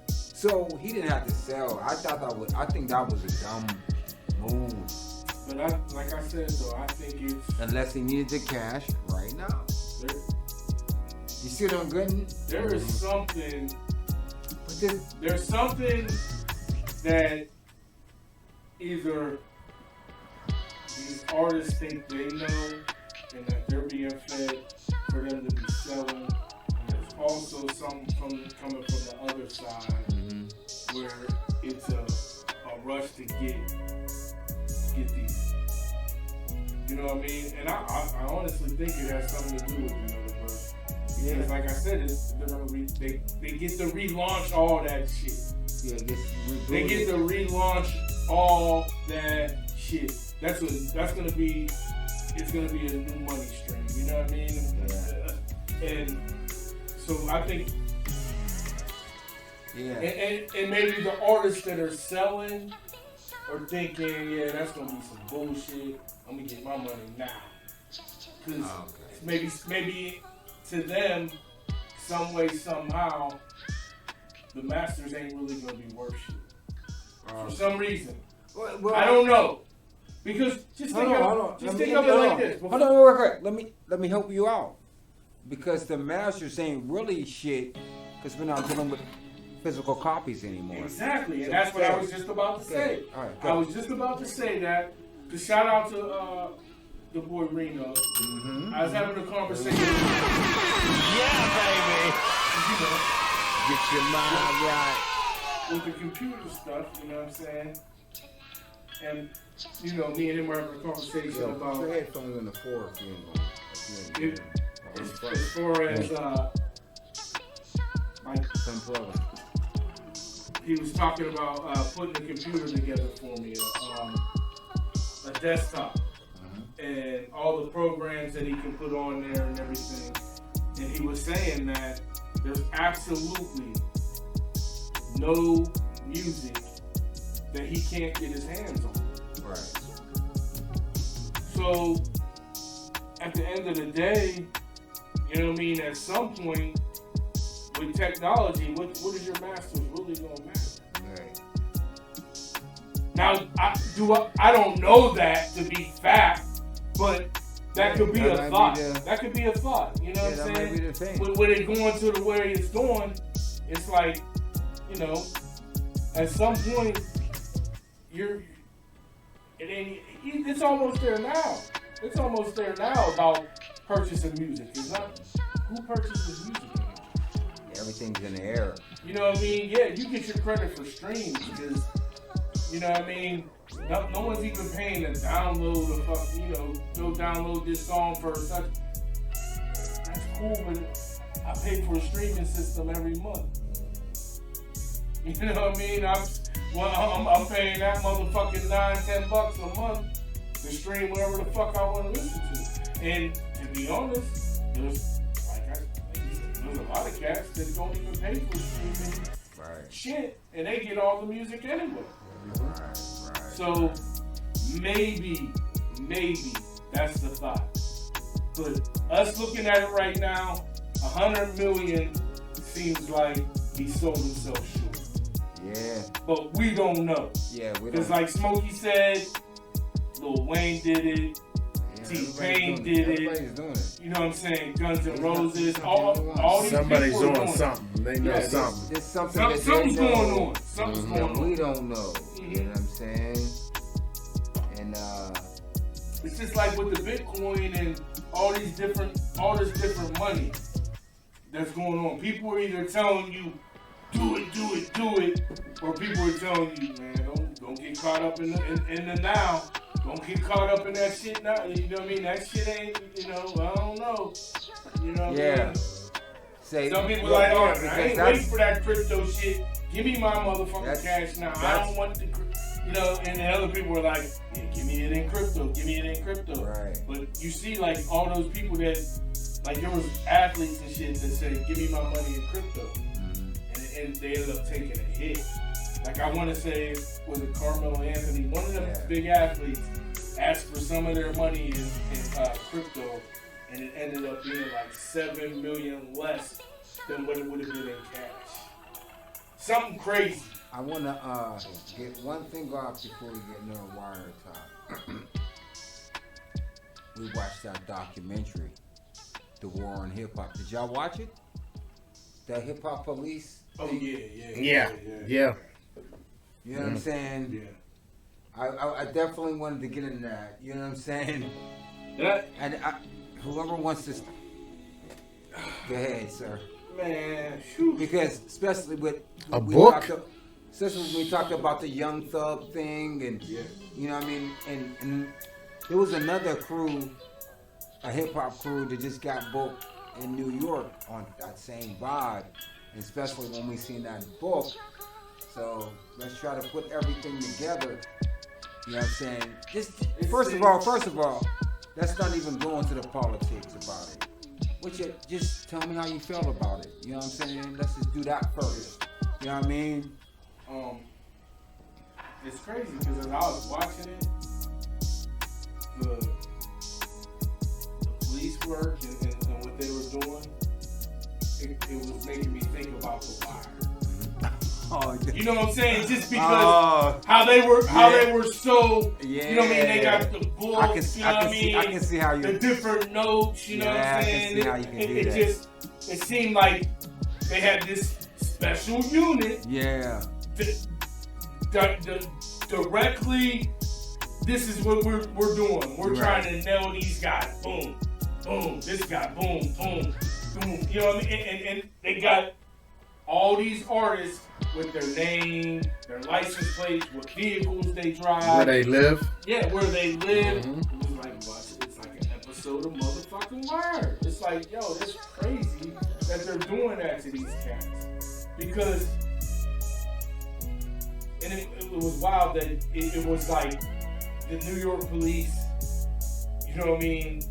So he didn't have to sell. I think that was a dumb move. But like I said though, I think it's unless he needed the cash right now. You see what I'm getting? There is something. There's something that either these artists think they know and that they're being fed for them to be selling. There's also some coming from the other side where it's a rush to get these. You know what I mean? And I honestly think it has something to do with the universe. Because like I said, they get to relaunch all that shit. Yeah, they get to relaunch all that shit. That's gonna be, it's gonna be a new money stream. You know what I mean? Yeah. And so I think, and maybe the artists that are selling are thinking, yeah, that's gonna be some bullshit. I'm gonna get my money now. Because maybe to them, some way, somehow, the masters ain't really gonna be worth shit. For some reason. Well, I don't know. Because just think of it like this. Hold on, real quick. Let me help you out. Because the masters ain't really shit, because we're not dealing with physical copies anymore. Exactly, and that's what I was just about to say. All right, I was just about to say that. To shout out to the boy Reno. I was having a conversation. Yeah, baby. Get your mind right. With the computer stuff, you know what I'm saying? And, you know, me and him were having a conversation about... Put your headphones on the floor if you ain't going. As far as, he was talking about putting the computer together for me, a desktop, and all the programs that he can put on there and everything. And he was saying that there's absolutely no music that he can't get his hands on. Right. So, at the end of the day, you know what I mean, at some point, with technology, what is your masters really gonna matter? Right. Now, I don't know that to be fact, but that could be a thought. That could be a thought. You know what I'm saying? Might be the thing. With it going to the way it's going, it's like, you know, at some point, it's almost there now. It's almost there now about purchasing music. It's not who purchases music anymore. Everything's in the air. You know what I mean? Yeah, you get your credit for streams because, you know what I mean? No one's even paying to download go download this song for such. That's cool, but I pay for a streaming system every month. You know what I mean? I'm paying that motherfucking $9-10 a month to stream whatever the fuck I want to listen to. And to be honest, there's a lot of cats that don't even pay for streaming shit, and they get all the music anyway. Right. So maybe that's the thought. But us looking at it right now, 100 million seems like he sold himself short. Yeah. But we don't know. Yeah, we don't. Because like Smokey said, Lil Wayne did it. T-Pain did it. Everybody's doing it. You know what I'm saying? Guns N' Roses. All these Somebody's people are doing something. They know something. There's something Something's going on. Something's going that on. we don't know. You know what I'm saying? And it's just like with the Bitcoin and all this different money that's going on. People are either telling you, do it, or people are telling you, man, don't get caught up in the now. Don't get caught up in that shit now. You know what I mean? That shit ain't, I don't know. You know what I mean? Some people are like, oh, I ain't waiting for that crypto shit. Give me my motherfucking cash now. I don't want the, and the other people are like, yeah, give me it in crypto. Right. But you see, like, all those people that, like, there was athletes and shit that said, give me my money in crypto. And they ended up taking a hit. Like, I want to say, was it Carmelo Anthony? One of them big athletes asked for some of their money in crypto, and it ended up being like $7 million less than what it would have been in cash. Something crazy. I want to get one thing off before we get into a wire talk. We watched that documentary, The War on Hip Hop. Did y'all watch it? The Hip Hop Police? Oh, yeah. You know what I'm saying? Yeah. I definitely wanted to get into that. You know what I'm saying? Yeah. And whoever wants to, go ahead, sir. Man, because especially with a book, especially when we talked about the Young Thug thing, and you know what I mean, and there was another crew, a hip hop crew that just got booked in New York on that same vibe, and especially when we seen that book. So let's try to put everything together. You know what I'm saying? Just first of all, let's not even go into the politics about it. Just tell me how you feel about it. You know what I'm saying? Let's just do that first. You know what I mean? It's crazy because as I was watching it, the police work and what they were doing, it was making me think about The Wire. You know what I'm saying? Just because how they were so, you know what I mean? They got the books, you know what I mean? I can see how you... The different notes, you know what I'm saying? I can see how you can do that. It seemed like they had this special unit. Yeah. Directly, this is what we're doing. We're trying to nail these guys. Boom, boom. This guy, boom, boom, boom. You know what I mean? And they got all these artists with their name, their license plates, what vehicles they drive. Where they live. Yeah, where they live. Mm-hmm. It was like, what? It's like an episode of motherfucking Wire. It's like, yo, that's crazy that they're doing that to these cats. Because, and it was wild that it was like the New York police, you know what I mean,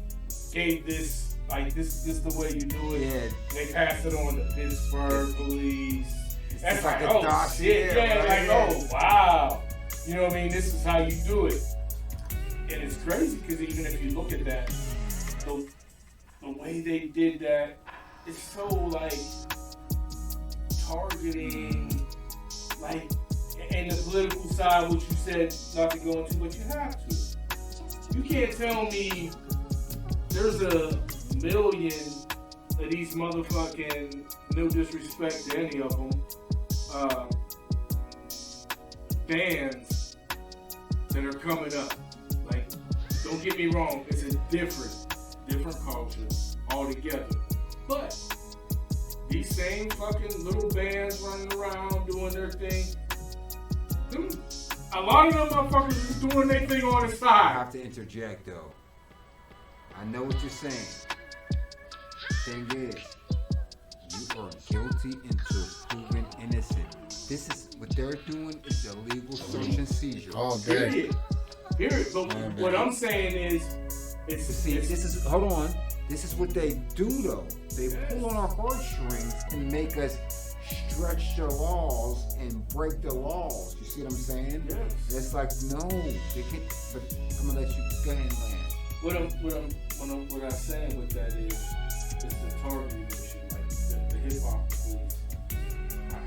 gave this, like, this is the way you do it. Yeah. They passed it on to Pittsburgh police. That's like, a oh shit, right? Oh wow. You know what I mean? This is how you do it. And it's crazy because even if you look at that, the way they did that, it's so like targeting, like, and the political side, which you said not to go into, but you have to. You can't tell me there's a million of these motherfucking, no disrespect to any of them, bands that are coming up. Like, don't get me wrong, it's a different culture altogether. But these same fucking little bands running around doing their thing, a lot of them motherfuckers is doing their thing on the I side. have to interject though. I know what you're saying. Thing is, you are guilty until proven innocent. This is what they're doing is illegal search and seizure. All day. Period. But what I'm saying is, hold on. This is what they do though. They pull on our heartstrings and make us stretch the laws and break the laws. You see what I'm saying? Yes. It's like no, they can't. But I'm gonna let you go ahead and land. what I'm saying with that is the targeting issue, like the hip hop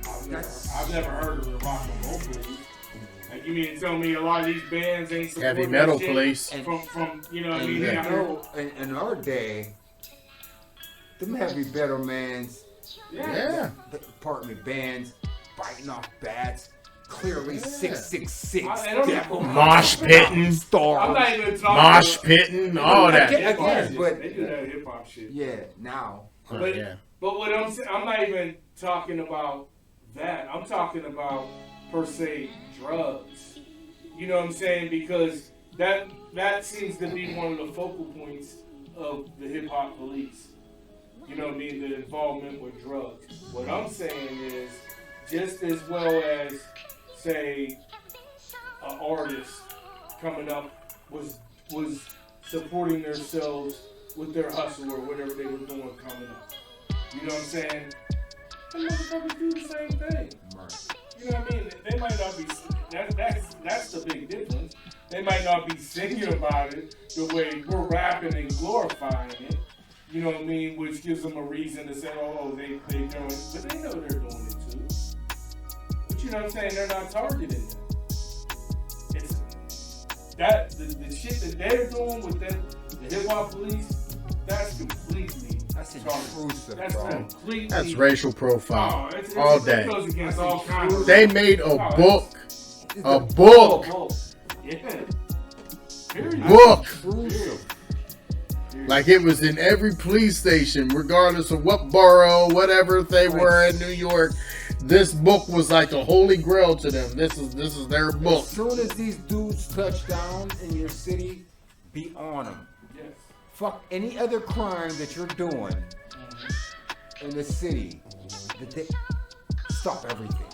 police. I've never heard of the rock and roll police. Like, you mean to tell me a lot of these bands ain't supporting Heavy metal that shit police. from you know what I mean? You know, in our day, them heavy metal mans, apartment bands, biting off bats, clearly 666, mosh pitting, I'm not even talking mosh pitting, all that. Again, but they do that hip hop shit. Yeah, now. But what I'm saying, I'm not even talking about that. I'm talking about per se drugs. You know what I'm saying? Because that seems to be one of the focal points of the hip hop police. You know what I mean? The involvement with drugs. What I'm saying is, just as well as, say, an artist coming up was supporting themselves with their hustle or whatever they were doing coming up. You know what I'm saying? They motherfuckers do the same thing. Right. You know what I mean? They might not be. That's the big difference. They might not be singing about it the way we're rapping and glorifying it. You know what I mean? Which gives them a reason to say, oh, they doing it. But they know they're doing it too. But you know what I'm saying? They're not targeting it. It's that the shit that they're doing with the hip hop police. That's completely. That's intrusive, That's bro. completely. That's racial profile all day. It goes against all kinds of. They made a book. A book. Yeah. Book. Like it was in every police station, regardless of what borough, whatever they were in New York. This book was like a holy grail to them. This is their book. As soon as these dudes touch down in your city, be on them. Yes. Fuck any other crime that you're doing in the city. Stop everything.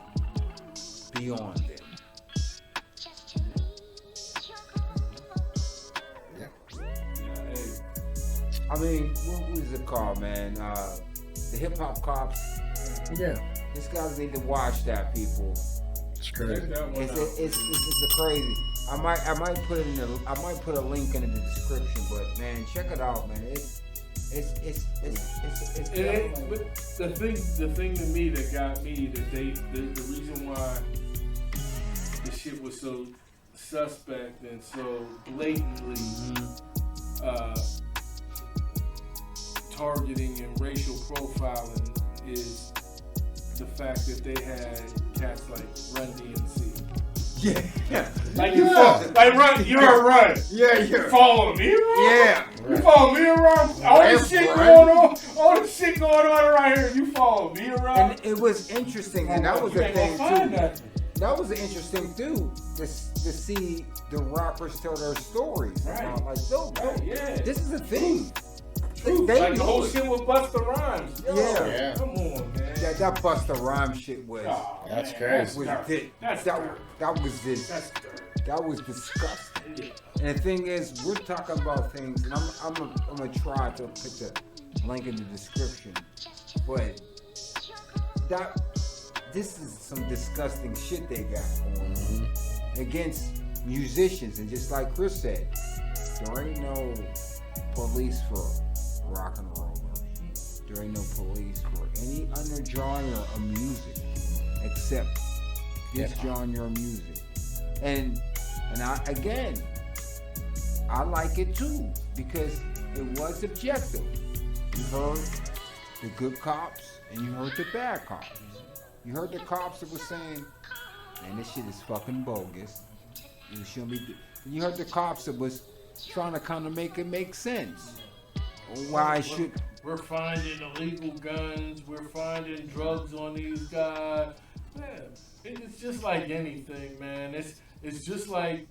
Be on them. I mean, what was it called, man? The hip hop cops. Yeah. These guys need to watch that, people. It's crazy. It's crazy. I might put a link in the description, but man, check it out, man. It's but the thing to me that got me that the reason why the shit was so suspect and so blatantly targeting and racial profiling is the fact that they had cats like Run DMC. Yeah. Like you Run, you're a Run. Yeah. You follow me around? Yeah. You follow me around? All this shit going on right here. You follow me around? And it was interesting, and that was the thing too. That was interesting too, to see the rappers tell their stories. Right. Like, yeah. This is a thing. They like the whole shit with Busta Rhymes. Yo, yeah. Come on, man. That Busta Rhymes shit was. That's crazy. That was disgusting. Yeah. And the thing is, we're talking about things, and I'm gonna try to put the link in the description, but this is some disgusting shit they got going on against musicians, and just like Chris said, there ain't no police for rock and rollers. There ain't no police for any other genre of music except this genre of music. And I like it too, because it was objective. You heard the good cops and you heard the bad cops. You heard the cops that were saying, man, this shit is fucking bogus. You shouldn't be. You heard the cops that was trying to kind of make it make sense. Why should? We're finding illegal guns. We're finding drugs on these guys. Man, it's just like anything, man. It's just like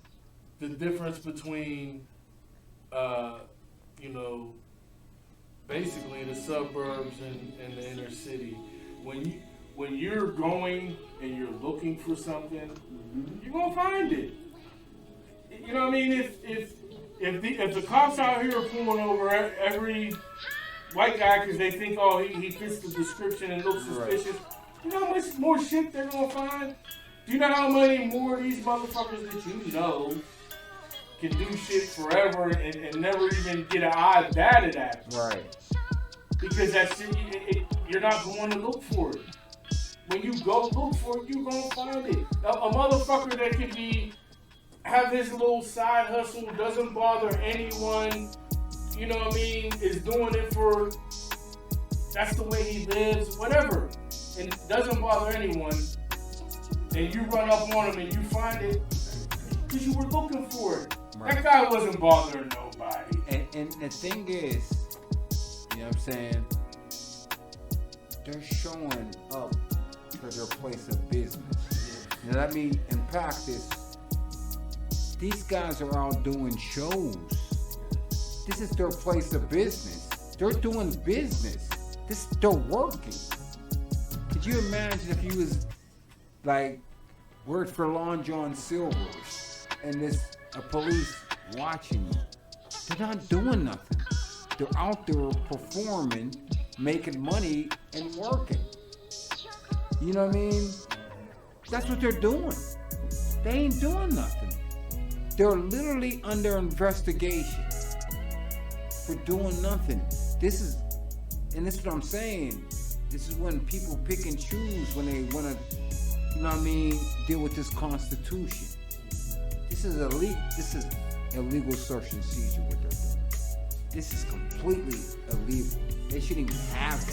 the difference between, basically the suburbs and the inner city. When you're going and you're looking for something, you're gonna find it. You know what I mean? If the cops out here are pulling over every white guy because they think, oh, he fits the description and looks suspicious, you know how much more shit they're gonna find? Do you know how many more of these motherfuckers that you know can do shit forever and never even get an eye batted at? Right. Because that shit, you're not going to look for it. When you go look for it, you're going to find it. A motherfucker that can have his little side hustle, doesn't bother anyone, you know what I mean, is doing it for, that's the way he lives, whatever, and doesn't bother anyone, and you run up on him and you find it because you were looking for it. Right. That guy wasn't bothering nobody. And the thing is, you know what I'm saying, they're showing up for their place of business. Now let me unpack this. These guys are out doing shows. This is their place of business. They're doing business. They're working. Could you imagine if you was like worked for Long John Silver's and a police watching you? They're not doing nothing. They're out there performing, making money, and working. You know what I mean? That's what they're doing. They ain't doing nothing. They're literally under investigation for doing nothing. This is what I'm saying. This is when people pick and choose when they want to, you know what I mean, deal with this Constitution. This is illegal search and seizure what they're doing. This is completely illegal. They shouldn't even have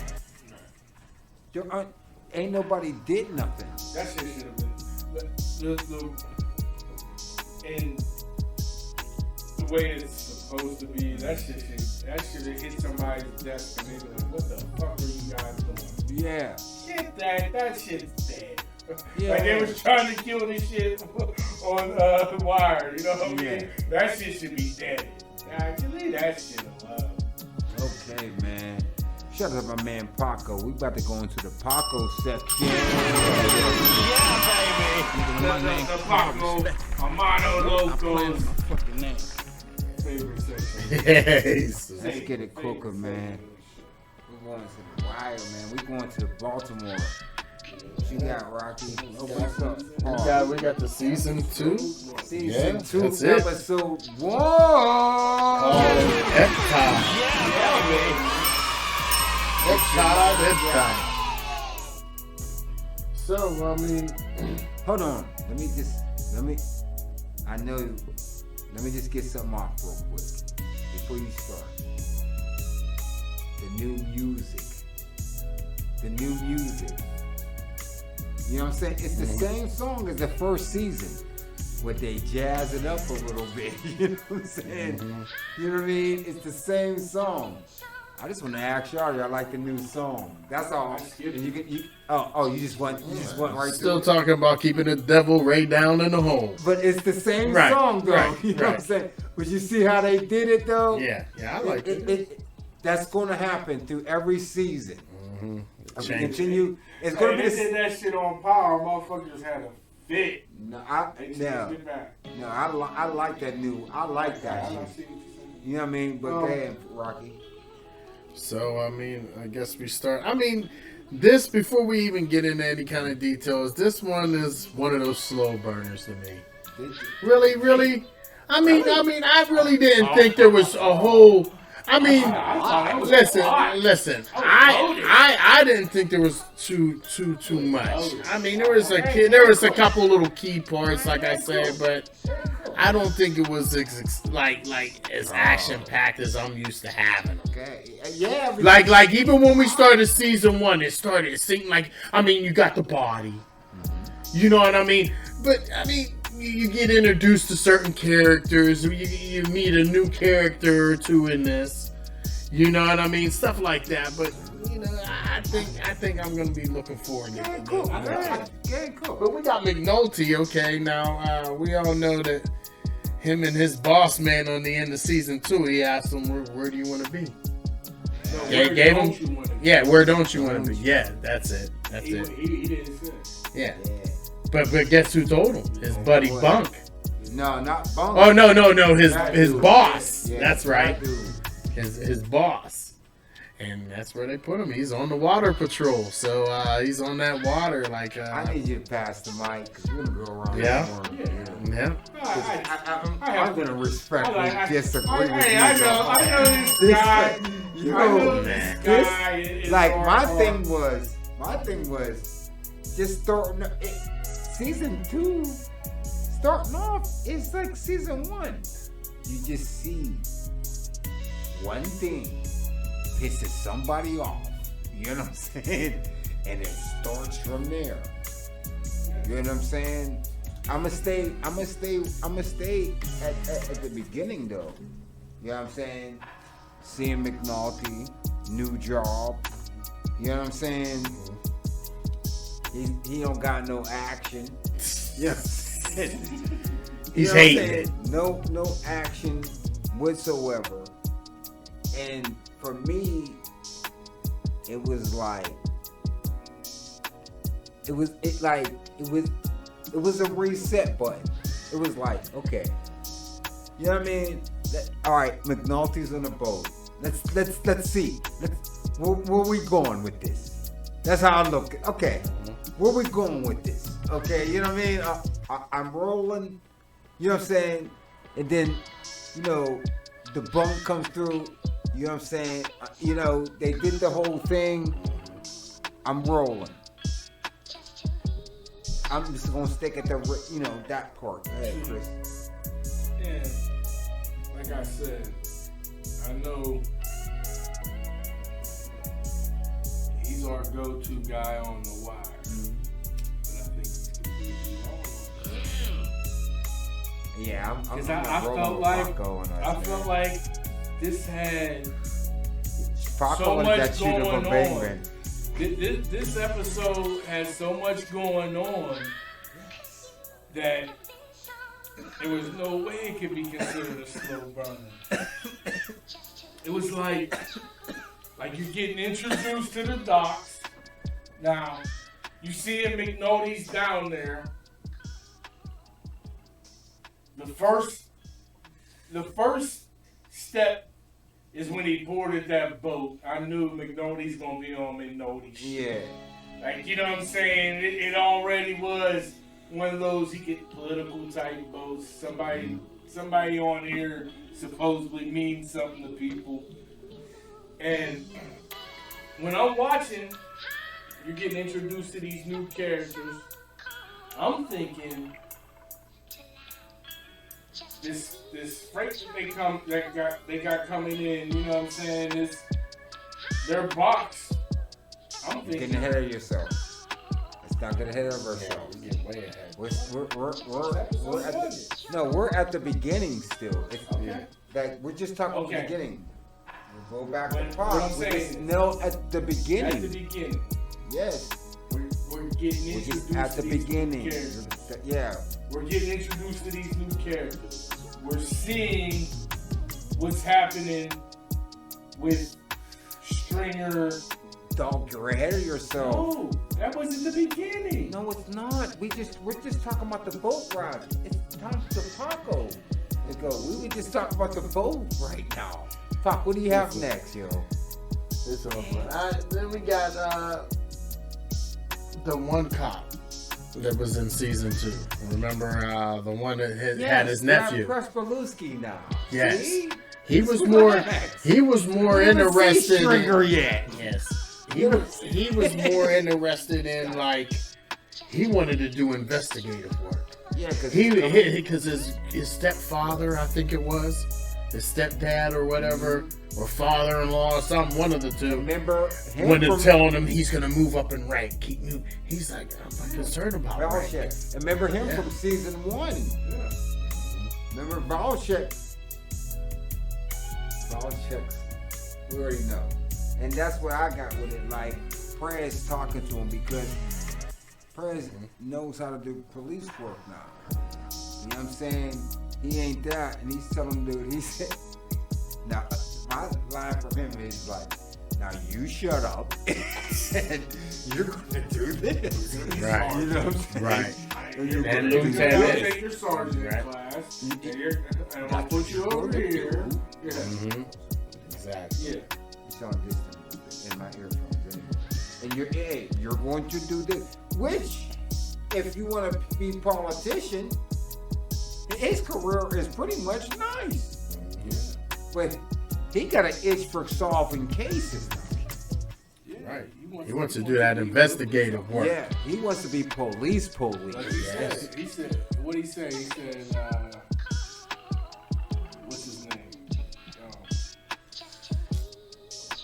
that. Ain't nobody did nothing. That shit should have been. And the way it's supposed to be, that should have hit somebody's desk and they be like, what the fuck are you guys doing? Yeah. Shit, that shit's dead. Yeah. Like they was trying to kill this shit on Wire, you know what I mean? Yeah. That shit should be dead. Leave that shit alone. Okay, man. Shout out to my man Paco. We about to go into the Paco section. The Paco Amano Locos favorite section. Let's get it cooking, man. We're going to the Wire, man. We're going to Baltimore. What you got, Rocky? What's up? We got the season 2. Season 2, that's it. episode 1. Epcot. Yeah, baby. So, I mean, hold on. Let me just get something off real quick before you start. The new music. You know what I'm saying? It's the same song as the first season, but they jazz it up a little bit. You know what I'm saying? You know what I mean? It's the same song. I just want to ask y'all, y'all like the new song? That's all. And you just went right still through. talking about keeping the devil right down in the hole. But it's the same Right, song, though. right, You know what I'm saying? But you see how they did it, though? Yeah, I like it. That's going to happen through every season. As we Change. continue, it's going to be They did that shit on Power. Motherfuckers had a fit. I like that new. I like that. You know what I mean? But go ahead, Rocky. So, I mean, I guess we start. I mean, this, before we even get into any kind of details, this one is one of those slow burners to me. Really? I mean, I really didn't think there was a whole. I mean, listen. I didn't think there was too much. I mean, there was a couple little key parts, like I said, but I don't think it was as action packed as I'm used to having. Okay. Yeah. Like even when we started season 1, it seemed like, I mean, you got the body. You know what I mean? But I mean, you get introduced to certain characters. You meet a new character or two in this. You know what I mean? Stuff like that. But you know, I think I'm gonna be looking forward to it. Yeah, cool. Yeah, cool. But we got McNulty. Okay, now we all know that him and his boss man on the end of season 2. He asked him, "Where do you want to be?" No, Yeah, where gave don't him. you wanna be? Yeah, where don't you want to be? Yeah, that's it. That's He it. didn't say. Yeah. But guess who told him? His buddy What? Bunk. No, not Bunk. Oh no. His That his dude. boss. Yeah, That's that right. dude. His boss. And that's where they put him. He's on the water patrol. So he's on that water like. I need you to pass the mic because we're gonna go around. Yeah. the horn. Yeah. I'm gonna respectfully disagree with you. I know this guy. You I know, know this guy. is like my hardcore. thing was just starting season 2 starting off. It's like season 1. You just see one thing pisses somebody off. You know what I'm saying? And it starts from there. You know what I'm saying? I'ma stay at the beginning though. You know what I'm saying? Seeing McNulty, new job. You know what I'm saying? He don't got no action. Yes. He's hating it. No action whatsoever. And for me, it was a reset button. It was like, okay. You know what I mean? All right, McNulty's on the boat. Let's see. Where we going with this? That's how I look. Okay, where we going with this? Okay, you know what I mean? I'm rolling. You know what I'm saying? And then, you know, the bunk comes through. You know what I'm saying? You know, they did the whole thing. I'm rolling. I'm just gonna stick at that part. Hey, Chris. Yeah, like I said, I know he's our go-to guy on the wire, but I think he's completely wrong. Yeah, I'm Because not I rolling felt with like Paco on us, man. this had Paco so is much that shooter going for Bang on. Bang. This episode has so much going on that there was no way it could be considered a slow burner. It was like you're getting introduced to the docks. Now, you see him, McNulty's down there. The first step is when he boarded that boat. I knew McNulty's gonna be on McNulty's ship. Yeah. Like, you know what I'm saying? It already was one of those he get political type boats. Somebody on here supposedly means something to people. And when I'm watching, you're getting introduced to these new characters. I'm thinking this freight that they got coming in, you know what I'm saying? Their box. I'm thinking Getting ahead of yourself. Let's not get ahead of ourselves. We get way ahead. We're at the beginning still. Okay. Like we're just talking about the Okay. beginning. We'll go back What to Pop. I'm We're just saying at the beginning. at the beginning. Yes. We're getting We're introduced just at to the these beginning. new characters. Yeah. We're getting introduced to these new characters. We're seeing what's happening with Stringer. Don't get ahead of yourself. No, that was in the beginning. No, it's not. We're just talking about the boat ride. It's time for Paco to go. We were just talking about the boat right now. Pac, what do you have next, yo? It's over. Then we got the one cop that was in season 2. Remember the one that had his nephew? Prespaluski now. Yes. See? He was Relax. more We haven't seen interested Stringer in, yet. Yes. He was more interested in, like, he wanted to do investigative work. Yeah, Because his stepfather, I think it was, his stepdad or whatever, or father-in-law or something, one of the two. Remember him when they're from- telling him he's gonna move up in rank, he's like, I'm not concerned about rank. Valchek. Remember him from season 1. Yeah. Remember Valchek? Valchek, we already know. And that's what I got with it. Like, Prez talking to him because Prez knows how to do police work now. You know what I'm saying? He ain't that. And he's telling dude, he said, now, my line from him is like, now you shut up and you're gonna do this. Right. You know what I'm saying? Right. And you're And gonna do Lieutenant. this. Take your sergeant class, and I'll put you over here. Yeah. Mm-hmm. Exactly. Yeah. You sound distant in my earphones. And you're going to do this. Which, if you want to be a politician, his career is pretty much nice. But he got an itch for solving cases. Right. He wants to do that investigative work. Yeah, he wants to be police. Like he said, what he said? He said, what's his name?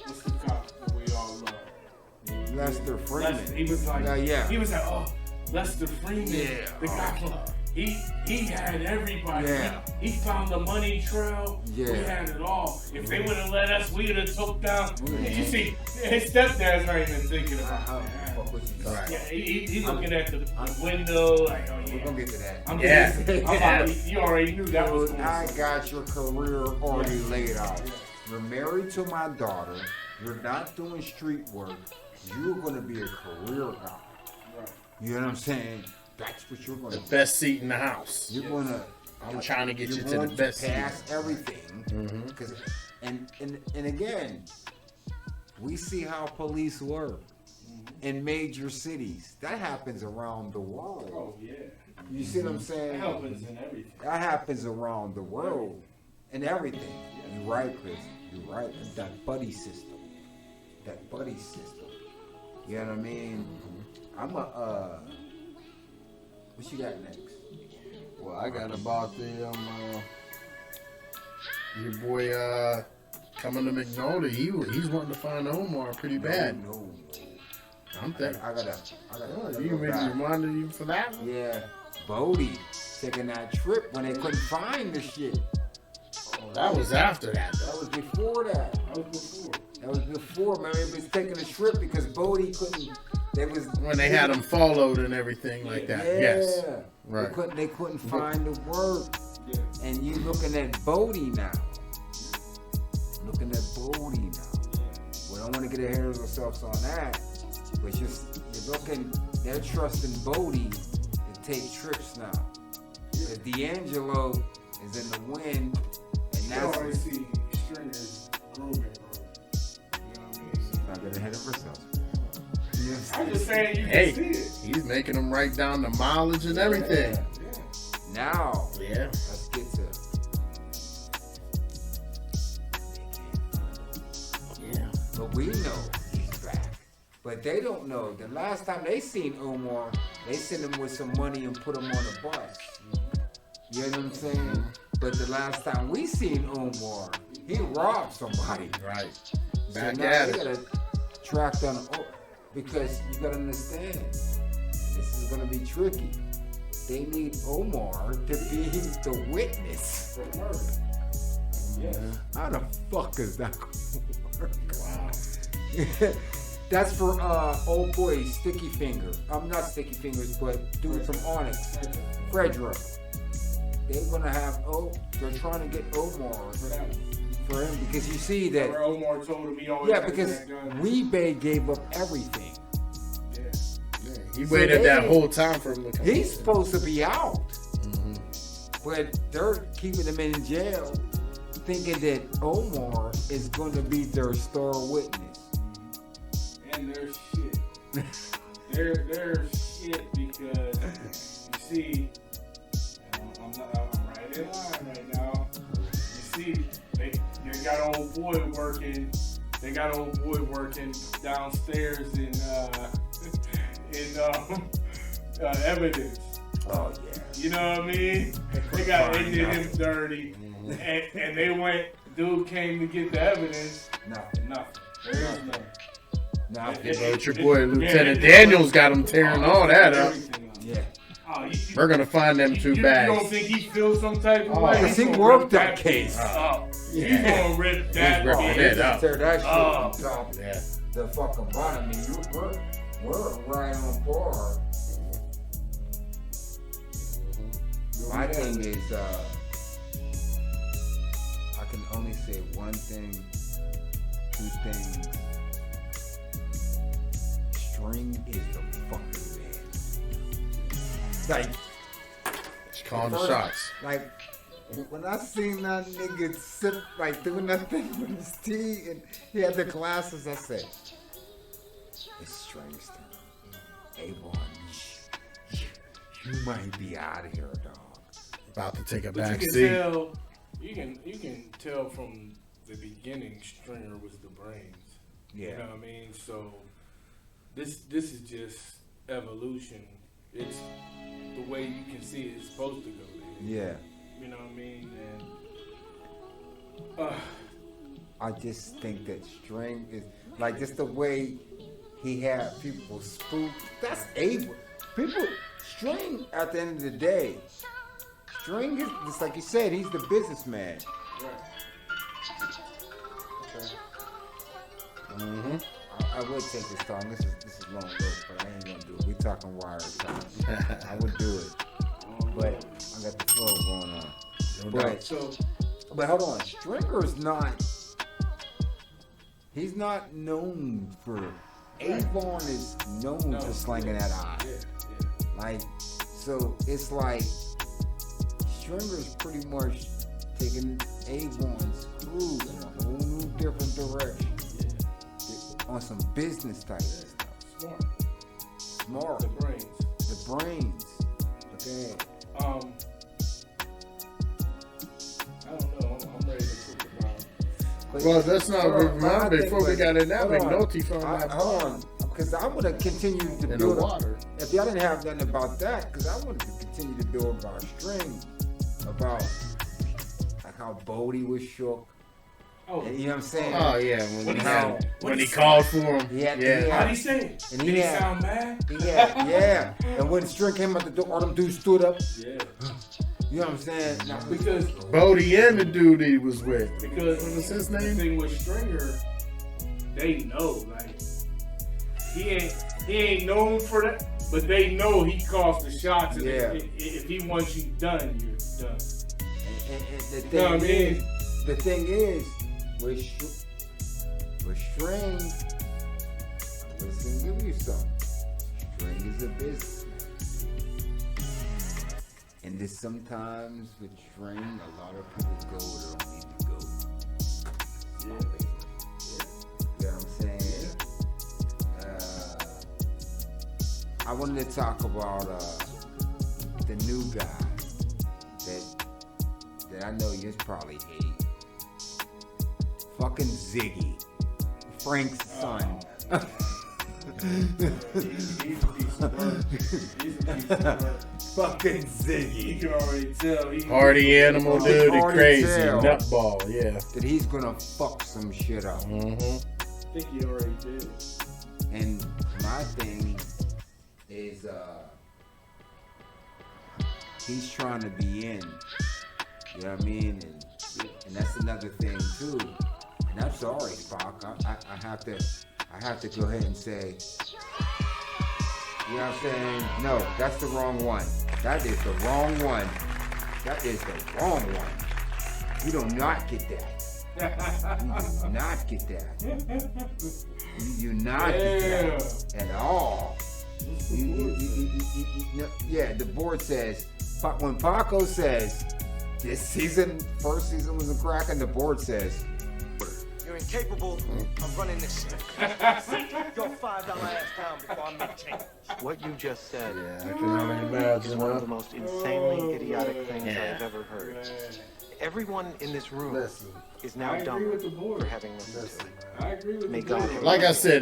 What's the cop that we all love? Lester Freeman. Lester, he was like, he was like, oh, Lester Freeman. Yeah. The guy, he had everybody. Yeah. He found the money trail. Yeah. We had it all. If they would have let us, we would have took down. You see, his stepdad's not even thinking about that. Right. Yeah, he looking at the window like, oh yeah. We're gonna get to that. You already knew that was going I got your career already laid out. You're married to my daughter. You're not doing street work. You're gonna be a career guy. Right. You know what I'm saying? That's what you're gonna The best seat in the house. You're gonna. I'm trying to get you to the going best pass seat. everything. Cause, and again, we see how police work in major cities. That happens around the world. Oh yeah. You see what I'm saying? That happens in everything. That happens around the world and everything. You're right, Chris. You're right. That buddy system. That buddy system. You know what I mean? I'm a. What you got next? Well, I got about the your boy coming to McNulty. He's wanting to find Omar pretty bad. No. I'm thinking. I gotta you go maybe back. reminded you for that one? Yeah, Bodie taking that trip when they couldn't find the shit. That was after that, That was before that. That was before. Remember, they was taking a trip because Bodie couldn't. They was when they had him followed and everything like that. Yeah. Yes. Right. They couldn't find the work. And you looking at Bodie now. Looking at Bodie now. We don't want to get ahead of ourselves on that. But you're looking, they're trusting Bodie to take trips now. Because D'Angelo is in the wind. And You that's already see Stringer's grooving, bro. You know what I mean? not get ahead of ourselves. I'm just saying you Hey, can see it. he's making them write down the mileage and everything. Now, Yeah. let's get to Yeah. But we know he's back. But they don't know. The last time they seen Omar, they sent him with some money and put him on a bus. You know what I'm saying? But the last time we seen Omar, he robbed somebody. Right. So Back now at they it. gotta track down because you gotta understand, this is gonna be tricky. They need Omar to be the witness. For murder. Yeah. How the fuck is that gonna work? Wow. That's for old boy Sticky Finger. I'm not Sticky Fingers, but dude from Onyx, Fredro. They're gonna have they're trying to get Omar for him because you see that. Remember Omar told him he always Yeah, had because that gun. Rebay gave up everything. He So waited that they- whole time for him to come. He's supposed to be out, but they're keeping him in jail, thinking that Omar is going to be their star witness. And they're shit. they're shit because you see, and I'm right in line right now. You see, they got old boy working. They got old boy working downstairs in evidence. Oh yeah. You know what I mean? They did him dirty, and they went. Dude came to get the evidence. Nothing. There is nothing. But your boy Lieutenant Daniels got him tearing all that up. Yeah. We're gonna find them two bags. You don't think he feels some type of way? Because he worked that case. He's gonna rip that. He's ripping it up. Tear that shit on top. Yeah. The fucking bottom. I mean, we're right on par. My thing is, I can only say one thing, two things. String is the fucking man. Like, she's calling the shots. Like, when I seen that nigga sit, like, doing that thing with his tea and he had the glasses, I said, it's String's turn. Avon, you might be out of here, dog. About to take a But back you seat. You can tell from the beginning Stringer was the brains. Yeah. You know what I mean? So this is just evolution. It's the way you can see it's supposed to go there. Yeah. You know what I mean? And I just think that String is like just the way he had people spooked. That's able. People, String at the end of the day, String is just like you said, he's the businessman. Right. Okay. Mm-hmm. I would take this time. This is long road, but I ain't gonna do it. We talking wire time. I would do it, but I got the flow going on. But hold on, Stringer's not. He's not known for. Avon is known for slinging that eye. Yeah. Like, so it's like Stringer's pretty much taking Avon's crew in a whole new different direction. On some business type stuff. Smart. The brains. Okay. I don't know. I'm ready to talk about. Well, that's not remind before we got in that McNulty from that. Hold on, because I would have continued to build the water. If y'all didn't have nothing about that, because I wanted to continue to build about String, about like how Bodie was shook. Oh, and you know what I'm saying? Oh yeah, when he called for him. How'd he say it? And Did he sound mad? Yeah. And when String came out the door, all them dudes stood up. Yeah. You know what I'm saying? Now, because Bodie and the dude he was with. Because what was his name? The thing with Stringer, they know, like he ain't known for that, but they know he calls the shots. And if he wants you done, you're done. And the thing is, with String, I'm just gonna give you something. String is a businessman. And this sometimes with String, a lot of people go where they don't need to go. You know what I'm saying? I wanted to talk about the new guy that I know you probably hate. Fucking Ziggy. Frank's son. Fucking Ziggy. You can already tell. Party animal, dude. He crazy. Nutball, yeah. That he's gonna fuck some shit up. Mm-hmm. I think he already did. And my thing is, he's trying to be in. You know what I mean? And that's another thing too. And I'm sorry, Spock. I have to go ahead and say, you know what I'm saying? No, that's the wrong one. That is the wrong one. That is the wrong one. You do not get that. You do not get that. You do not get that at all. Yeah, the board says, when Paco says, this season, first season was a crack, and the board says, you're incapable of running this shit. Go $5 ass down before I make change. What you just said I can only imagine is one of the most insanely idiotic things I've ever heard. Everyone in this room is now I agree dumb with the board. for having listened to it. I agree with May the God board. have Like I said,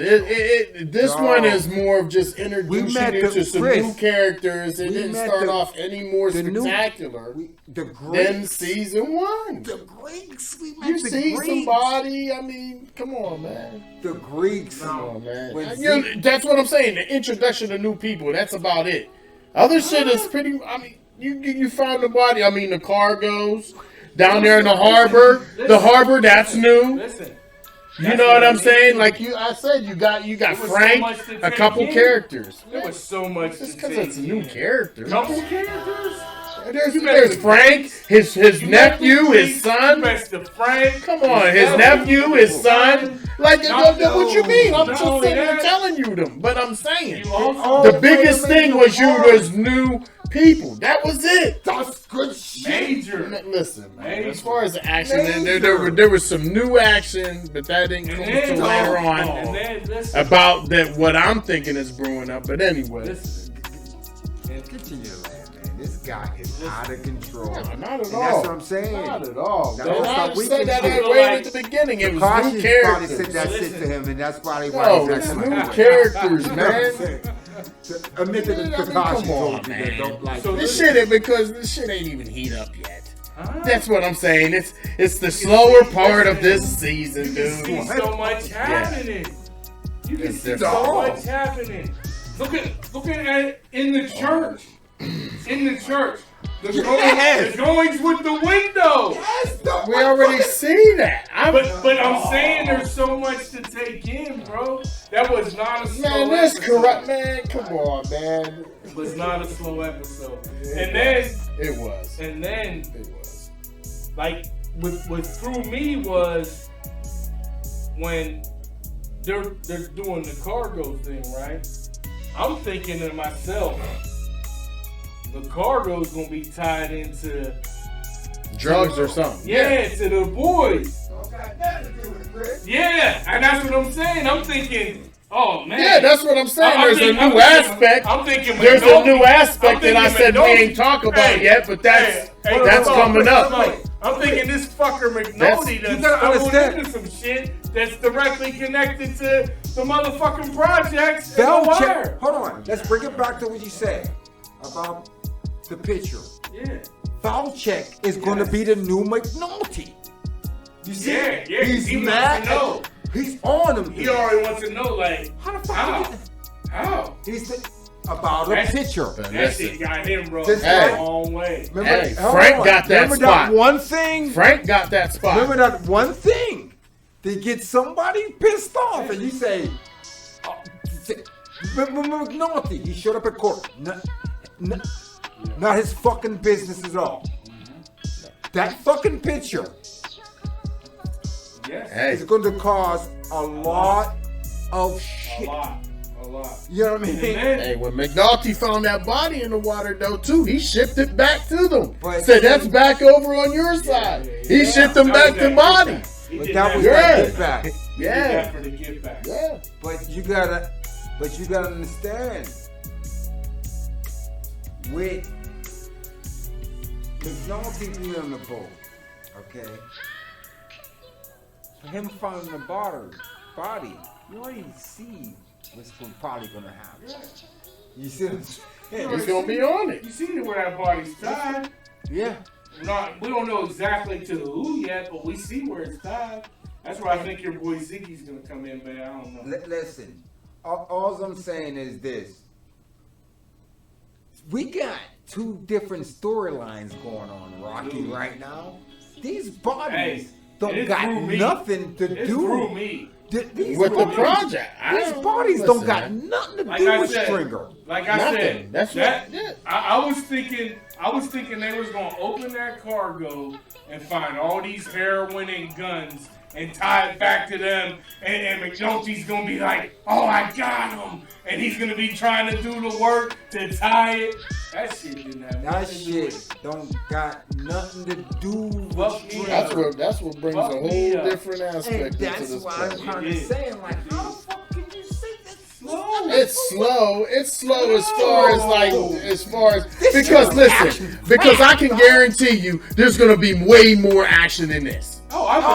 this one is more of just introducing met you the- to some Chris, new characters. It we didn't met start the- off any more the new- spectacular The than Greeks. season one. The Greeks. We met You the see Greeks. somebody? I mean, come on, man. The Greeks. Come on, man. When You know, that's what I'm saying. The introduction to new people. That's about it. Other shit is pretty. I mean, you find the body. I mean, the cargoes down there in the harbor. The harbor. That's new. Listen. You know what I'm saying? Like I said, you got There was so Frank, much to a take couple in. characters. There was so much Just to because take it's a new in. character. Couple characters? There's Frank, his nephew, his son. Frank. Come on, his nephew, his son. Like, what you mean? I'm just only sitting there that, telling you them. But I'm saying, also- the biggest thing was new people. That was it. That's good shit. Major. Listen, man. Major. As far as the action, there was some new action, but that didn't come until later on. And then, listen. About that, what I'm thinking is brewing up. But anyway. Listen. Get to your land, man. This guy is out of control. No, not at And all. that's what I'm saying. Not at all. Now, Man, don't I stop just weakening said that shit. right at the beginning. It was Tekashi new probably characters. said that shit to him, and that's probably why No, he's it's acting new like that. characters, man. Admit that I mean, Tekashi come told on, you man. that don't like This it. shit, because this shit ain't even heat up yet. That's what I'm saying. It's the slower part of this season, You can dude. see so much happening. You can It's see different. so much happening. Look at it in the church. In the church. The goings with the window. We already see that. But I'm saying there's so much to take in, bro. That was not a slow Man, this episode. corrupt, man. Come on, man. It was not a slow episode. And then It was. And then It was. like what threw me was when they're doing the cargo thing, right? I'm thinking to myself, the cargo's gonna be tied into Drugs or something. yeah, to the boys. Yeah, and that's what I'm saying. I'm thinking, oh man. Yeah, that's what I'm saying. I'm There's thinking- a I'm new thinking- aspect. I'm thinking There's a Minogue. new aspect I'm that I thinking said we Minogue. ain't talk about Hey, yet, but that's hey, that's hold on, coming up. hold on. I'm thinking this fucker That's- McNulty you done gotta stumbled understand. into some shit that's directly connected to the motherfucking projects and the Belichick. wire. Hold on. Let's bring it back to what you said about the picture. Yeah. Valchek is going to be the new McNulty. You see? Yeah, He's he mad. wants to know. He's on him. He already wants to know, like, How the fuck? how? How? He's about a That- picture. That shit got him, bro. Just a like- long way. Hey, hold Frank on. got that Remember spot. that one thing? Frank got that spot. Remember that one thing? To get somebody pissed off, and you say, McNulty, he showed up at court. Not his fucking business at all. That fucking picture Yes. is going to cause a lot of A shit. lot. A lot. You know what I mean? And then, Hey, when McNulty found that body in the water, though, too, he shipped it back to them. But- Said, that's back over on your side. He shipped them that back was to that body. get back. He But did that was Yeah. that get back. He did Yeah. that for the get back. Yeah. But you gotta understand. With McNulty being on the boat, okay? For him finding the body, you already see what's probably gonna happen. You see what I'm saying? He's going to be on it. You see where that body's tied. Yeah. We don't know exactly to who yet, but we see where it's tied. That's where I think your boy Ziggy's gonna come in, man. I don't know. Listen, all I'm saying is this. We got two different storylines going on, Rocky, right now. These bodies don't it got threw me. nothing to It do threw me. These With the bodies- project. These bodies don't got nothing to Like do I with said, Stringer. Like I Nothing. said, That's that, what- yeah. I was thinking they was gonna open that cargo and find all these heroin and guns and tie it back to them, and McNulty's gonna be like, "Oh, I got him," and he's gonna be trying to do the work to tie it. That shit didn't have That nothing to do shit with it. don't got nothing to do with Fuck me Stringer. That's what brings Fuck a me whole up. different And aspect into that's this why I'm project. kind of saying, like, how the fuck can you say that? Slow. It's slow. It's slow as far as because listen, because I can guarantee you there's gonna be way more action in this.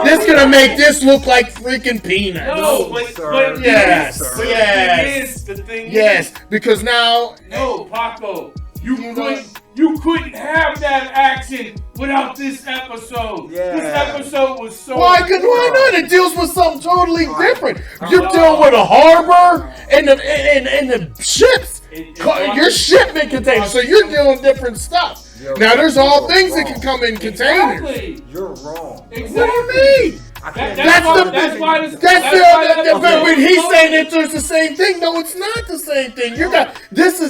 This gonna make this look like freaking Peanuts. No, but yes, the thing is, yes, because now Paco, you couldn't have that action without this episode. Yeah. This episode was so. Why not? It deals with something totally different. You're dealing with a harbor and the ships. Your shipment containers, so you're dealing with different stuff. Now there's all things that can come in containers. Exactly. You're wrong. Exactly. What do you mean? But he's saying that it's the same thing. No, it's not the same thing. This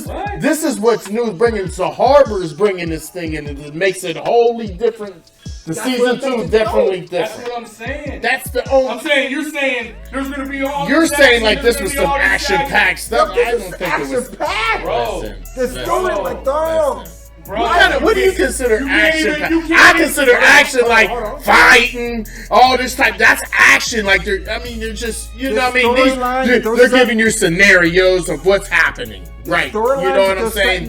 is what's new. Bringing the harbor is bringing this thing in, and it makes it wholly different. The season 2 is definitely different. That's what I'm saying. That's the only. I'm saying you're saying there's gonna be all. You're this saying action, like this was there's some gonna be all this action-packed stuff. I don't think it was action-packed. Bro, The story, like, dog. Bro, what do you consider action? I consider action like fighting, all this type. That's action. Like they're just, you know what I mean? They're giving you scenarios of what's happening. Right. You know what I'm saying? If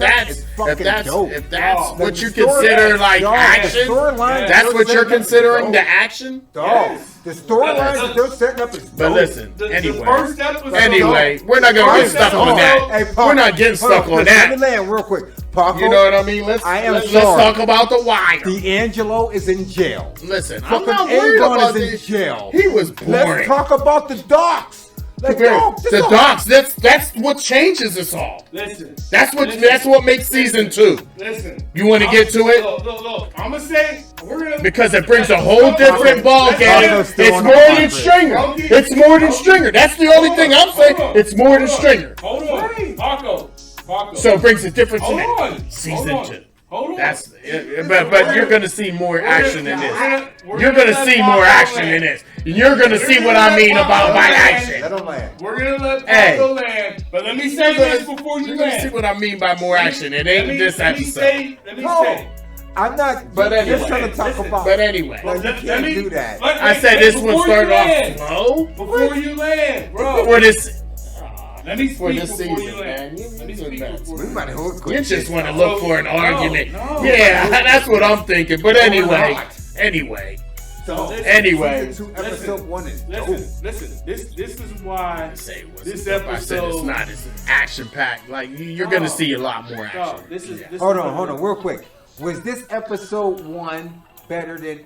that's what you consider like action, that's what you're considering the action? Dog. The storylines that they're setting up is dope. But listen, anyway, we're not gonna get stuck on that. We're not getting stuck on that. Let me land real quick. Paco, you know what I mean? Let's talk about The Wire. D'Angelo is in jail. Listen, I'm Fucking not worried Aegon about is in this. jail. He was boring. Let's talk about the docks. The docks. That's what changes us all. Listen. That's what makes season 2. Listen. You want to get to it? Look. I'm gonna say because it brings a whole different ball game. It's more than Stringer. It's more than Stringer. That's the only thing I'm saying. It's more than Stringer. Hold on, Paco. So it brings a difference Hold in on. season 2. Hold on. That's but you're gonna see more action in this. You're gonna see more action in this. You're gonna see what I mean about my action. Let him land. We're gonna let Paco land, but let me say this before you You're gonna see land. what I mean by more action. It ain't this episode. Let me say. I'm not But anyway, just trying to talk about. But anyway, No, you can't do that. I said this one started off slow Before you land, bro. for this. Let me speak For this before season, you land. man. Let me speak before We you might land. hold quick. You just want to look for an argument. no. Yeah, that's what I'm thinking. But anyway. So Anyway. season 2 episode 1 is dope. Listen. This is why this I said it's episode. not as action packed. Like you're gonna see a lot more action. This is Hold on, real quick. Was this episode 1 better than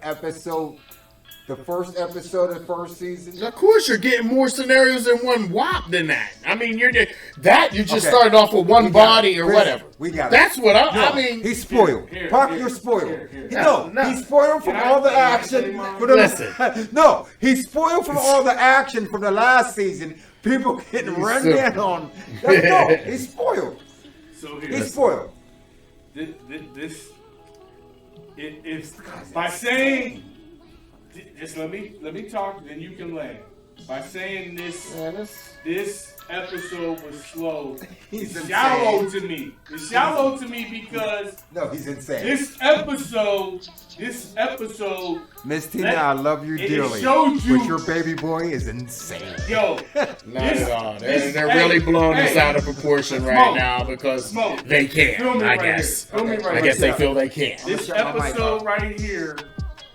the first episode of the first season? Of course, you're getting more scenarios in one whop than that. I mean, you just started off with one body or whatever. We got it. That's what I mean. He's spoiled. Park, you're spoiled. No, he's spoiled from all the action. Listen. No, he's spoiled from all the action from the last season. People getting run down on. No, he's spoiled. So He's spoiled. This by saying. Just let me talk, then you can land. By saying this episode was slow. He's shallow to me. It's shallow to me because no, he's insane. This episode. Miss Tina, I love you dearly, showed you, but your baby boy is insane. Yo, not at all. They're really blowing this out of proportion right now because they can. I guess. I guess they feel they can. This episode right here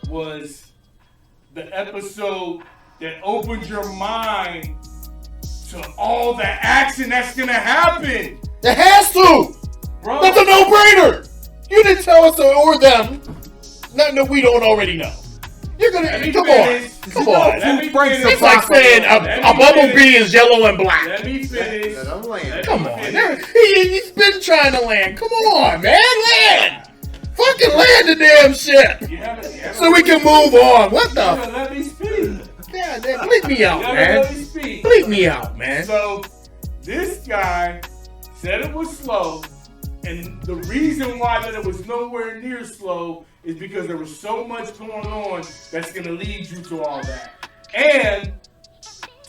was the episode that opened your mind to all the action that's gonna happen. It has to! Bro. That's a no-brainer! You didn't tell us or them nothing that we don't already know. You're gonna come on. It's like saying a bumblebee is yellow and black. Let me finish. Come on. He's been trying to land. Come on, man. Land! Fucking land the damn ship! So we can move on. What the? Let me speak. Yeah, bleep me out, man. Bleep me out, man. So, this guy said it was slow, and the reason why that it was nowhere near slow is because there was so much going on that's going to lead you to all that. And,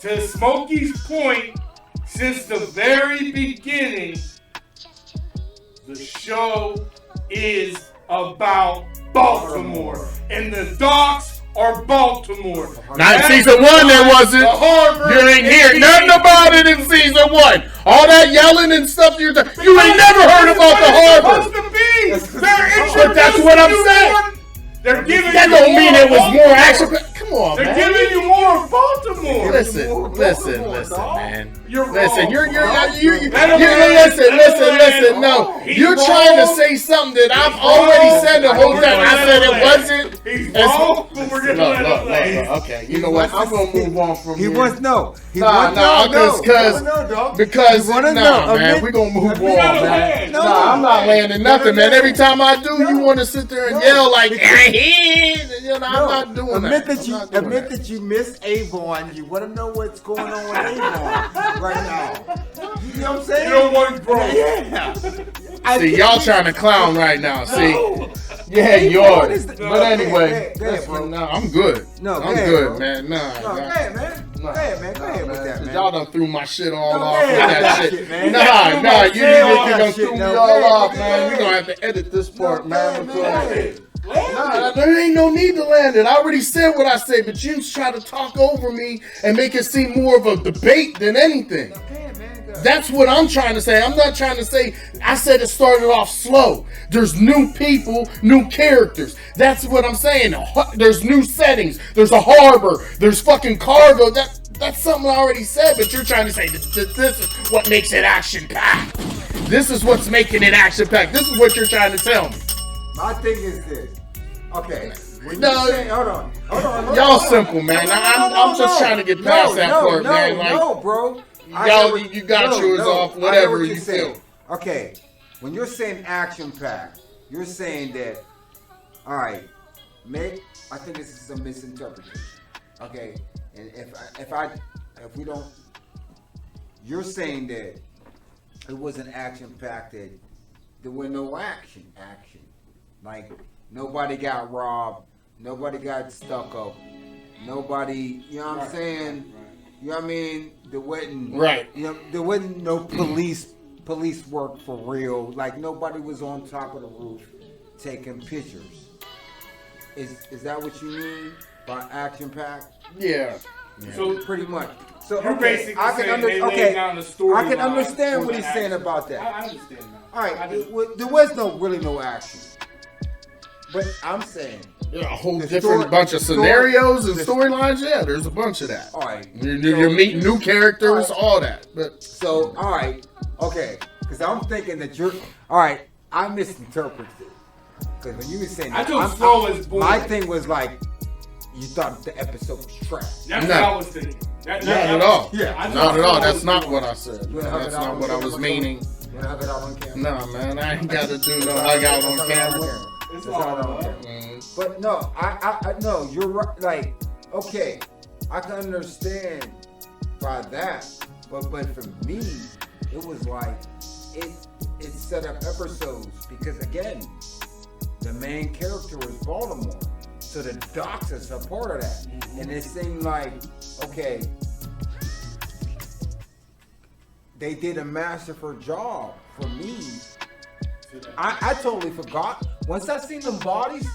to Smokey's point, since the very beginning, the show is about Baltimore. And the docks or Baltimore. Not in season 1, there wasn't. You ain't hear nothing about it in season 1. All that yelling and stuff you ain't never heard about the harbor. But that's what I'm saying. They're giving that you don't more mean it was Baltimore. more action. Come on, They're man. giving you more of Baltimore. Listen, man. You're listen, wrong. Listen. No, you're trying to say something that I've already said the whole time. I said it wasn't. He's wrong, but we're gonna let him play. Okay, you know what? I'm gonna move on from He here. wants no. Because man, we're gonna move on, man. I'm not landing nothing, man. Every time I do, you want to sit there and yell like, I'm not doing that. Admit that you miss Avon. You want to know what's going on with Avon right now. You know what I'm saying? You don't want growth. Yeah. See, y'all trying to clown right now. See, yeah, yours. But anyway, I'm good. I'm good, man. Go ahead, man. Go ahead with that, man. Y'all done threw my shit all off with that shit. Man. You done threw me all off, man. We gonna have to edit this part, man. There ain't no need to land it. I already said what I said, but you try to talk over me and make it seem more of a debate than anything. That's what I'm trying to say. I'm not trying to say, I said it started off slow. There's new people, new characters. That's what I'm saying. There's new settings. There's a harbor. There's fucking cargo. That's something I already said, but you're trying to say this is what makes it action-packed. This is what's making it action-packed. This is what you're trying to tell me. My thing is this. Okay. Hold on. Y'all simple, man. I'm just trying to get past that part, man. Like, bro. Y'all, you got yours off, whatever you feel. Okay, when you're saying action-packed, you're saying that, all right, I think this is a misinterpretation. Okay, and if we don't, you're saying that it wasn't action-packed, that there was no action. Like, nobody got robbed, nobody got stuck up, nobody, you know what I'm saying? You know what I mean? There wasn't there wasn't no police work for real. Like, nobody was on top of the roof taking pictures. Is that what you mean by action packed? Yeah. So pretty much. So you're basically I can saying they laid down the story. I can understand what he's saying about that. I understand that. All right, there was really no action. But I'm saying a whole different bunch of scenarios and storylines. Yeah, there's a bunch of that. All right, you're meeting new characters, all that. But so, all right, okay, because I'm thinking that you're all right. I misinterpreted it because when you were saying that, my thing was like you thought the episode was trash. That's what I was thinking. Not at all. Yeah, not at all. That's not what I said. That's not what I was meaning. You hug it out on camera? Nah, man, I ain't got to do no hug out on camera. It's all But no, I no, you're right. Like, okay, I can understand by that, but for me, it was like it set up episodes because again, the main character was Baltimore, so the doctors are part of that, and it seemed like okay, they did a masterful job for me. I totally forgot. Once I seen them bodies,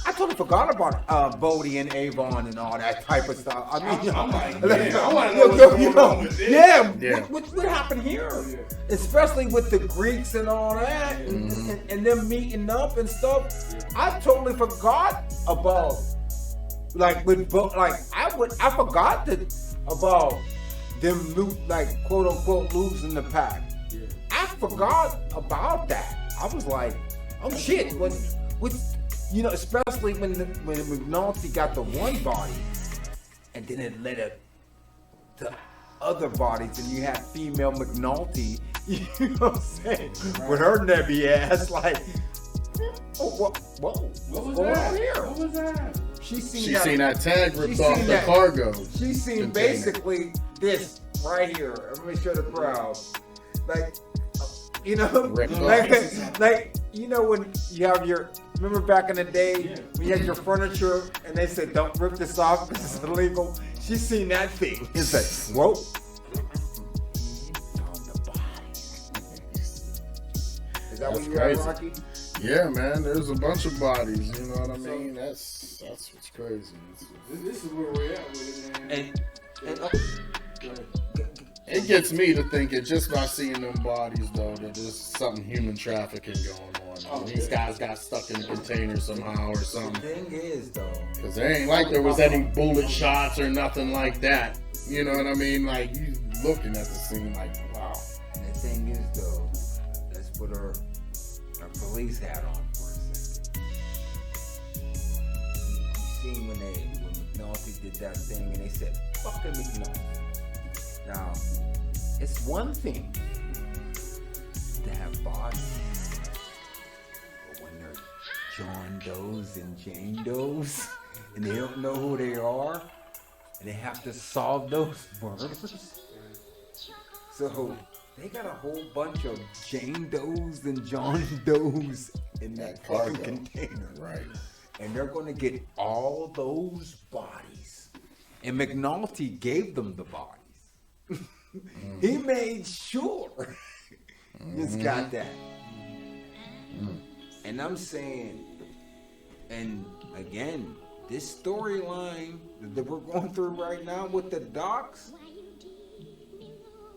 I totally forgot about Bodie and Avon and all that type of stuff. I mean, I'm like, I want to know what's going on with this. Yeah. What happened here? Especially with the Greeks and all that, and them meeting up and stuff. I totally forgot about I forgot about them quote unquote losing the pack. I forgot about that. I was like, oh shit, especially when McNulty got the one body, and then it led up to other bodies, and you had female McNulty, you know what I'm saying, with her nebby ass, like, what's going on here? What was that? She seen that tag ripped off the cargo. She seen basically this right here. Let me show the crowd. Like, you know, like you know when you have remember back in the day when you had your furniture and they said don't rip this off because it's illegal. She's seen that thing. It's like, whoa. Is that what That's you heard, crazy. Rocky? Yeah, man. There's a bunch of bodies. You know what I mean? That's what's crazy. This is where we're at with it, man. It gets me to thinking just by seeing them bodies, though, that there's something human trafficking going on. These guys got stuck in a container somehow or The something. thing is, though, Because there ain't like there was any bullet shots or nothing like that. You know what I mean? Like, you looking at the scene like, wow. and the thing is, though, let's put our police hat on for a second. You seen when McNulty did that thing and they said, fucking McNulty. Now, it's one thing to have bodies, but when they're John Does and Jane Does, and they don't know who they are, and they have to solve those murders. So they got a whole bunch of Jane Does and John Does in that fucking container. Right. And they're going to get all those bodies. And McNulty gave them the bodies. He made sure he's got that. And I'm saying, and again, this storyline that we're going through right now with the docs,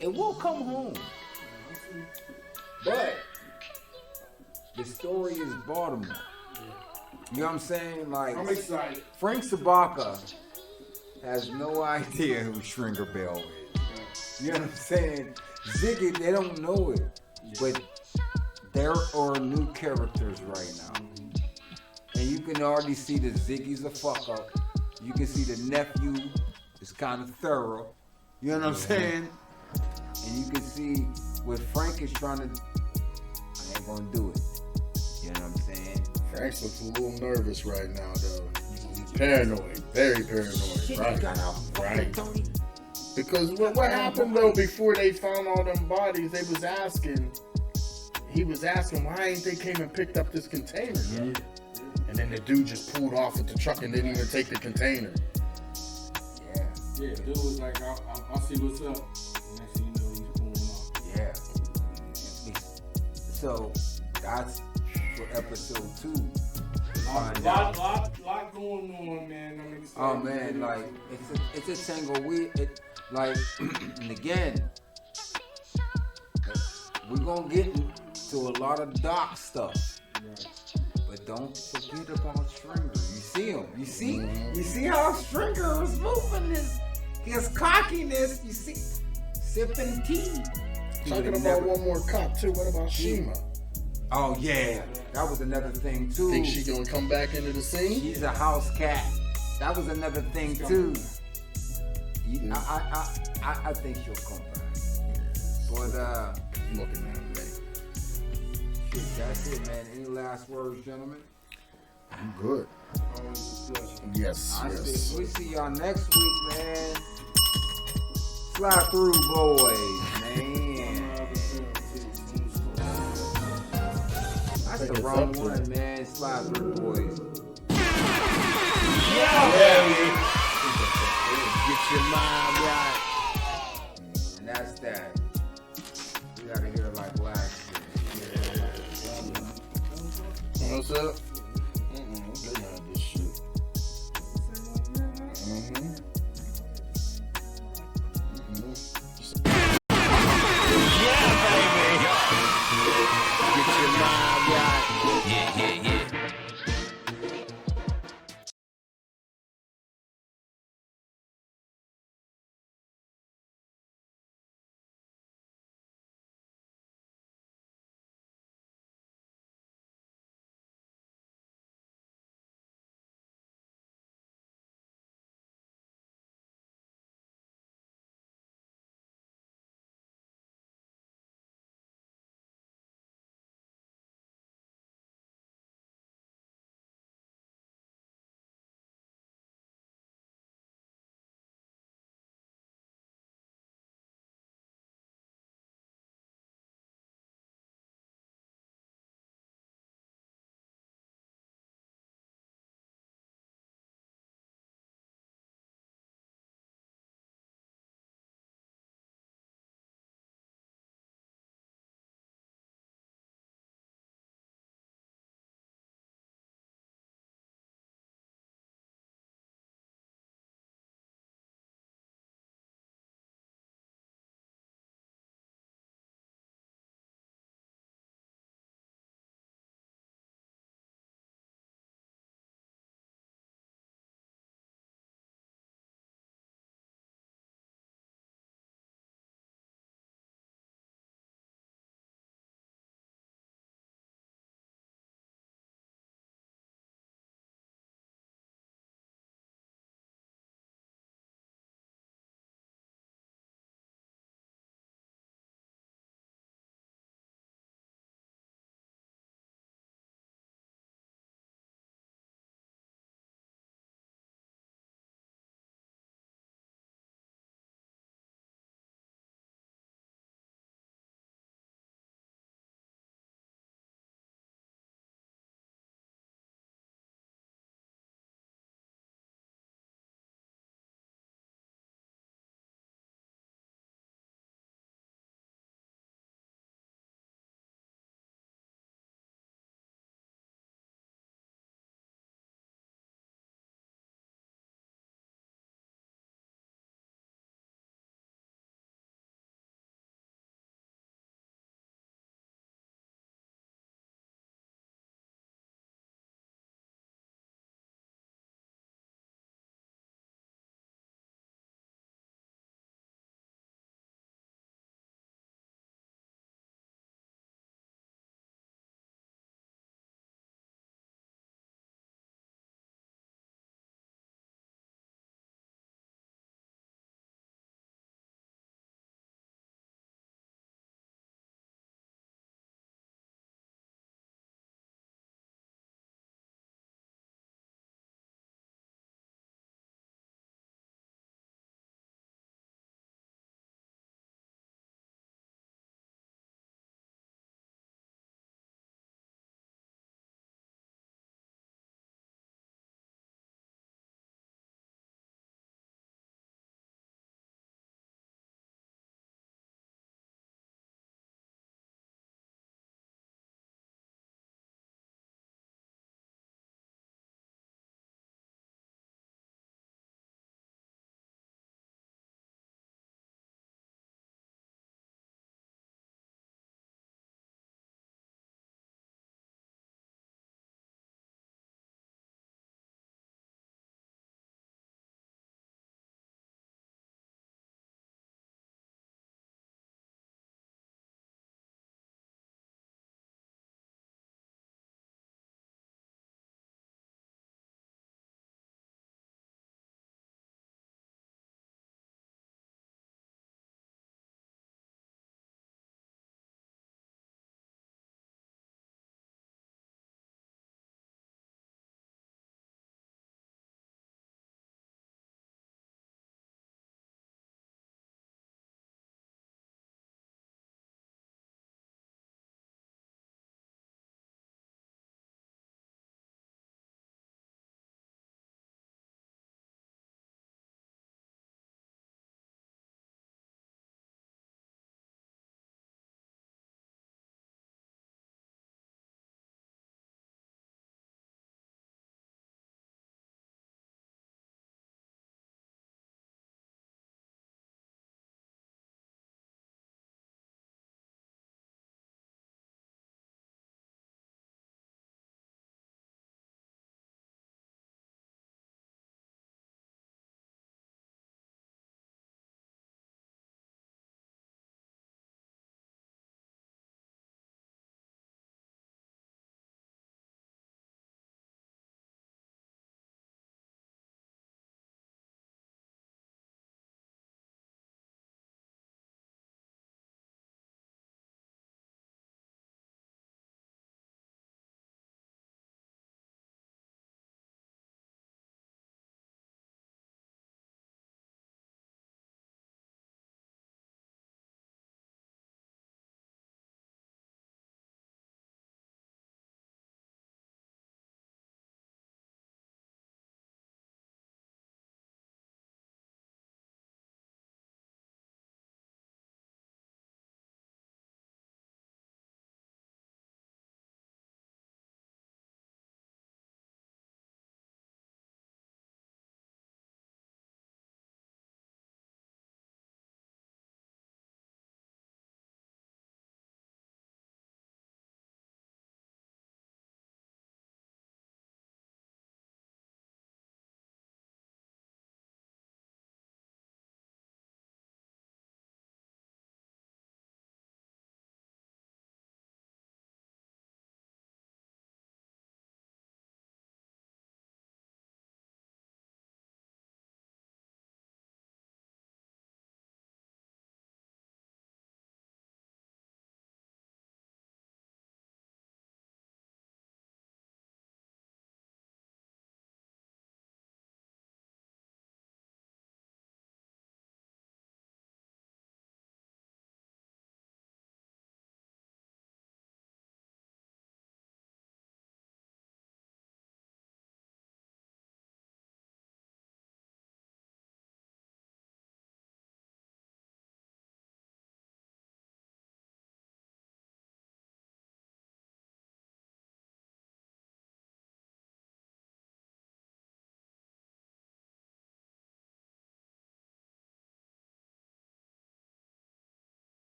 it will come home. But the story is Baltimore. You know what I'm saying? Like, I'm excited. Frank Sabaka has no idea who Shringer Bell is. You know what I'm saying? Ziggy, they don't know it. But there are new characters right now. And you can already see that Ziggy's a fuck up. You can see the nephew is kind of thorough. You know what I'm saying? And you can see what Frank is trying to, I ain't gonna do it. You know what I'm saying? Frank looks a little nervous right now, though. He's paranoid, very paranoid. Shit, Right. you got out fucking 30. Because what happened though before they found all them bodies? He was asking why ain't they came and picked up this container? Yeah. And then the dude just pulled off with the truck and didn't even take the container. Yeah. Yeah, dude was like, I'll see what's up. Next thing you know, he's pulling off. Yeah. So that's for episode 2. Lot going on, man. I'm excited. Oh man, like it's a tangle. And again, we're gonna get into a lot of dark stuff. But don't forget about Stringer. You see him. You see how Stringer was moving his cockiness. You see, sipping tea. Talking about one more cop too. What about Shima? Oh yeah, that was another thing too. Think she gonna come back into the scene? She's a house cat. That was another thing too. I think she'll come back. But looking at me. Shit, that's it, man. Any last words, gentlemen? I'm good. Yes. We see y'all next week, man. Slide through, boys, man. That's the wrong one, man. Slide through, boys. Get your mind right. And that's that. We gotta hear it like last year. What's up?